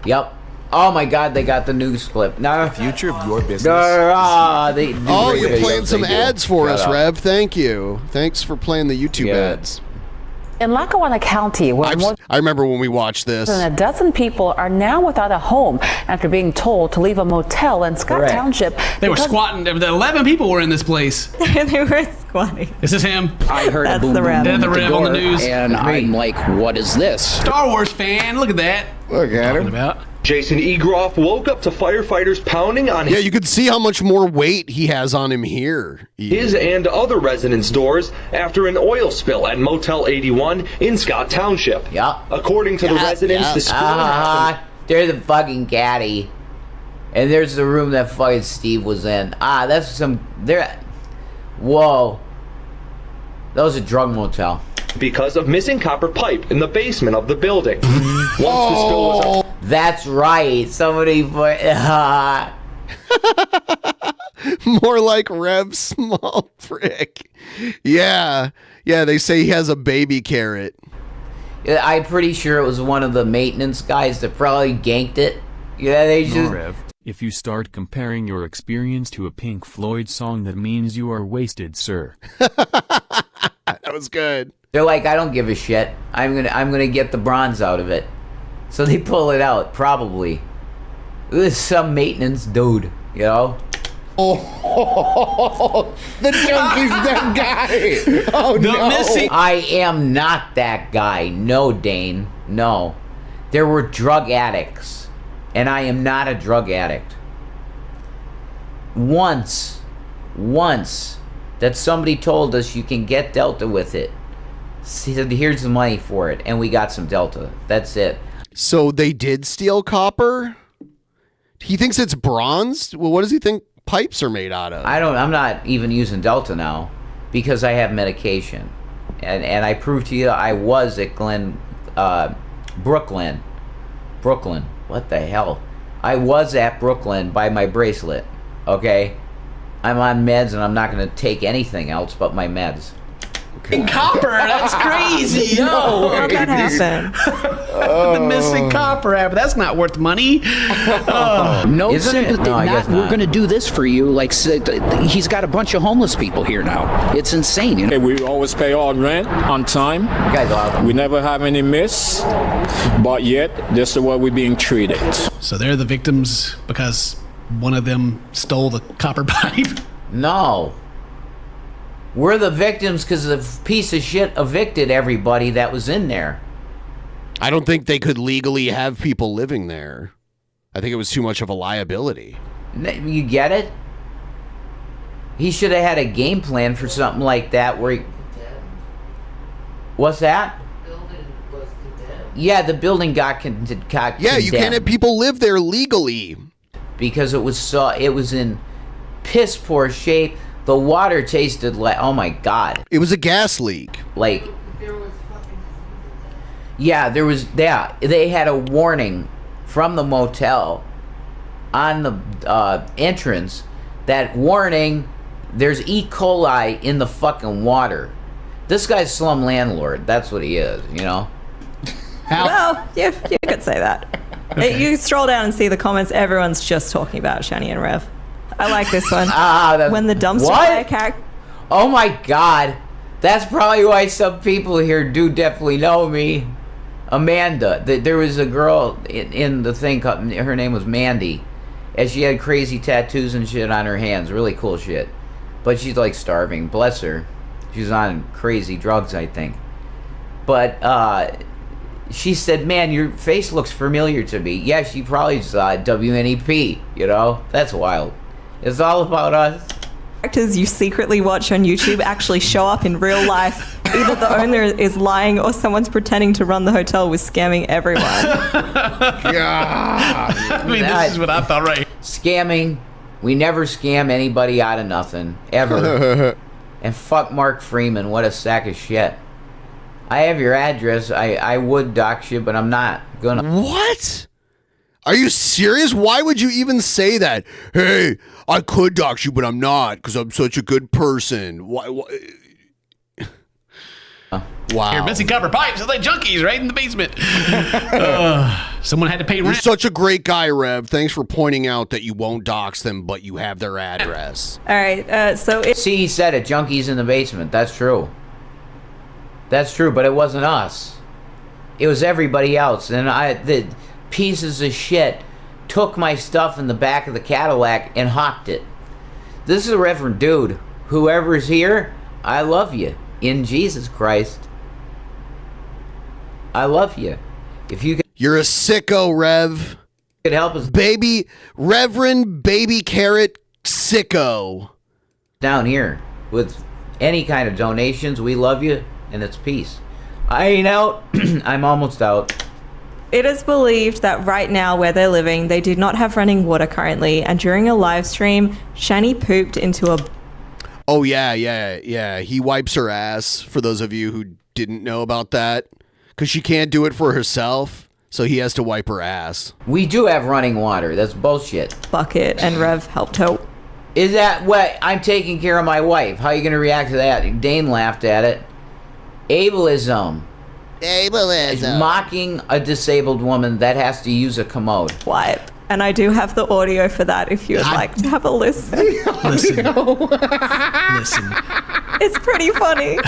Yep. Oh my God, they got the news clip. No. The future of your business. You're playing some ads for us, Rev. Thank you. Thanks for playing the YouTube ads. In Lackawanna County, where I remember when we watched this. more than a dozen people are now without a home after being told to leave a motel in Scott Township. They were squatting. 11 people were in this place. They were squatting. Is this him? I heard That's a boom the Rev. boom The Rev on the news. and I'm like, what is this? Star Wars fan. Look at that. Look at him. About. Jason Egroff woke up to firefighters pounding on you could see how much more weight he has on him here. his and other residents' doors after an oil spill at Motel 81 in Scott Township. Yeah. According to the residents, the spill happened. There's the fucking caddy. And there's the room that fucking Steve was in. That's some... Whoa. That was a drug motel. Because of missing copper pipe in the basement of the building. Once the spill was up. That's right. Somebody put... More like Rev Small Prick. Yeah. Yeah, they say he has a baby carrot. I'm pretty sure it was one of the maintenance guys that probably ganked it. Yeah, they just... Rev, if you start comparing your experience to a Pink Floyd song, that means you are wasted, sir. That was good. They're like, I don't give a shit. I'm gonna get the bronze out of it. So they pull it out, probably. This is some maintenance dude, you know? Oh, the junkie's that guy. Oh, no. I am not that guy. No, Dane. No. There were drug addicts. And I am not a drug addict. Once that somebody told us you can get Delta with it. He said, here's the money for it. And we got some Delta. That's it. So they did steal copper? He thinks it's bronze? Well, what does he think pipes are made out of? I'm not even using Delta now because I have medication. And I proved to you I was at Brooklyn. What the hell? I was at Brooklyn by my bracelet. Okay? I'm on meds and I'm not going to take anything else but my meds. Copper, that's crazy. Yo, How'd that happen? The missing copper app. That's not worth money. No Isn't it? sympathy. No, I guess We're not. going to do this for you. Like, he's got a bunch of homeless people here now. It's insane. You know? We always pay our rent on time. Guys, we never have any miss, but yet this is what we're being treated. So they're the victims because one of them stole the copper pipe? No. We're the victims because the piece of shit evicted everybody that was in there. I don't think they could legally have people living there. I think it was too much of a liability. You get it? He should have had a game plan for something like that where What's that? Yeah, the building got condemned. Yeah, you can't have people live there legally. Because it was in piss poor shape. The water tasted like, oh my God. It was a gas leak. Like, yeah, they had a warning from the motel on the entrance. That warning, there's E. coli in the fucking water. This guy's slum landlord. That's what he is, you know? Well, you could say that. You stroll down and see the comments. Everyone's just talking about Shanny and Rev. I like this one. When the dumpster fire character. Oh my God. That's probably why some people here do definitely know me. Amanda. There was a girl in the thing, her name was Mandy. And she had crazy tattoos and shit on her hands. Really cool shit. But she's like starving. Bless her. She's on crazy drugs, I think. But she said, man, your face looks familiar to me. Yeah, she probably saw WNEP, you know? That's wild. It's all about us. Characters you secretly watch on YouTube actually show up in real life. Either the owner is lying or someone's pretending to run the hotel with scamming everyone. I mean, this is what I thought, right? Scamming. We never scam anybody out of nothing. Ever. And fuck Mark Freeman. What a sack of shit. I have your address. I would dox you, but I'm not gonna. What? Are you serious? Why would you even say that? Hey, I could dox you, but I'm not because I'm such a good person. Why? Wow. You're missing copper pipes. It's like junkies right in the basement. Someone had to pay You're rent. such a great guy, Rev. Thanks for pointing out that you won't dox them, but you have their address. All right, so it. See, he said it. Junkies in the basement. That's true. That's true, but it wasn't us. It was everybody else. And the pieces of shit took my stuff in the back of the Cadillac and hawked it. This is a Reverend dude. Whoever's here, I love you. In Jesus Christ. I love you. If you could. You're a sicko, Rev. Could help us. Baby, Reverend Baby Carrot Sicko. Down here with any kind of donations, we love you, and it's peace. I ain't out. I'm almost out. It is believed that right now where they're living, they do not have running water currently, and during a live stream, Shanny pooped into a... Oh, yeah. He wipes her ass, for those of you who didn't know about that, because she can't do it for herself, so he has to wipe her ass. We do have running water. That's bullshit. Bucket, and Rev helped her. Is that what? I'm taking care of my wife. How are you going to react to that? Dane laughed at it. Ableism. Ableism. Mocking a disabled woman that has to use a commode. Wipe. And I do have the audio for that if you would like to have a listen. Listen. It's pretty funny.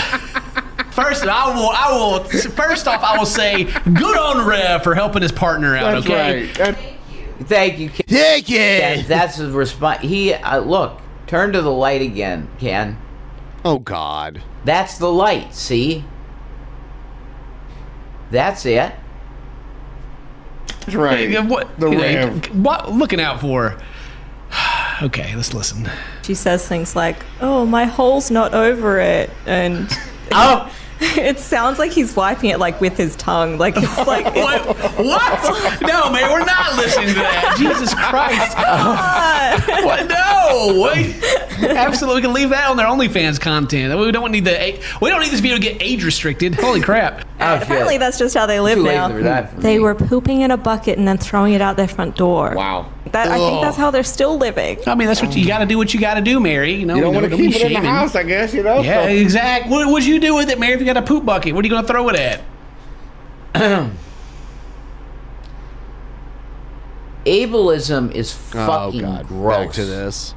First off, I will say, good on Rev for helping his partner out. That's okay. right. Thank you. Thank you. That's his response. He look. Turn to the light again, Ken. Oh God. That's the light. See. That's it. That's right. What? The Rev. What looking out for? Okay, let's listen. She says things like, "Oh, my hole's not over it," and it sounds like he's wiping it like with his tongue, like it's like what? No, man, we're not listening to that. Jesus Christ! What? No, wait. Absolutely, we can leave that on their OnlyFans content. We don't need this video to get age restricted. Holy crap! Apparently, that's just how they live Too late now. for that for They me. were pooping in a bucket and then throwing it out their front door. Wow. I think that's how they're still living. I mean, that's what you got to do. What you got to do, Mary. You know, You don't want to keep be it in the shaming. house, I guess, you know? Yeah, so. exactly. What would you do with it, Mary? If you got a poop bucket, what are you going to throw it at? Ableism is fucking gross. Back to this.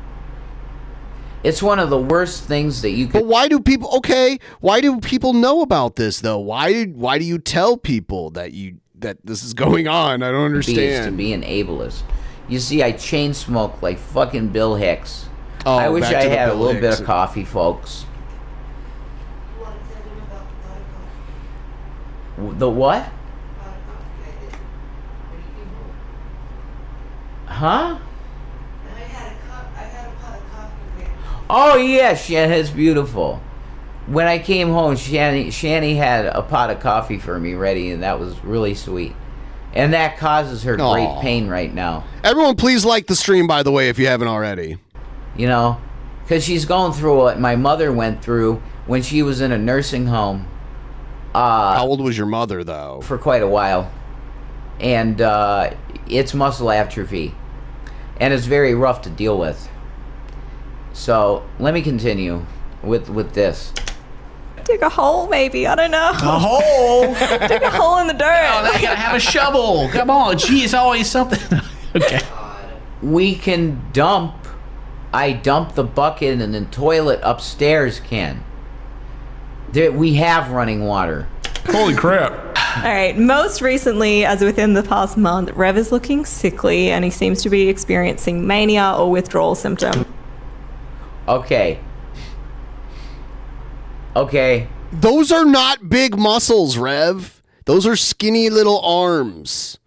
It's one of the worst things that you could. But why do people know about this though? Why do you tell people that this is going on? I don't understand. To be an ableist. You see, I chain smoke like fucking Bill Hicks. Oh, I wish back I to the had a Bill little bit Hicks. of coffee, folks. The what? Huh? Oh yeah, Shanny's beautiful. When I came home, Shanny had a pot of coffee for me ready, and that was really sweet. And that causes her great Aw. pain right now. Everyone, please like the stream, by the way, if you haven't already. You know, because she's going through what my mother went through when she was in a nursing home. How old was your mother, though? For quite a while. And it's muscle atrophy. And it's very rough to deal with. So, let me continue with this. Dig a hole, maybe. I don't know. A hole? Dig a hole in the dirt. Oh, they gotta have a shovel. Come on, gee, it's always something. Okay. We can I dump the bucket in the toilet upstairs, Ken. We have running water. Holy crap. All right. Most recently, as within the past month, Rev is looking sickly and he seems to be experiencing mania or withdrawal symptoms. Okay. Those are not big muscles, Rev. Those are skinny little arms.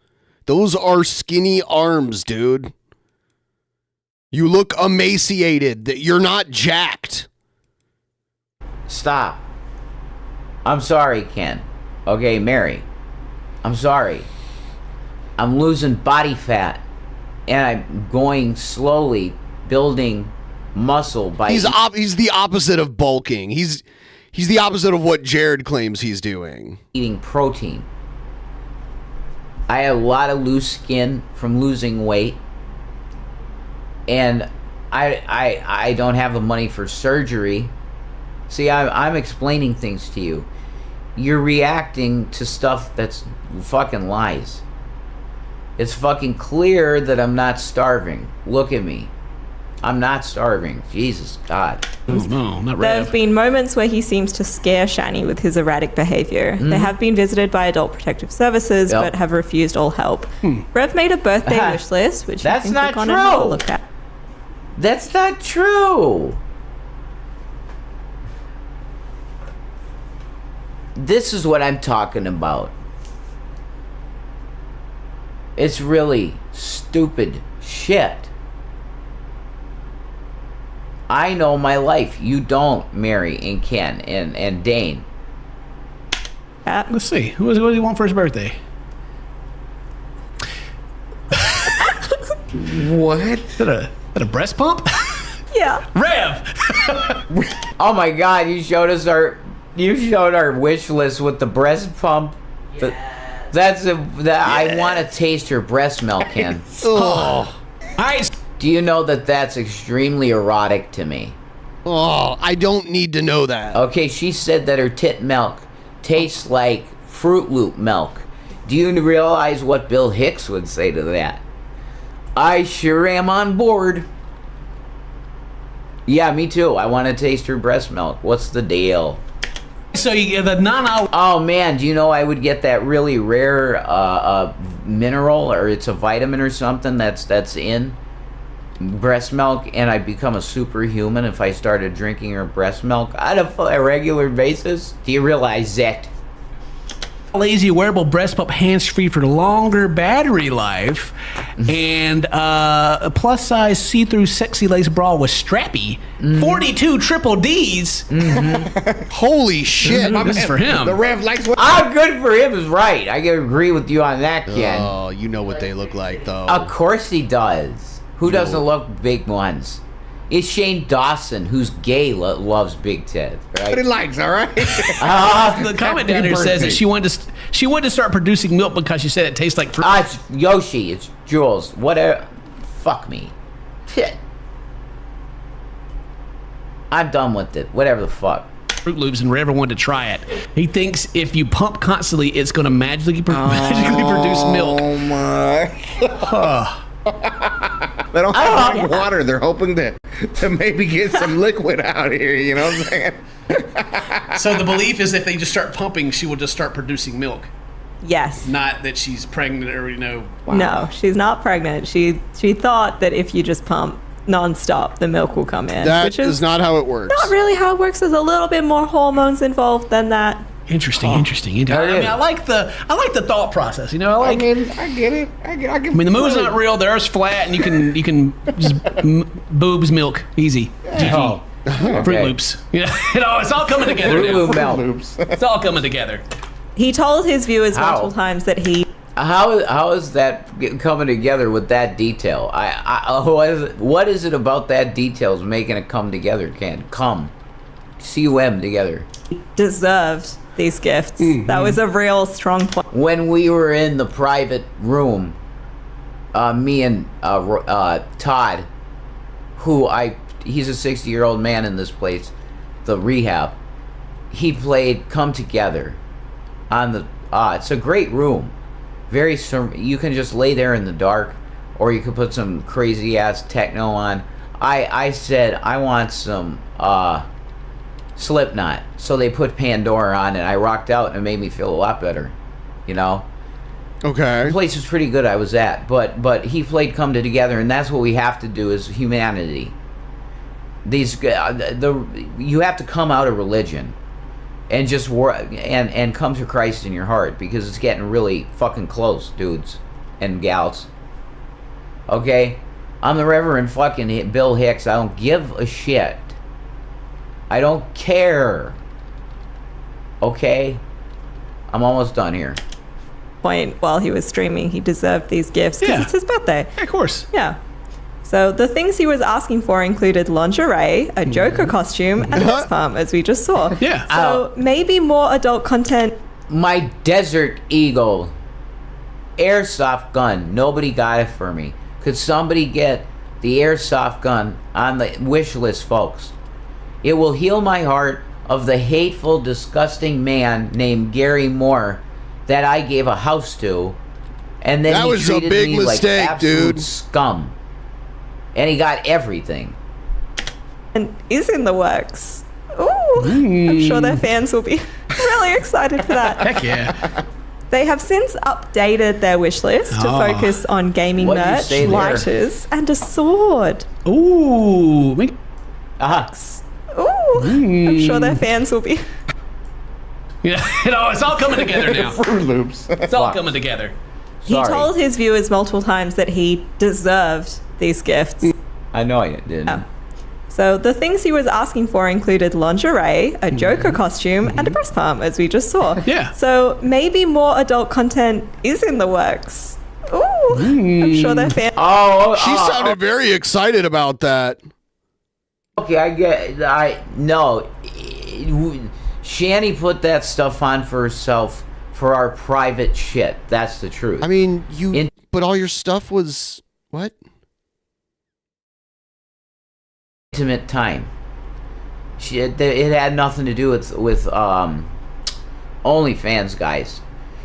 Those are skinny arms, dude. You look emaciated. That you're not jacked. Stop. I'm sorry, Ken. Okay, Mary. I'm sorry. I'm losing body fat. And I'm going slowly, building muscle by... He's the opposite of bulking. He's the opposite of what Jared claims he's doing. Eating protein. I have a lot of loose skin from losing weight. And I don't have the money for surgery. See, I'm explaining things to you. You're reacting to stuff that's fucking lies. It's fucking clear that I'm not starving. Look at me. I'm not starving. Jesus God. Oh, no, not There Rev. have been moments where he seems to scare Shanny with his erratic behavior. They have been visited by Adult Protective Services, but have refused all help. Rev made a birthday wish list, which That's you can not click on and have a true. look at. That's not true. This is what I'm talking about. It's really stupid shit. I know my life. You don't, Mary and Ken and Dane. Let's see. What does he want for his birthday? What? Is that a breast pump? Yeah. Rev! Oh my God! You showed our wish list with the breast pump. I want to taste her breast milk, Ken. Do you know that that's extremely erotic to me? Oh, I don't need to know that. Okay, she said that her tit milk tastes like Fruit Loop milk. Do you realize what Bill Hicks would say to that? I sure am on board. Yeah, me too. I want to taste her breast milk. What's the deal? So you get the non-hour. Oh man, do you know I would get that really rare mineral, or it's a vitamin or something that's in breast milk, and I'd become a superhuman if I started drinking her breast milk on a regular basis? Do you realize that? Lazy wearable breast pump, hands-free for longer battery life, and a plus-size see-through sexy lace bra with strappy, 42 triple Ds. Holy shit! This is for him. The Rev likes what? Good for him is right. I can agree with you on that, Ken. Oh, you know what they look like, though. Of course he does. Who doesn't love big ones? It's Shane Dawson, who's gay, loves big tits, right? What he likes, all right? The comment down there says that she wanted to start producing milk because she said it tastes like fruit. It's Yoshi, it's Jules, whatever. Fuck me. Shit. I'm done with it. Whatever the fuck. Fruit Loops, and Rev wanted to try it. He thinks if you pump constantly, it's going to magically produce milk. Oh my. They don't have any water. They're hoping to maybe get some liquid out here. You know what I'm saying? So the belief is if they just start pumping, she will just start producing milk. Yes. Not that she's pregnant or, No, she's not pregnant. She thought that if you just pump nonstop, the milk will come in. That which is not how it works. Not really how it works. There's a little bit more hormones involved than that. Interesting. I mean, I like the thought process. I get it. I mean, the moon's not real. The Earth's flat, and you can just boobs milk easy. GG. Fruit Loops. It's all coming together. Fruit Loop milk. It's all coming together. He told his viewers multiple times that he. How is that coming together with that detail? What is it about that detail is making it come together, Ken? Come. C-U-M together. Deserved these gifts. That was a real strong point. When we were in the private room, me and Todd, he's a 60-year-old man in this place, the rehab, he played Come Together on the, it's a great room. You can just lay there in the dark, or you could put some crazy ass techno on. I said, I want some Slipknot. So they put Pandora on, and I rocked out, and it made me feel a lot better. You know. Okay. The place was pretty good I was at, but he played Come Together, and that's what we have to do as humanity. You have to come out of religion and just and come to Christ in your heart, because it's getting really fucking close, dudes and gals. Okay? I'm the Reverend fucking Bill Hicks. I don't give a shit. I don't care. Okay? I'm almost done here. Point while he was streaming, he deserved these gifts because it's his birthday. Yeah, of course. Yeah. So the things he was asking for included lingerie, a Joker costume, and a palm, as we just saw. Yeah. So maybe more adult content. My Desert Eagle airsoft gun. Nobody got it for me. Could somebody get the airsoft gun on the wish list, folks? It will heal my heart of the hateful, disgusting man named Gary Moore that I gave a house to, and then he treated a big me mistake, like absolute dude. scum. And he got everything. And is in the works. Ooh, I'm sure their fans will be really excited for that. Heck yeah. They have since updated their wish list to focus on gaming What'd you merch, say there? lighters, and a sword. Ooh. Ooh, I'm sure their fans will be. Yeah, it's all coming together now. Fruit Loops. It's all coming together. He told his viewers multiple times that he deserved these gifts. I know I did. Yeah. So the things he was asking for included lingerie, a Joker costume, and a breast pump, as we just saw. Yeah. So maybe more adult content is in the works. Ooh, I'm sure their fans. She sounded very excited about that. Okay, no. Shanny put that stuff on for herself for our private shit. That's the truth. I mean, but all your stuff was what? Intimate time. It had nothing to do with OnlyFans, guys.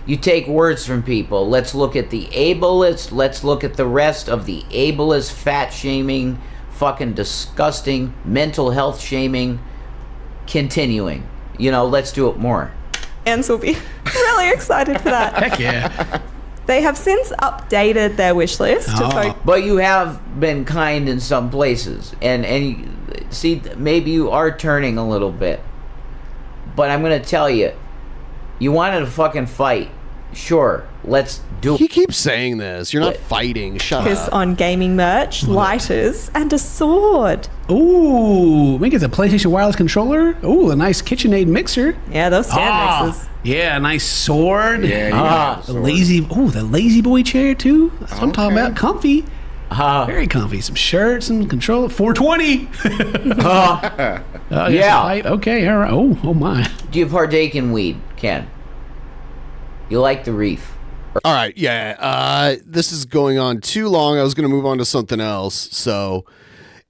You take words from people. Let's look at the ableist. Let's look at the rest of the ableist, fat shaming, fucking disgusting, mental health shaming. Continuing. Let's do it more. Fans will be really excited for that. Heck yeah. They have since updated their wish list to focus. But you have been kind in some places, and see, maybe you are turning a little bit. But I'm gonna tell you, you wanted to fucking fight. Sure, let's do it. He keeps saying this. You're not fighting. Shut Focus up. on gaming merch, lighters, and a sword. Ooh, we get the PlayStation wireless controller. Ooh, a nice KitchenAid mixer. Yeah, those stand mixers. Yeah, a nice sword. Yeah, the lazy boy chair too. That's what I'm talking about. Comfy. Very comfy. Some shirts and controller. 420. Yeah. Okay. All right. Oh my. Do you partake in weed, Ken? You like the reef? All right, yeah. This is going on too long. I was going to move on to something else. So,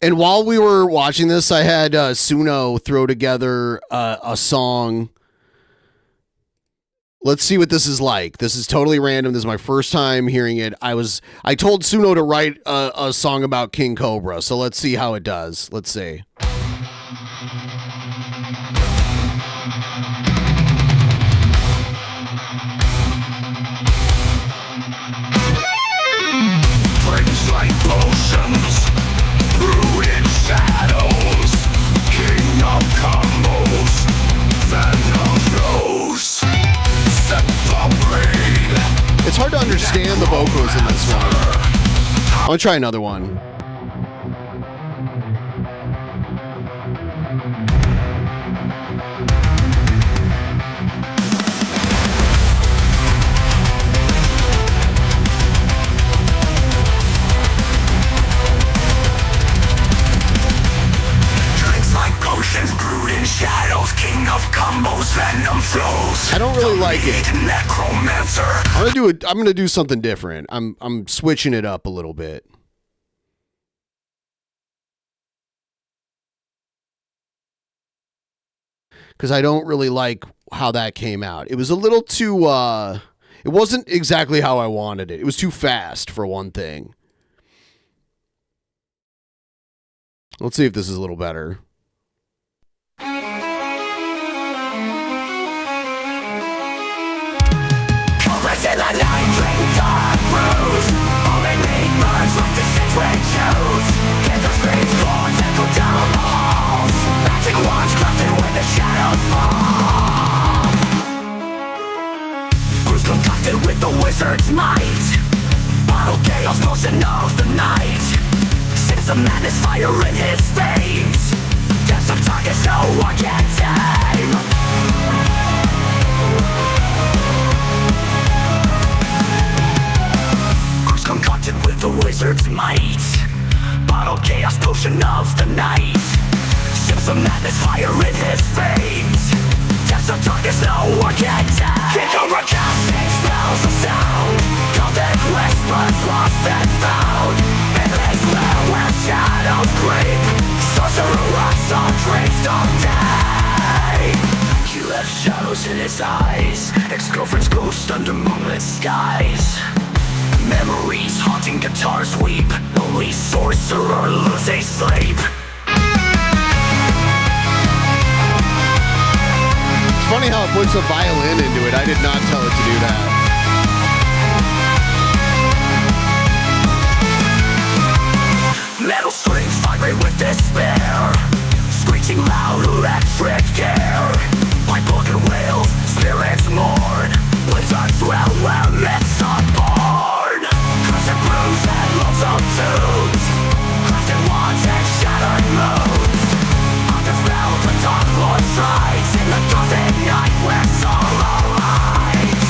and while we were watching this, I had Suno throw together a song. Let's see what this is like. This is totally random. This is my first time hearing it. I told Suno to write a song about King Cobra. So let's see how it does. Let's see. Drinks like potions, brewed in shadows, king of combos, venom flows, set the blade. It's hard to understand the vocals in this one. I'm gonna try another one. Brewed in shadows, king of combos, venom flows. I don't really like it. Necromancer. I'm gonna do something different. I'm switching it up a little bit. Because I don't really like how that came out. It was a little too it wasn't exactly how I wanted it. It was too fast for one thing. Let's see if this is a little better. between shoes. Kids are screams, thorns echo down the halls. Magic wands crafted when the shadows fall. Bruce concocted with the wizard's might. Bottle chaos motion of the night. Sips of madness fire in his veins. Depths of darkness no one can tame. Bruce concocted with the wizard's might. Bottle chaos potion of the night. Sips of madness fire in his veins. Depths of darkness no one can tame. King Cobra casting spells of sound. Gothic whispers lost and found. In this lair where shadows creep. Sorcerer rocks on dreams of day. He left shadows in his eyes. Ex-girlfriend's ghost under moonlit skies. Memories haunting guitars weep. Lonely sorcerer losing sleep. It's funny how it puts a violin into it. I did not tell it to do that. Metal strings vibrate with despair. Screeching loud electric air. Like broken whales, spirits mourn. Blizzards dwell where myths are born. Cursed brews and lonesome tunes. Crafted wands and shattered moons. Underspell the dark lord strikes. In the gothic night where sorrow hides.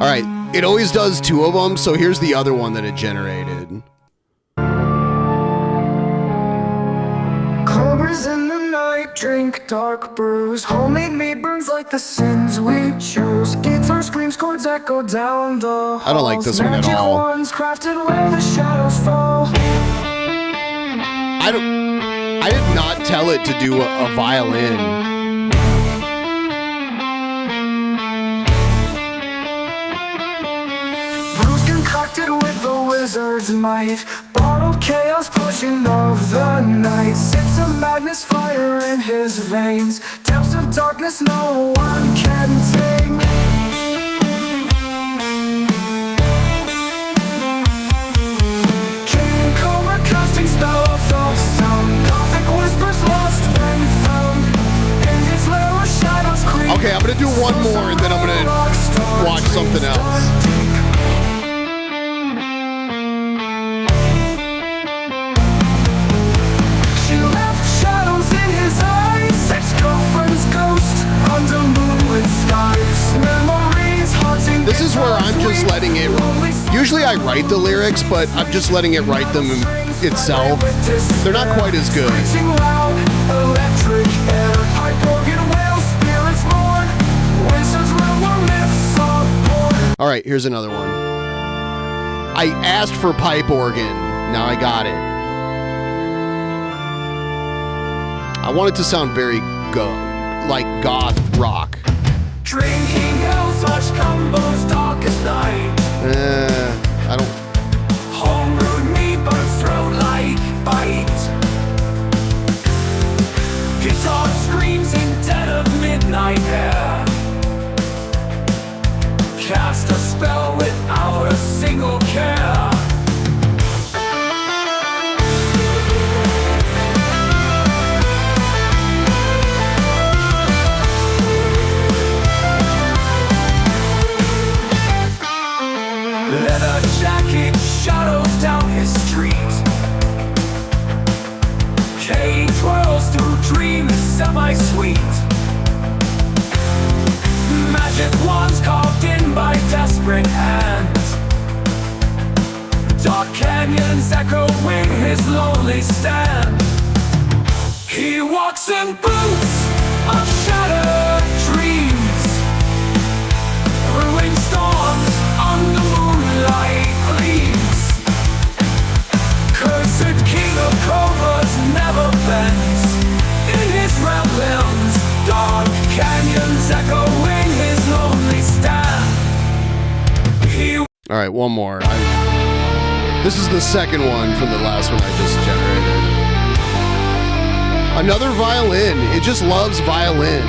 All right, it always does two of them, so here's the other one that it generated. Cobras in the night, drink dark brews. Homemade meat burns like the sins we choose. Guitar screams, chords echo down the halls. I don't like this one at all. Magic wands crafted where the shadows fall. I did not tell it to do a violin. Concocted with the wizard's might. Bottled chaos potion of the night. Sips of madness fire in his veins. Depths of darkness no one can tame. King Cobra casting spells of sound. Gothic whispers lost and found. In his lair where shadows creep. Okay, I'm gonna do one more and then I'm gonna watch something else. This is where I'm just letting it. Usually I write the lyrics, but I'm just letting it write them itself. They're not quite as good. All right, here's another one. I asked for pipe organ. Now I got it. I want it to sound very like goth rock. Drinking hell's hush combos darkest night. I don't. Homebrewed meat burns throat like bite. Guitar screams in dead of midnight air. Cast a spell without a single care. Leather jacket shadows down his street. Kay twirls through dreams semi-sweet. Magic wands carved in by desperate hands. Dark canyons echoing his lonely stand. He walks in boots of shattered dreams. Brewing storms on the moonlight gleams. Cursed king of cobras never bends. In his realms, dark canyons echoing his lonely stand. All right, one more. This is the second one from the last one I just generated. Another violin. It just loves violin,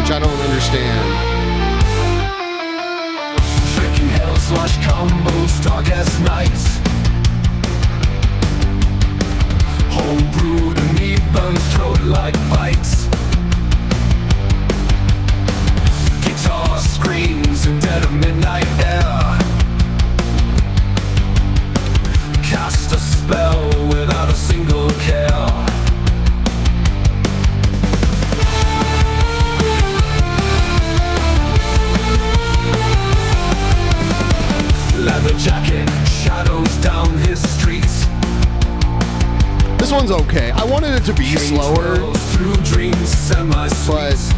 which I don't understand. Drinking hell slash combos, darkest nights. Homebrew, the meat burns throat like bites. Guitar screams in dead of midnight air. Cast a spell without a single care. Leather jacket, shadows down his streets. This one's okay. I wanted it to be slower, through dreams, semi-sweet.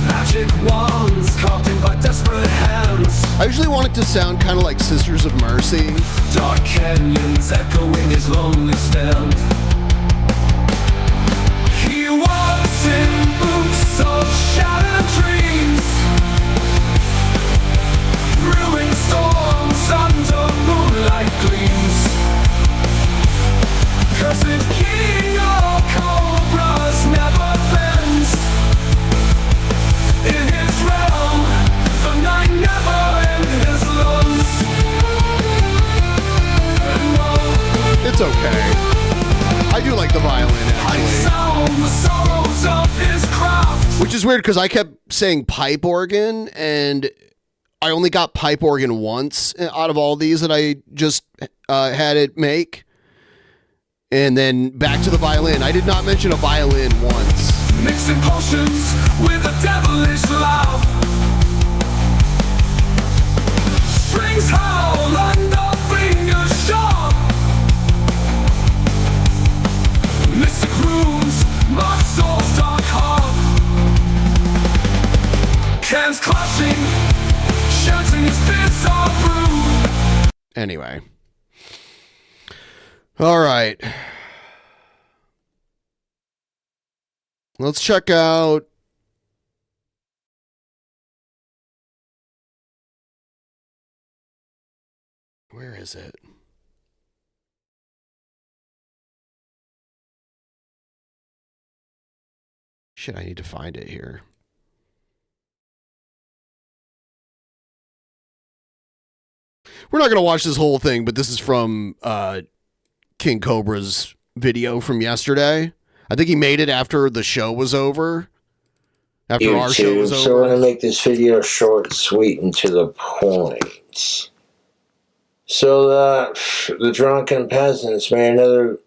Magic wands carved by desperate hands. I usually want it to sound kind of like Sisters of Mercy. Dark canyons echoing his lonely stand. He was in boots of shattered dreams, brewing storms under moonlight gleams. Cursed king of cobras never bends. In his realm, the night never ends his lungs. It's okay. I do like the violin, actually. Sound the sorrows of his craft. Which is weird, because I kept saying pipe organ, and I only got pipe organ once out of all these that I just had it make. And then back to the violin. I did not mention a violin once. Mixing potions with a devilish laugh. Strings howl under fingers sharp. Mystic runes, my soul's dark heart. Cans clashing, shouting his bits are brewed. Anyway. All right. Let's check out. Where is it? Shit, I need to find it here. We're not going to watch this whole thing, but this is from King Cobra's video from yesterday. I think he made it after the show was over. After our show was over. So we're going to make this video short, sweet, and to the point. So the Drunken Peasants made another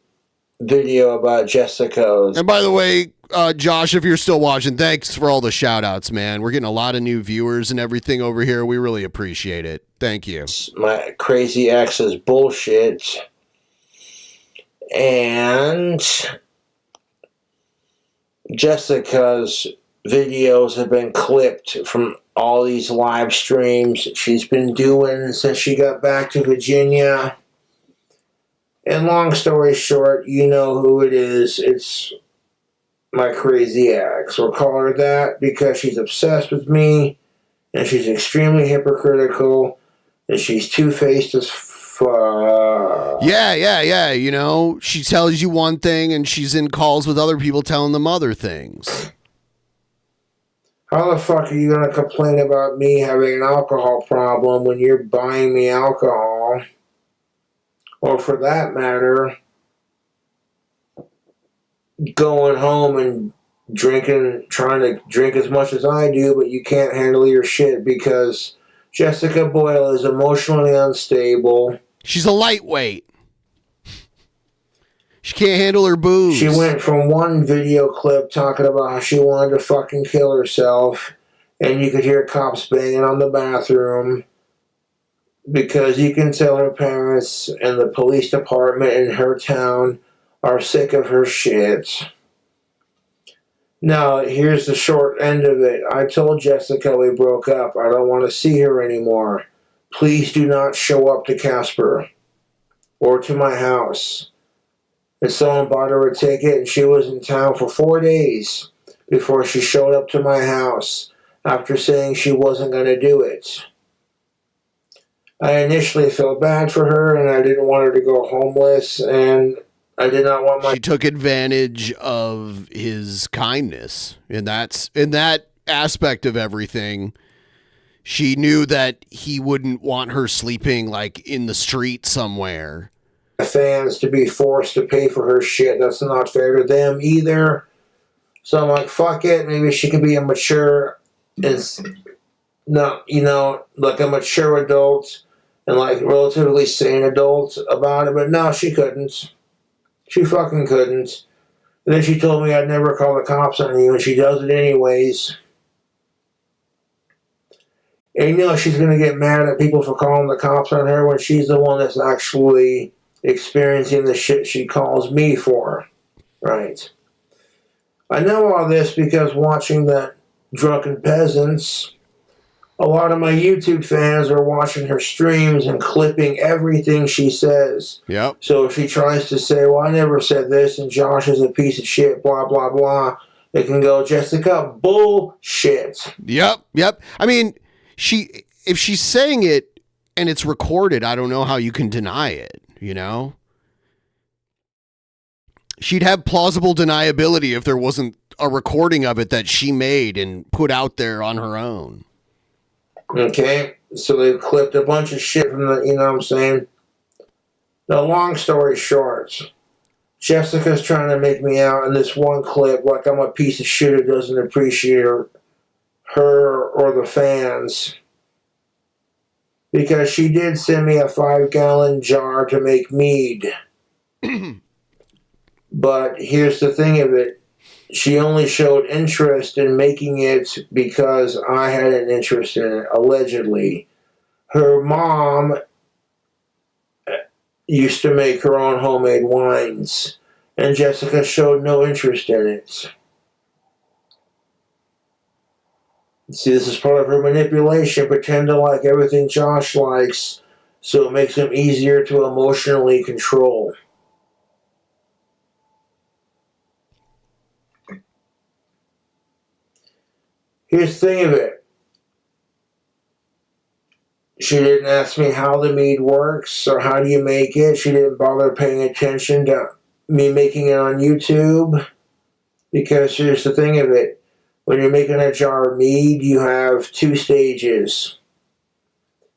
video about Jessica's. And by the way, Josh, if you're still watching, thanks for all the shout outs, man. We're getting a lot of new viewers and everything over here. We really appreciate it. Thank you. My crazy ex's bullshit. And Jessica's videos have been clipped from all these live streams she's been doing since she got back to Virginia. And long story short, you know who it is. It's my crazy ex. We'll call her that because she's obsessed with me, and she's extremely hypocritical, and she's two-faced as fuck. Yeah. You know, she tells you one thing, and she's in calls with other people telling them other things. How the fuck are you going to complain about me having an alcohol problem when you're buying me alcohol? Or for that matter, going home and drinking, trying to drink as much as I do, but you can't handle your shit because Jessica Boyle is emotionally unstable. She's a lightweight. She can't handle her booze. She went from one video clip talking about how she wanted to fucking kill herself, and you could hear cops banging on the bathroom, because you can tell her parents and the police department in her town are sick of her shit. Now, here's the short end of it. I told Jessica we broke up. I don't want to see her anymore. Please do not show up to Casper or to my house. And someone bought her a ticket, and she was in town for 4 days before she showed up to my house. after saying she wasn't going to do it. I initially felt bad for her, and I didn't want her to go homeless, and I did not want my... She took advantage of his kindness, and that's in that aspect of everything. She knew that he wouldn't want her sleeping like in the street somewhere. Fans to be forced to pay for her shit. That's not fair to them either. So I'm like, fuck it. Maybe she can be a mature, like a mature adult and like relatively sane adult about it. But no, she couldn't. She fucking couldn't. And then she told me I'd never call the cops on you, and she does it anyways. And she's going to get mad at people for calling the cops on her when she's the one that's actually experiencing the shit she calls me for. Right. I know all this because watching the Drunken Peasants, a lot of my YouTube fans are watching her streams and clipping everything she says. Yep. So if she tries to say, well, I never said this and Josh is a piece of shit, blah, blah, blah, they can go, Jessica, bullshit. Yep. I mean, if she's saying it and it's recorded, I don't know how you can deny it, She'd have plausible deniability if there wasn't a recording of it that she made and put out there on her own. Okay, so they've clipped a bunch of shit from the, what I'm saying? Now, long story short, Jessica's trying to make me out in this one clip like I'm a piece of shit who doesn't appreciate her or the fans. Because she did send me a 5-gallon jar to make mead. But here's the thing of it. She only showed interest in making it because I had an interest in it, allegedly. Her mom used to make her own homemade wines, and Jessica showed no interest in it. See, this is part of her manipulation, pretend to like everything Josh likes, so it makes him easier to emotionally control. Here's the thing of it. She didn't ask me how the mead works or how do you make it. She didn't bother paying attention to me making it on YouTube. Because here's the thing of it. When you're making a jar of mead, you have 2 stages.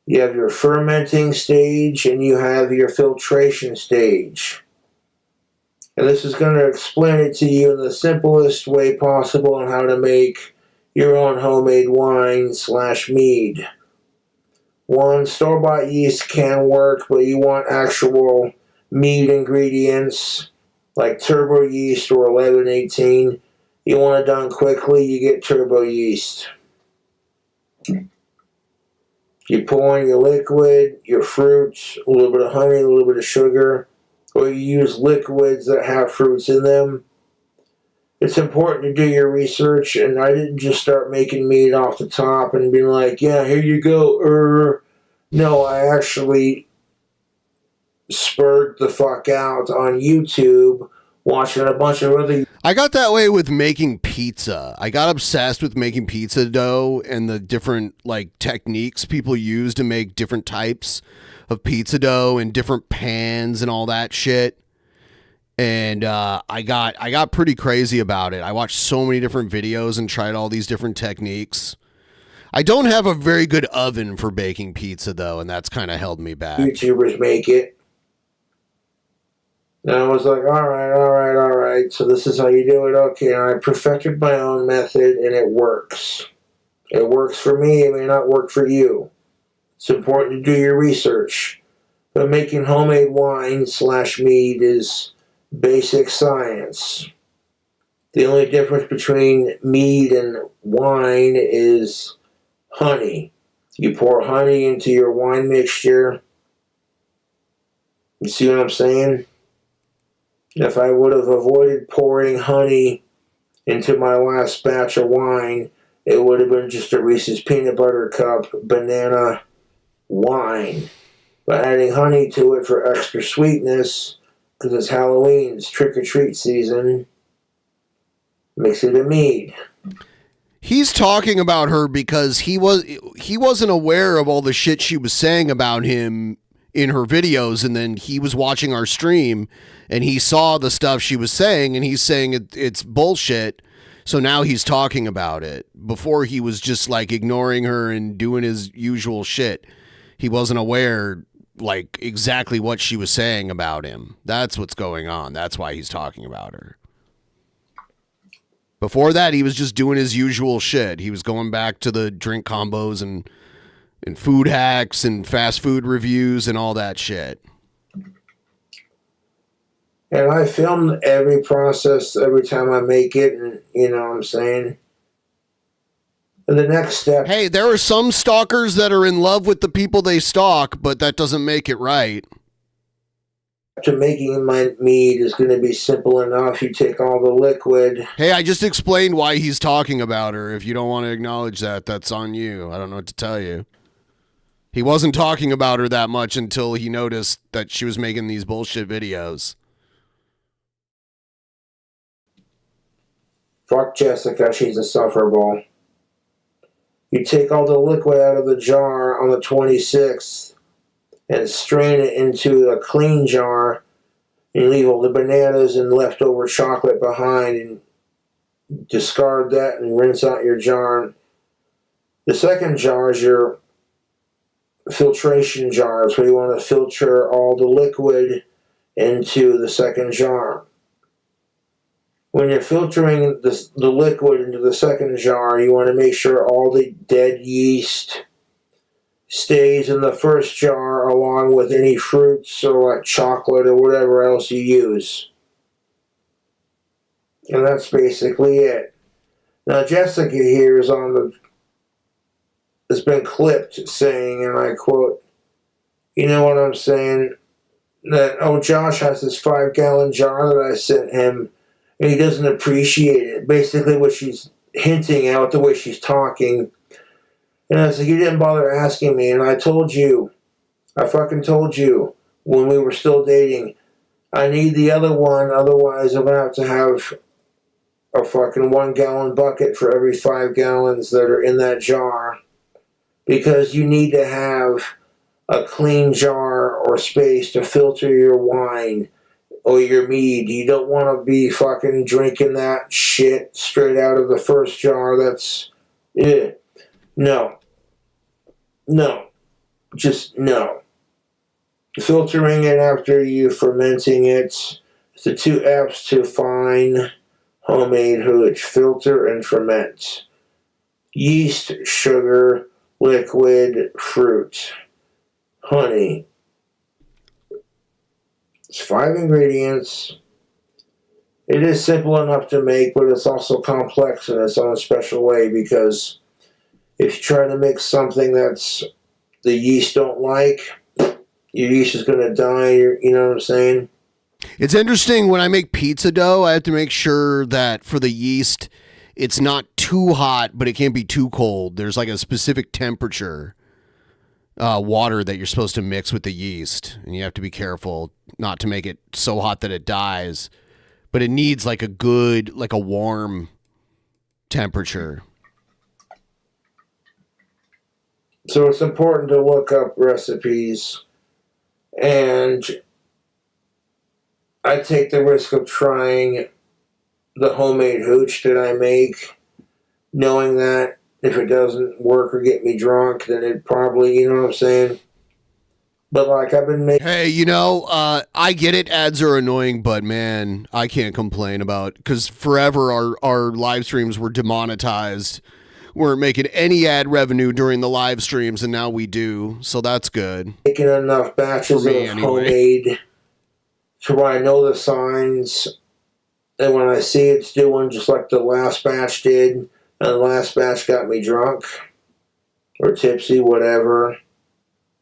You have your fermenting stage and you have your filtration stage. And this is going to explain it to you in the simplest way possible on how to make your own homemade wine / mead. One, store-bought yeast can work, but you want actual mead ingredients like turbo yeast or 1118. You want it done quickly, you get turbo yeast. You pour in your liquid, your fruits, a little bit of honey, a little bit of sugar, or you use liquids that have fruits in them. It's important to do your research, and I didn't just start making mead off the top and be like, yeah, here you go. No, I actually spurred the fuck out on YouTube watching a bunch of other... I got that way with making pizza. I got obsessed with making pizza dough and the different techniques people use to make different types of pizza dough and different pans and all that shit. And I got pretty crazy about it. I watched so many different videos and tried all these different techniques. I don't have a very good oven for baking pizza, though, and that's kind of held me back. YouTubers make it. And I was like, all right. So this is how you do it. Okay, and I perfected my own method, and it works. It works for me. It may not work for you. It's important to do your research. But making homemade wine / mead is basic science. The only difference between mead and wine is honey. You pour honey into your wine mixture. You see what I'm saying? If I would have avoided pouring honey into my last batch of wine, it would have been just a Reese's Peanut Butter Cup banana wine. But adding honey to it for extra sweetness, because it's Halloween, it's trick-or-treat season, makes it a mead. He's talking about her because he wasn't aware of all the shit she was saying about him in her videos, and then he was watching our stream and he saw the stuff she was saying, and he's saying it's bullshit. So now he's talking about it. Before, he was just like ignoring her and doing his usual shit. He wasn't aware like exactly what she was saying about him. That's what's going on. That's why he's talking about her. Before that, he was just doing his usual shit. He was going back to the drink combos and food hacks and fast food reviews and all that shit. And I film every process every time I make it, and you know what I'm saying? And the next step... Hey, there are some stalkers that are in love with the people they stalk, but that doesn't make it right. To making my mead is going to be simple enough. You take all the liquid. Hey, I just explained why he's talking about her. If you don't want to acknowledge that, that's on you. I don't know what to tell you. He wasn't talking about her that much until he noticed that she was making these bullshit videos. Fuck Jessica, she's insufferable. You take all the liquid out of the jar on the 26th and strain it into a clean jar, and leave all the bananas and leftover chocolate behind, and discard that and rinse out your jar. The second jar is your filtration jar. So you want to filter all the liquid into the second jar. When you're filtering the liquid into the second jar, you want to make sure all the dead yeast stays in the first jar, along with any fruits or like chocolate or whatever else you use. And that's basically it. Now Jessica here is has been clipped saying, and I quote, "You know what I'm saying? That, oh, Josh has this 5-gallon jar that I sent him, and he doesn't appreciate it." Basically what she's hinting at with the way she's talking. And I said, you didn't bother asking me, and I told you, I fucking told you, when we were still dating, I need the other one, otherwise I'm going to have a fucking 1-gallon bucket for every 5 gallons that are in that jar. Because you need to have a clean jar or space to filter your wine or your mead. You don't want to be fucking drinking that shit straight out of the first jar. That's it. No. No. Just no. Filtering it after you fermenting it. The 2 F's to fine homemade hooch. Filter and ferment. Yeast, sugar, liquid, fruit, honey. It's 5 ingredients. It is simple enough to make, but it's also complex in its own special way, because if you try to mix something that's the yeast don't like, your yeast is going to die, you know what I'm saying? It's interesting, when I make pizza dough, I have to make sure that for the yeast, it's not too hot, but it can't be too cold. There's like a specific temperature water that you're supposed to mix with the yeast, and you have to be careful not to make it so hot that it dies, but it needs like a good, like a warm temperature. So it's important to look up recipes, and I take the risk of trying the homemade hooch that I make, knowing that if it doesn't work or get me drunk, then it probably, you know what I'm saying? But like I've been making... Hey, you know, I get it, ads are annoying, but man, I can't complain about, because forever our live streams were demonetized. We weren't making any ad revenue during the live streams, and now we do, so that's good. Making enough batches of homemade to where I know the signs, and when I see it's doing just like the last batch did, and the last batch got me drunk or tipsy, whatever.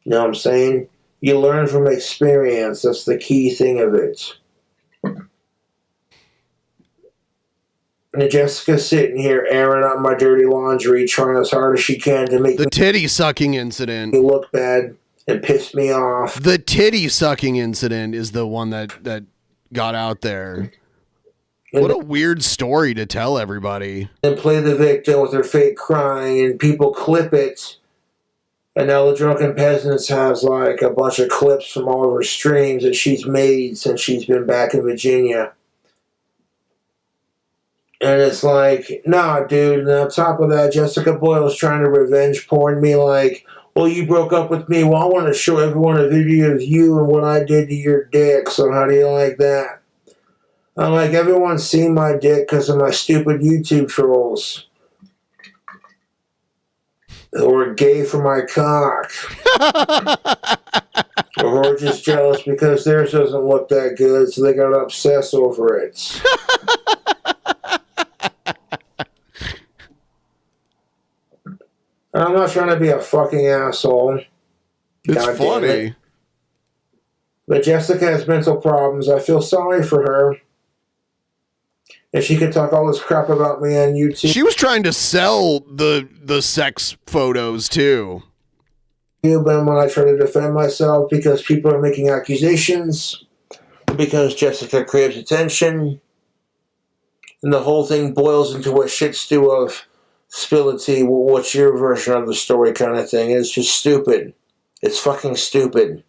You know what I'm saying? You learn from experience. That's the key thing of it. And Jessica's sitting here airing out my dirty laundry, trying as hard as she can to make the titty sucking incident me look bad and piss me off. The titty sucking incident is the one that got out there. What a weird story to tell everybody. And play the victim with her fake crying, and people clip it. And now the Drunken Peasants has like a bunch of clips from all of her streams that she's made since she's been back in Virginia. And it's like, nah, dude. And on top of that, Jessica Boyle's trying to revenge porn me like, well, you broke up with me. Well, I want to show everyone a video of you and what I did to your dick. So how do you like that? I'm like, everyone's seen my dick because of my stupid YouTube trolls. Or gay for my cock. Or just jealous because theirs doesn't look that good, so they got to obsess over it. I'm not trying to be a fucking asshole. It's funny. But Jessica has mental problems. I feel sorry for her. And she could talk all this crap about me on YouTube. She was trying to sell the sex photos too. And when I try to defend myself because people are making accusations, because Jessica craves attention, and the whole thing boils into a shit stew of spill the tea, what's your version of the story kind of thing. It's just stupid. It's fucking stupid.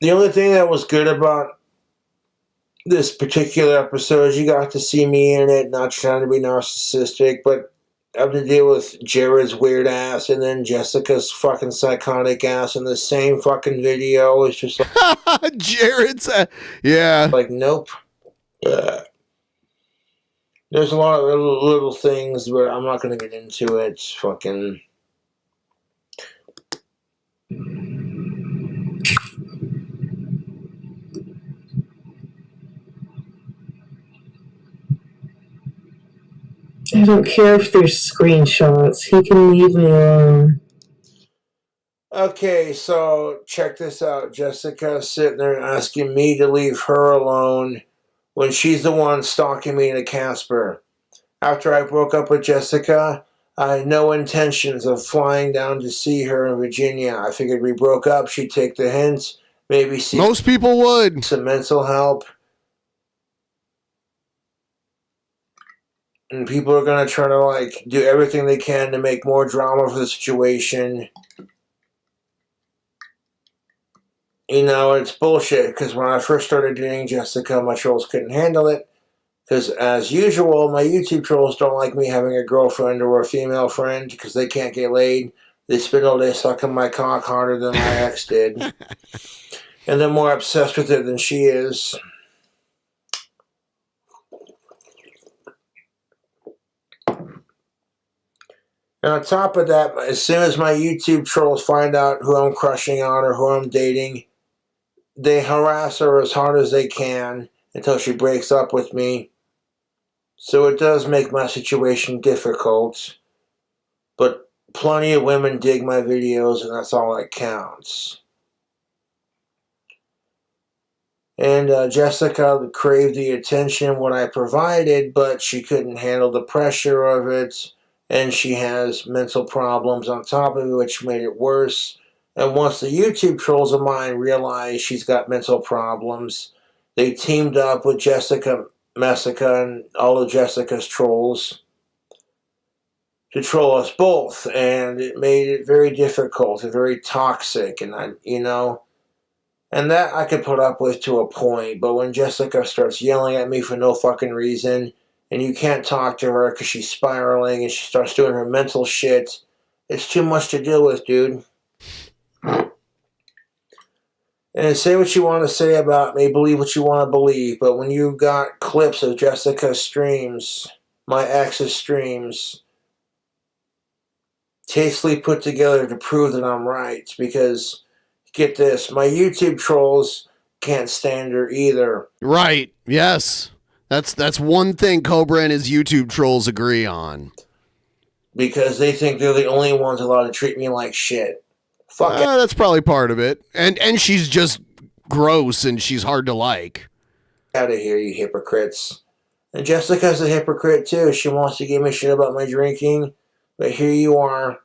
The only thing that was good about this particular episode is you got to see me in it, not trying to be narcissistic, but I have to deal with Jared's weird ass and then Jessica's fucking psychotic ass in the same fucking video. It's just like... Jared's... yeah. Like, nope. There's a lot of little things, but I'm not going to get into it. It's fucking... I don't care if there's screenshots. He can leave me alone. Okay, so check this out. Jessica's sitting there asking me to leave her alone when she's the one stalking me to Casper. After I broke up with Jessica, I had no intentions of flying down to see her in Virginia. I figured we broke up, she'd take the hint, maybe see... Most people would. Some mental help. And people are going to try to, like, do everything they can to make more drama for the situation. You know, it's bullshit, because when I first started dating Jessica, my trolls couldn't handle it. Because, as usual, my YouTube trolls don't like me having a girlfriend or a female friend, because they can't get laid. They spend all day sucking my cock harder than my ex did. And they're more obsessed with it than she is. And on top of that, as soon as my YouTube trolls find out who I'm crushing on or who I'm dating, they harass her as hard as they can until she breaks up with me. So it does make my situation difficult. But plenty of women dig my videos, and that's all that counts. And Jessica craved the attention what I provided, but she couldn't handle the pressure of it. And she has mental problems on top of it, which made it worse. And once the YouTube trolls of mine realized she's got mental problems, they teamed up with Jessica Messica and all of Jessica's trolls to troll us both. And it made it very difficult and very toxic. And and that I could put up with to a point. But when Jessica starts yelling at me for no fucking reason, and you can't talk to her because she's spiraling and she starts doing her mental shit, it's too much to deal with, dude. And say what you want to say about me, believe what you want to believe, but when you got clips of Jessica's streams, my ex's streams, tastefully put together to prove that I'm right, because, get this, my YouTube trolls can't stand her either. Right, yes. That's one thing Cobra and his YouTube trolls agree on. Because they think they're the only ones allowed to treat me like shit. Fuck it. That's probably part of it. And she's just gross and she's hard to like. Out of here, you hypocrites. And Jessica's a hypocrite too. She wants to give me shit about my drinking, but here you are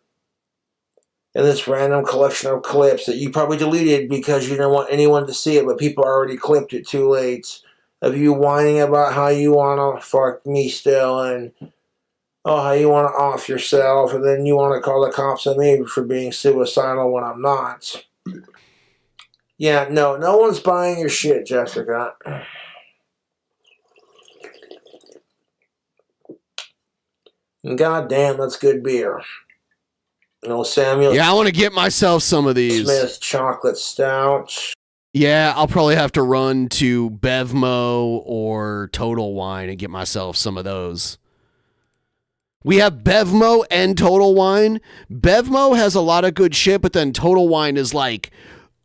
in this random collection of clips that you probably deleted because you didn't want anyone to see it, but people already clipped it too late. Of you whining about how you want to fuck me still and how you want to off yourself, and then you want to call the cops on me for being suicidal when I'm not. Yeah, no one's buying your shit, Jessica. And goddamn, that's good beer. No Samuel. Yeah, I want to get myself some of these. Smith chocolate stout. Yeah, I'll probably have to run to Bevmo or Total Wine and get myself some of those. We have Bevmo and Total Wine. Bevmo has a lot of good shit, but then Total Wine is like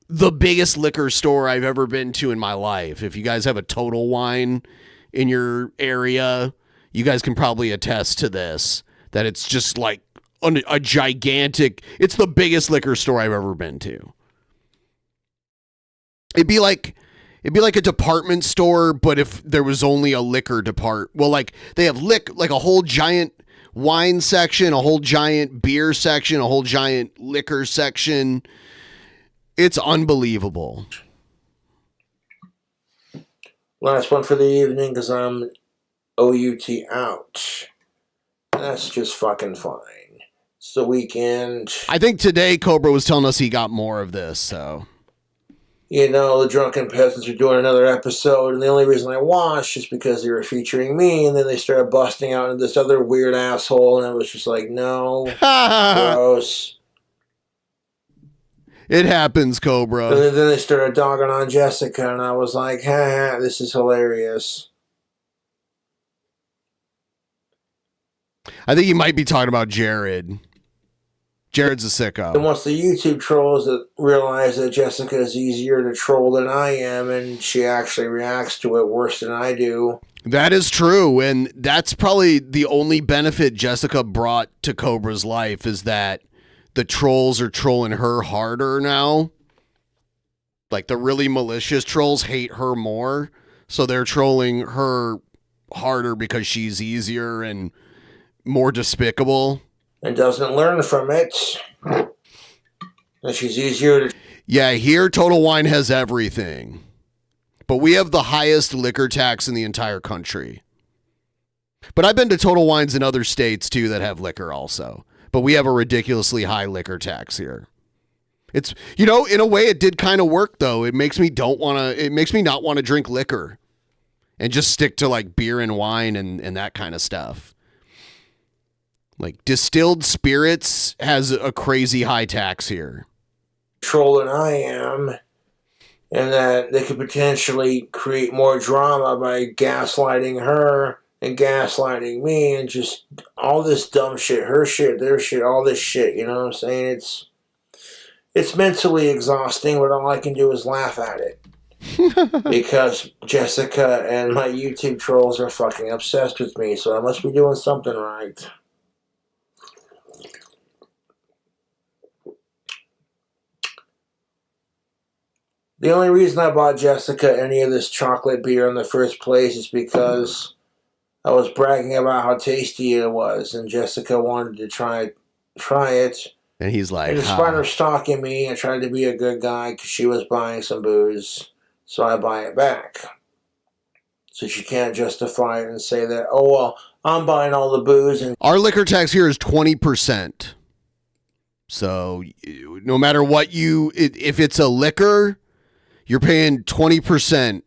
the biggest liquor store I've ever been to in my life. If you guys have a Total Wine in your area, you guys can probably attest to this, that it's just like a gigantic, it's the biggest liquor store I've ever been to. It'd be like a department store, but if there was only a liquor department. Well, like they have like a whole giant wine section, a whole giant beer section, a whole giant liquor section. It's unbelievable. Last one for the evening because I'm OUT out. That's just fucking fine. It's the weekend. I think today Cobra was telling us he got more of this, so. You know, the Drunken Peasants are doing another episode, and the only reason I watched is because they were featuring me, and then they started busting out into this other weird asshole, and I was just like, no, gross. It happens, Cobra. And then they started dogging on Jessica, and I was like, ha, this is hilarious. I think you might be talking about Jared. Jared's a sicko. And once the YouTube trolls that realize that Jessica is easier to troll than I am, and she actually reacts to it worse than I do. That is true, and that's probably the only benefit Jessica brought to Cobra's life is that the trolls are trolling her harder now. Like the really malicious trolls hate her more, so they're trolling her harder because she's easier and more despicable. And doesn't learn from it. And she's easier to... Yeah, here Total Wine has everything. But we have the highest liquor tax in the entire country. But I've been to Total Wines in other states too that have liquor also. But we have a ridiculously high liquor tax here. It's, you know, in a way it did kind of work though. It makes me not want to drink liquor and just stick to like beer and wine and that kind of stuff. Like distilled spirits has a crazy high tax here. Troll than I am, and that they could potentially create more drama by gaslighting her and gaslighting me and just all this dumb shit, her shit, their shit, all this shit, you know what I'm saying? It's mentally exhausting, but all I can do is laugh at it. Because Jessica and my YouTube trolls are fucking obsessed with me, so I must be doing something right. The only reason I bought Jessica any of this chocolate beer in the first place is because I was bragging about how tasty it was, and Jessica wanted to try it. And he's like, and despite her stalking me, I tried to be a good guy because she was buying some booze, so I buy it back. So she can't justify it and say that, oh, well, I'm buying all the booze. And our liquor tax here is 20%. So no matter what if it's a liquor, you're paying 20%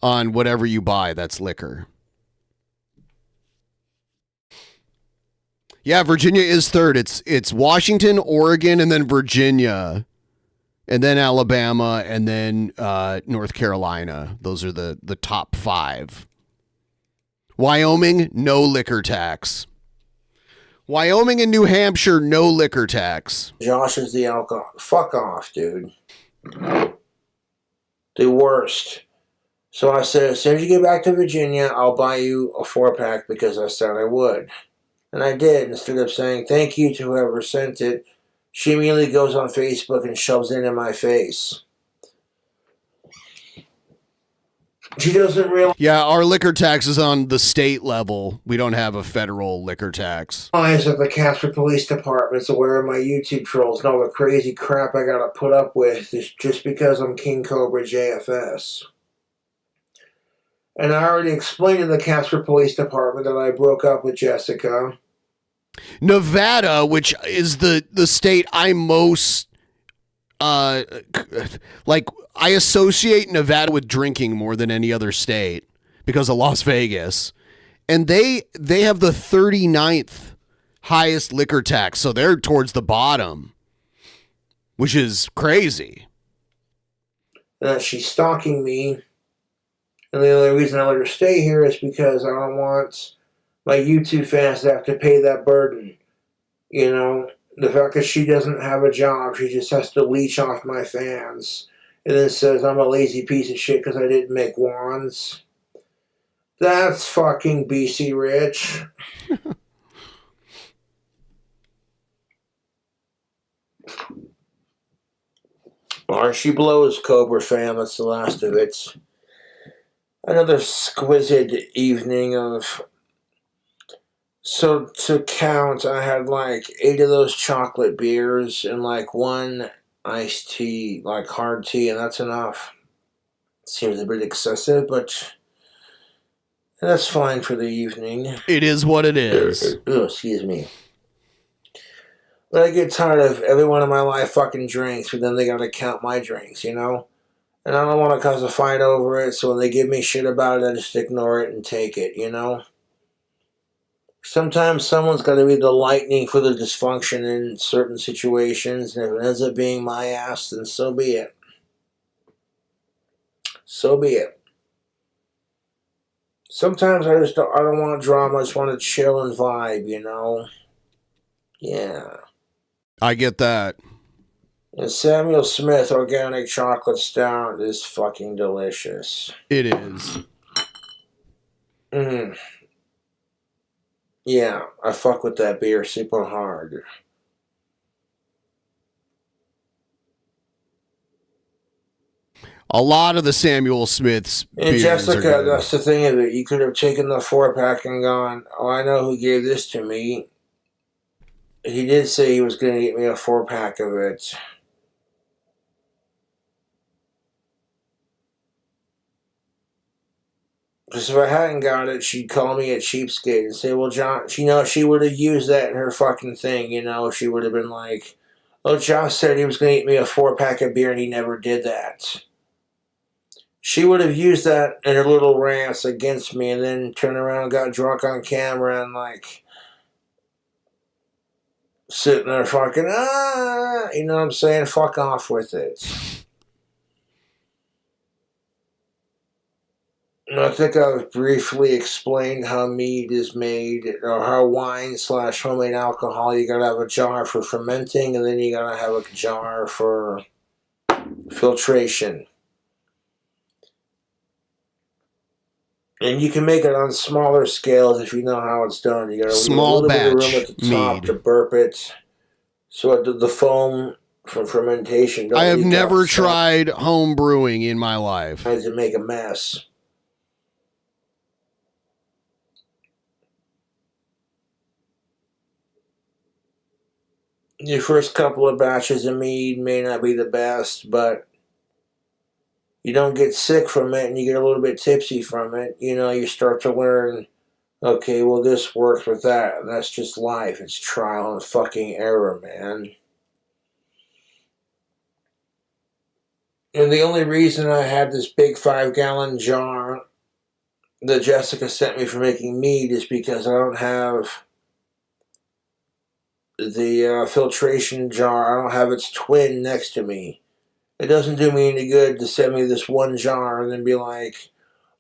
on whatever you buy that's liquor. Yeah, Virginia is third. It's Washington, Oregon, and then Virginia, and then Alabama, and then North Carolina. Those are the top 5. Wyoming, no liquor tax. Wyoming and New Hampshire, no liquor tax. Josh is the alcohol. Fuck off, dude. The worst. So I said, as soon as you get back to Virginia, I'll buy you a 4-pack because I said I would. And I did. Instead of saying thank you to whoever sent it, she immediately goes on Facebook and shoves it in my face. She doesn't realize Yeah, our liquor tax is on the state level. We don't have a federal liquor tax. that the Casper Police Department's aware of my YouTube trolls and all the crazy crap I gotta put up with just because I'm KingCobraJFS. And I already explained to the Casper Police Department that I broke up with Jessica. Nevada, which is the state I most like, I associate Nevada with drinking more than any other state because of Las Vegas. And they have the 39th highest liquor tax, so they're towards the bottom, which is crazy. That she's stalking me. And the only reason I let her stay here is because I don't want my YouTube fans to have to pay that burden. You know, the fact that she doesn't have a job, she just has to leech off my fans. And then says I'm a lazy piece of shit because I didn't make wands. That's fucking BC Rich. Or she blows, Cobra fam. That's the last of it. Another exquisite evening of... So, to count, I had like 8 of those chocolate beers and like 1 iced tea, like hard tea, and that's enough. Seems a bit excessive, but that's fine for the evening. It is what it is. Oh, excuse me. But I get tired of everyone in my life fucking drinks, but then they gotta count my drinks, you know? And I don't want to cause a fight over it, so when they give me shit about it, I just ignore it and take it, you know? Sometimes someone's got to be the lightning for the dysfunction in certain situations, and if it ends up being my ass, then so be it. So be it. Sometimes I don't want drama, I just want to chill and vibe, you know? Yeah. I get that. And Samuel Smith Organic Chocolate Stout is fucking delicious. It is. Yeah, I fuck with that beer super hard. A lot of the Samuel Smith's And beers Jessica, are good. that's the thing of it. You could have taken the 4-pack and gone, oh, I know who gave this to me. He did say he was going to get me a 4-pack of it. Because if I hadn't got it, she'd call me a cheapskate and say, well, John, she would have used that in her fucking thing, you know. She would have been like, oh, Josh said he was going to get me a 4-pack of beer and he never did that. She would have used that in her little rants against me and then turned around and got drunk on camera and like sitting there fucking, you know what I'm saying? Fuck off with it. And I think I've briefly explained how mead is made, or how wine/homemade alcohol, you gotta have a jar for fermenting, and then you gotta have a jar for filtration. And you can make it on smaller scales if you know how it's done. You gotta leave a little bit of room at the top to burp it, so the foam from fermentation. I have never tried home brewing in my life. Does it make a mess? Your first couple of batches of mead may not be the best, but you don't get sick from it and you get a little bit tipsy from it. You know, you start to learn, okay, well, this works with that. And that's just life. It's trial and fucking error, man. And the only reason I had this big 5-gallon jar that Jessica sent me for making mead is because I don't have the filtration jar. I don't have its twin next to me. It doesn't do me any good to send me this one jar and then be like,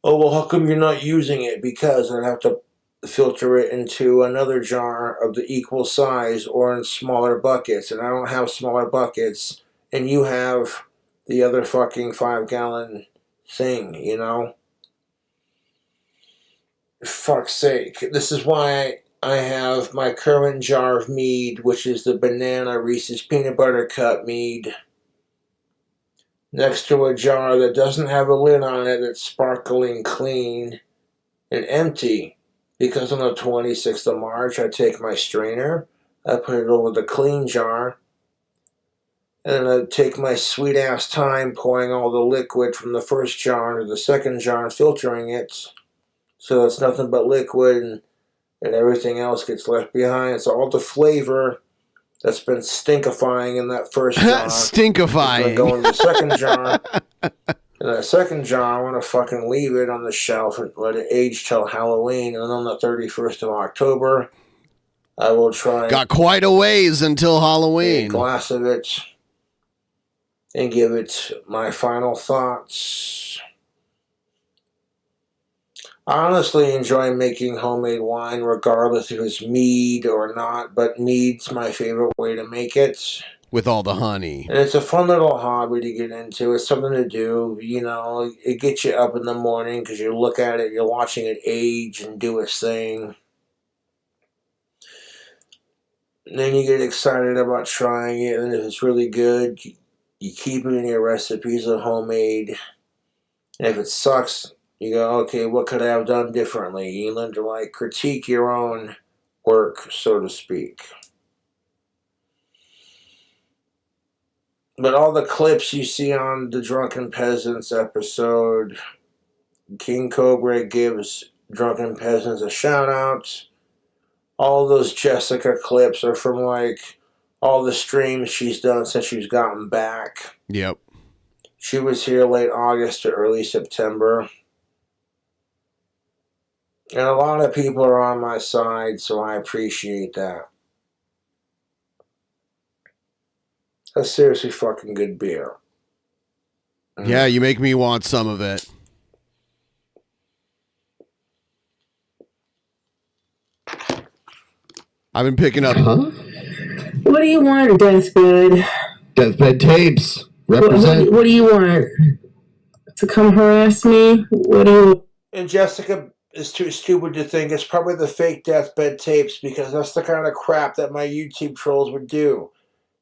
oh, well, how come you're not using it? Because I'd have to filter it into another jar of the equal size or in smaller buckets. And I don't have smaller buckets. And you have the other fucking 5-gallon thing, you know? For fuck's sake. This is why I have my current jar of mead, which is the banana Reese's Peanut Butter Cup mead. next to a jar that doesn't have a lid on it, that's sparkling clean and empty. Because on the 26th of March, I take my strainer, I put it over the clean jar, and I take my sweet-ass time pouring all the liquid from the first jar into the second jar and filtering it, so it's nothing but liquid, and everything else gets left behind. So all the flavor that's been stinkifying in that first jar Stinkifying. go in the second jar. In that second jar, I want to fucking leave it on the shelf and let it age till Halloween. And on the 31st of October, I will try. Got quite a ways until Halloween. A glass of it and give it my final thoughts. I honestly enjoy making homemade wine, regardless if it's mead or not, but mead's my favorite way to make it. With all the honey. And it's a fun little hobby to get into. It's something to do, you know. It gets you up in the morning because you look at it, you're watching it age and do its thing. And then you get excited about trying it, and if it's really good, you keep it in your recipes of homemade. And if it sucks, you go, okay, what could I have done differently? You learn to, like, critique your own work, so to speak. But all the clips you see on the Drunken Peasants episode, King Cobra gives Drunken Peasants a shout out. All those Jessica clips are from, like, all the streams she's done since she's gotten back. Yep. She was here late August to early September. And a lot of people are on my side, so I appreciate that. That's seriously fucking good beer. Yeah, you make me want some of it. I've been picking up. What do you want, Deathbed? Deathbed tapes. What Represent. do you want? To come harass me? What do you... And Jessica is too stupid to think it's probably the fake Deathbed tapes, because that's the kind of crap that my YouTube trolls would do.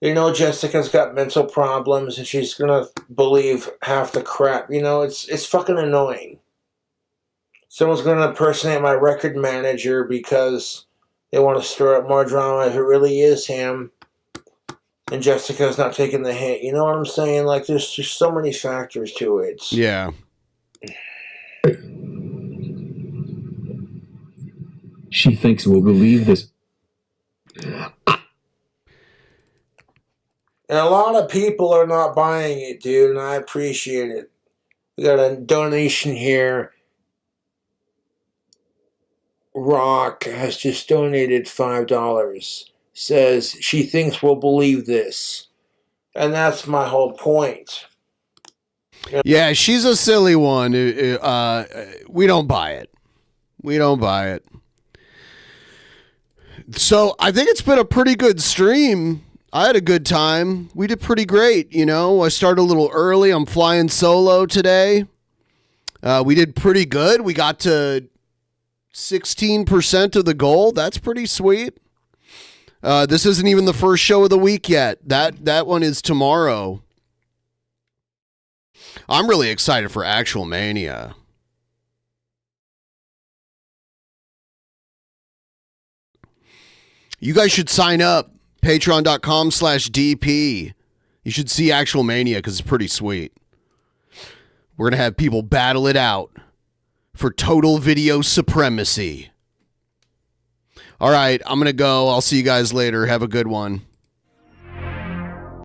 You know, Jessica's got mental problems and she's gonna believe half the crap. You know, it's fucking annoying. Someone's gonna impersonate my record manager because they want to stir up more drama if it really is him. And Jessica's not taking the hint. You know what I'm saying? Like, there's just so many factors to it. Yeah. She thinks we'll believe this. And a lot of people are not buying it, dude, and I appreciate it. We got a donation here. Rock has just donated $5. Says she thinks we'll believe this. And that's my whole point. Yeah, she's a silly one. We don't buy it. We don't buy it. So I think it's been a pretty good stream. I had a good time. We did pretty great, you know. I started a little early. I'm flying solo today. We did pretty good. We got to 16% of the goal. That's pretty sweet. This isn't even the first show of the week yet. That one is tomorrow. I'm really excited for Actual Mania. You guys should sign up. Patreon.com/DP. You should see Actual Mania because it's pretty sweet. We're going to have people battle it out for total video supremacy. All right, I'm going to go. I'll see you guys later. Have a good one.